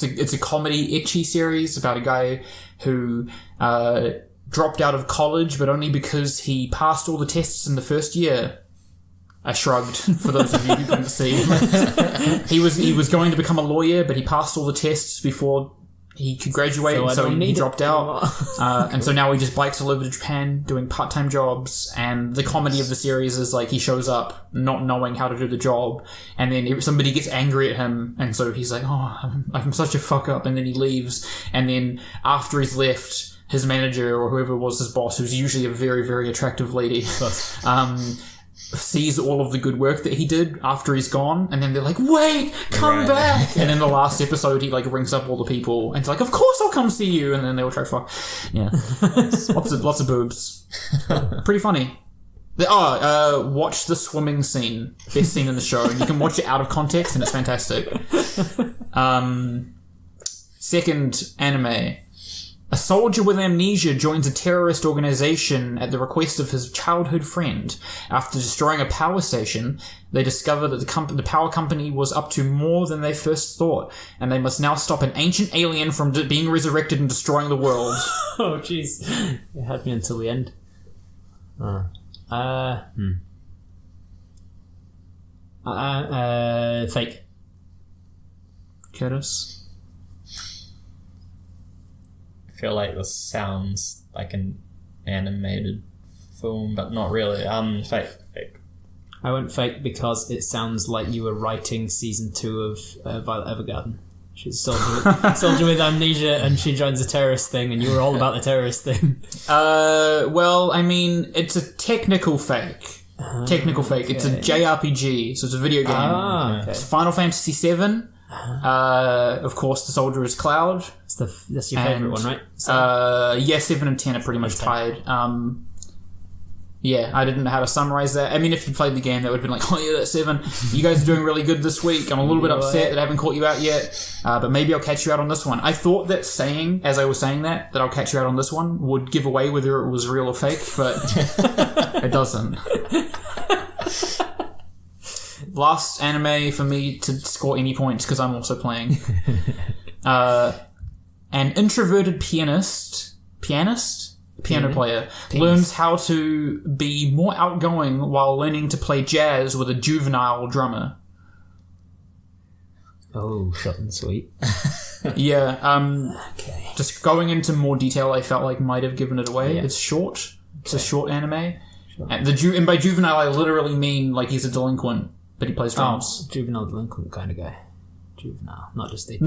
It's a comedy ecchi series about a guy who dropped out of college, but only because he passed all the tests in the first year. I shrugged, for those of you who couldn't see. He was going to become a lawyer, but he passed all the tests before he could graduate, so he dropped out. And so now he just bikes all over to Japan doing part-time jobs, and the comedy of the series is like he shows up not knowing how to do the job, and then somebody gets angry at him, and so he's like, I'm such a fuck up, and then he leaves, and then after he's left, his manager or whoever was his boss, who's usually a very, very attractive lady, sees all of the good work that he did after he's gone, and then they're like, wait, come back. And in the last episode he rings up all the people and it's like, of course I'll come see you, and then they all try to fuck. Yeah. lots of boobs. Pretty funny. Watch the swimming scene. Best scene in the show, and you can watch it out of context and it's fantastic. Second anime. A soldier with amnesia joins a terrorist organization at the request of his childhood friend. After destroying a power station, they discover that the power company was up to more than they first thought, and they must now stop an ancient alien from being resurrected and destroying the world. Oh, jeez. It had me until the end. Fake. Curtis? I feel like this sounds like an animated film, but not really. Fake. I went fake because it sounds like you were writing season 2 of Violet Evergarden. She's a soldier with amnesia, and she joins a terrorist thing, and you were all about the terrorist thing. Well, I mean, it's a technical fake. Okay. It's a JRPG, so it's a video game. Okay. It's Final Fantasy VII. Of course, the soldier is Cloud. That's your favourite one, right? So, 7 and 10 are pretty much tied. I didn't know how to summarize that. I mean, if you played the game, that would have been like, oh yeah, that's 7. You guys are doing really good this week. I'm a little bit upset that I haven't caught you out yet, but maybe I'll catch you out on this one. I thought that as I was saying that I'll catch you out on this one would give away whether it was real or fake, but it doesn't. Last anime for me to score any points, because I'm also playing. An introverted piano player learns how to be more outgoing while learning to play jazz with a juvenile drummer. Oh, short and sweet. Yeah. Okay. Just going into more detail, I felt like might have given it away. Yeah. It's short. It's a short anime. And by juvenile, I literally mean like he's a delinquent, but he plays drums. Juvenile delinquent kind of guy. Juvenile, not just the...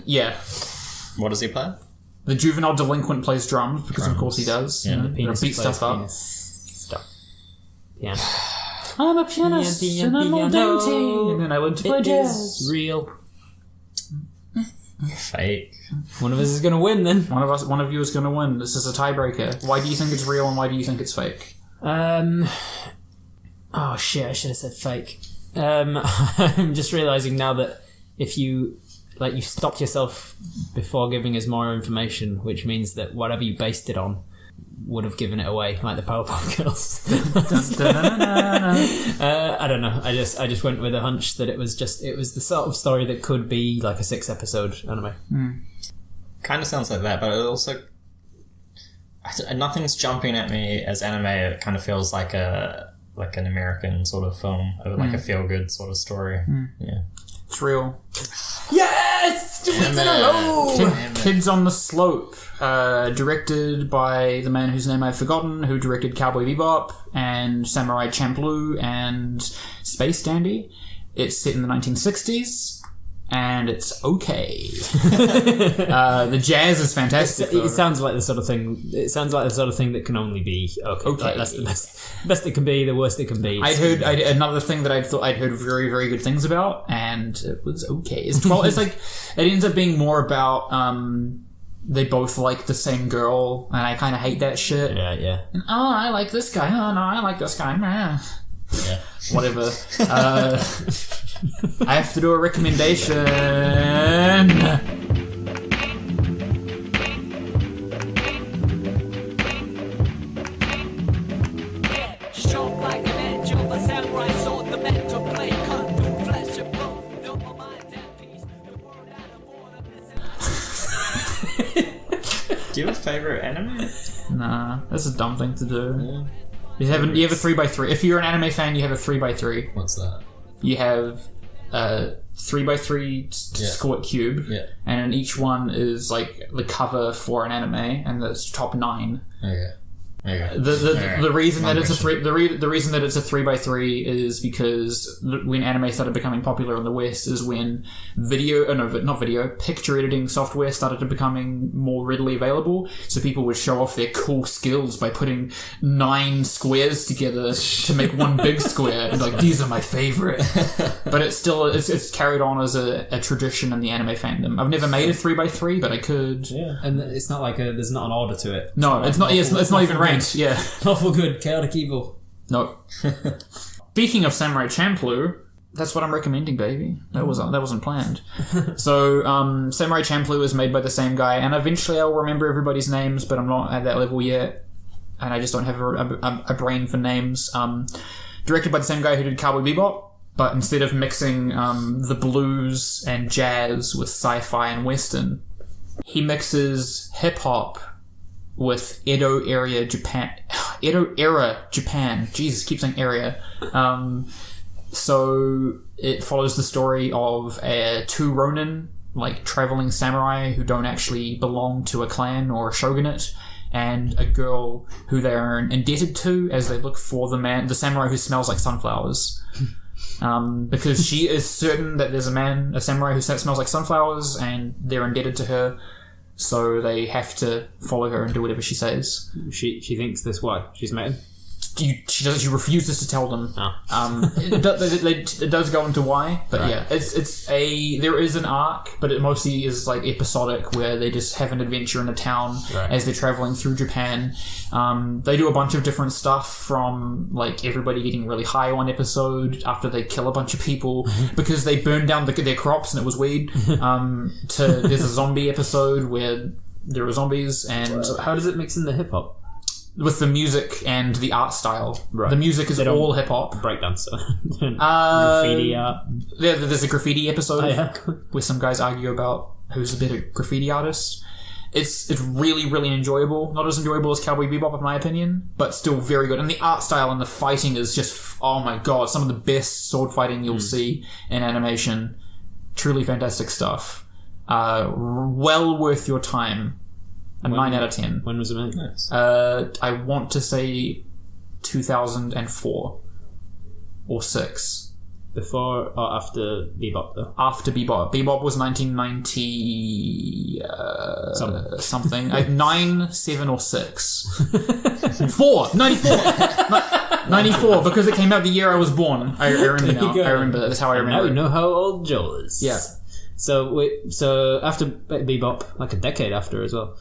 Yeah. What does he play? The juvenile delinquent plays drums, because of course he does. Yeah. The penis beat plays stuff up. penis stuff. Piano. I'm a pianist, and I'm all dainty, and then I learned to play jazz. Real. Fake. One of us is going to win then. One of you is going to win. This is a tiebreaker. Why do you think it's real, and why do you think it's fake? Oh shit, I should have said fake. I'm just realising now that if you stopped yourself before giving us more information, which means that whatever you based it on would have given it away, like the Powerpuff Girls. I don't know. I just went with a hunch that it was the sort of story that could be like a 6-episode anime. Kind of sounds like that, but it also... Nothing's jumping at me as anime. It kind of feels like an American sort of film, or like a feel-good sort of story. Yeah. It's real. Yes! 2 weeks in a row! Kids on the Slope, directed by the man whose name I've forgotten, who directed Cowboy Bebop and Samurai Champloo and Space Dandy. It's set in the 1960s. And it's okay. The jazz is fantastic. It sounds like the sort of thing. It sounds like the sort of thing that can only be okay. Like, that's the best it can be. The worst it can be. Another thing that I'd heard very, very good things about, and it was okay. It's like it ends up being more about they both like the same girl, and I kind of hate that shit. Yeah. And, I like this guy. Oh no, I like this guy. Nah. Yeah. Whatever. I have to do a recommendation. Sharp like an edge of a samurai sword, the meant to play cut through flesh and bone. No more minds at peace. The world out of order. Do you have a favourite anime? Nah, that's a dumb thing to do. You have a 3x3. If you're an anime fan, you have a 3x3. What's that? You have a 3x3 squat cube, and in each one is like the cover for an anime, and that's top 9. Okay. The reason that it's a 3x3 is because when anime started becoming popular in the West is when picture editing software started to becoming more readily available. So people would show off their cool skills by putting 9 squares together to make one big square. And like, these are my favorite. But it's carried on as a tradition in the anime fandom. I've never made a 3x3, but I could. Yeah, and it's not like there's not an order to it. No, it's not even ranked. Yeah. Lawful good, chaotic evil. No. Speaking of Samurai Champloo, that's what I'm recommending, baby. That wasn't planned. So, Samurai Champloo is made by the same guy, and eventually I'll remember everybody's names, but I'm not at that level yet, and I just don't have a brain for names. Directed by the same guy who did Cowboy Bebop, but instead of mixing the blues and jazz with sci-fi and western, he mixes hip-hop with Edo era Japan. Jesus, keep saying area. So it follows the story of 2 Ronin, like traveling samurai who don't actually belong to a clan or a shogunate, and a girl who they are indebted to as they look for the samurai who smells like sunflowers. Because she is certain that there's a samurai who smells like sunflowers, and they're indebted to her. So they have to follow her and do whatever she says. She thinks this why she's met him. She refuses to tell them. Oh. It does go into why, but right. Yeah, there is an arc, but it mostly is like episodic where they just have an adventure in a town as they're traveling through Japan. They do a bunch of different stuff, from like everybody getting really high one episode after they kill a bunch of people because they burned down their crops and it was weed. To there's a zombie episode where there were zombies, and how does it mix in the hip hop? With the music and the art style. Right. The music is all hip-hop. Breakdance. Graffiti art. There's a graffiti episode yeah. where some guys argue about who's a better graffiti artist. It's really, really enjoyable. Not as enjoyable as Cowboy Bebop, in my opinion, but still very good. And the art style and the fighting is just, oh my god, some of the best sword fighting you'll see in animation. Truly fantastic stuff. Well worth your time. A 9 out of 10. When was it made? Nice. I want to say 2004 or 6. Before or after Bebop, though? After Bebop. Bebop was 1990 something. 9, 7 or 6. 4! 94! 94, because it came out the year I was born. I remember now. I remember. That's how I remember Now it. you know how old Joel is. Yeah. So after Bebop, like a decade after as well.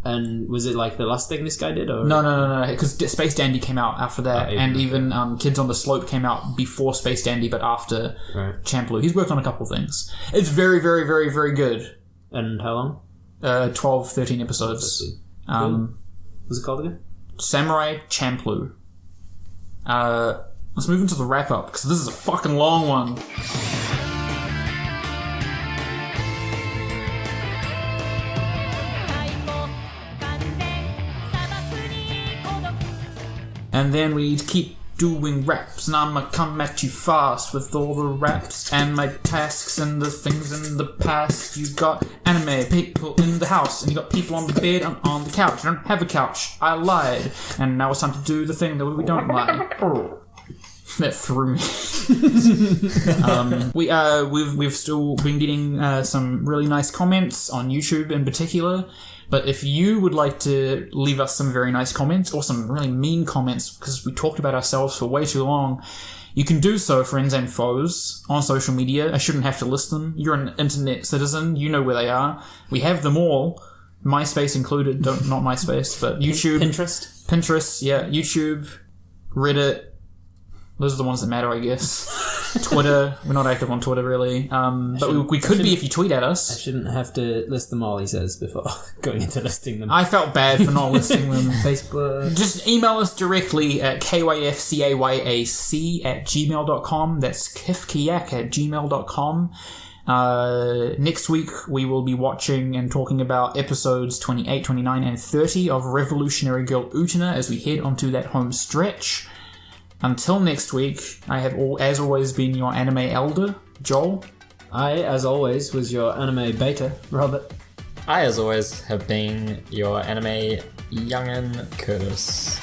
And was it like the last thing this guy did? Or? No. Because Space Dandy came out after that, even and even Kids on the Slope came out before Space Dandy, but after Champloo. He's worked on a couple things. It's very, very, very, very good. And how long? 12, 13 episodes. What's it called again? Samurai Champloo. Let's move into the wrap up, because this is a fucking long one. And then we keep doing raps, and I'ma come at you fast with all the raps and my tasks and the things in the past. You got anime people in the house, and you got people on the bed and on the couch. You don't have a couch. I lied, and now it's time to do the thing that we don't lie. Oh, that threw me. We've still been getting some really nice comments on YouTube in particular. But if you would like to leave us some very nice comments or some really mean comments because we talked about ourselves for way too long, you can do so, friends and foes, on social media. I shouldn't have to list them. You're an internet citizen. You know where they are. We have them all, MySpace included. Not MySpace, but YouTube. Pinterest, yeah. YouTube, Reddit. Those are the ones that matter, I guess. Twitter. We're not active on Twitter, really. But we could be if you tweet at us. I shouldn't have to list them all, he says, before going into listing them. I felt bad for not listing them. Facebook. Just email us directly at KYFCaYAC@gmail.com. That's KYFCaYAC@gmail.com. Next week, we will be watching and talking about episodes 28, 29, and 30 of Revolutionary Girl Utena as we head onto that home stretch. Until next week, I have, as always, been your anime elder, Joel. I, as always, was your anime beta, Robert. I, as always, have been your anime youngin', Curtis.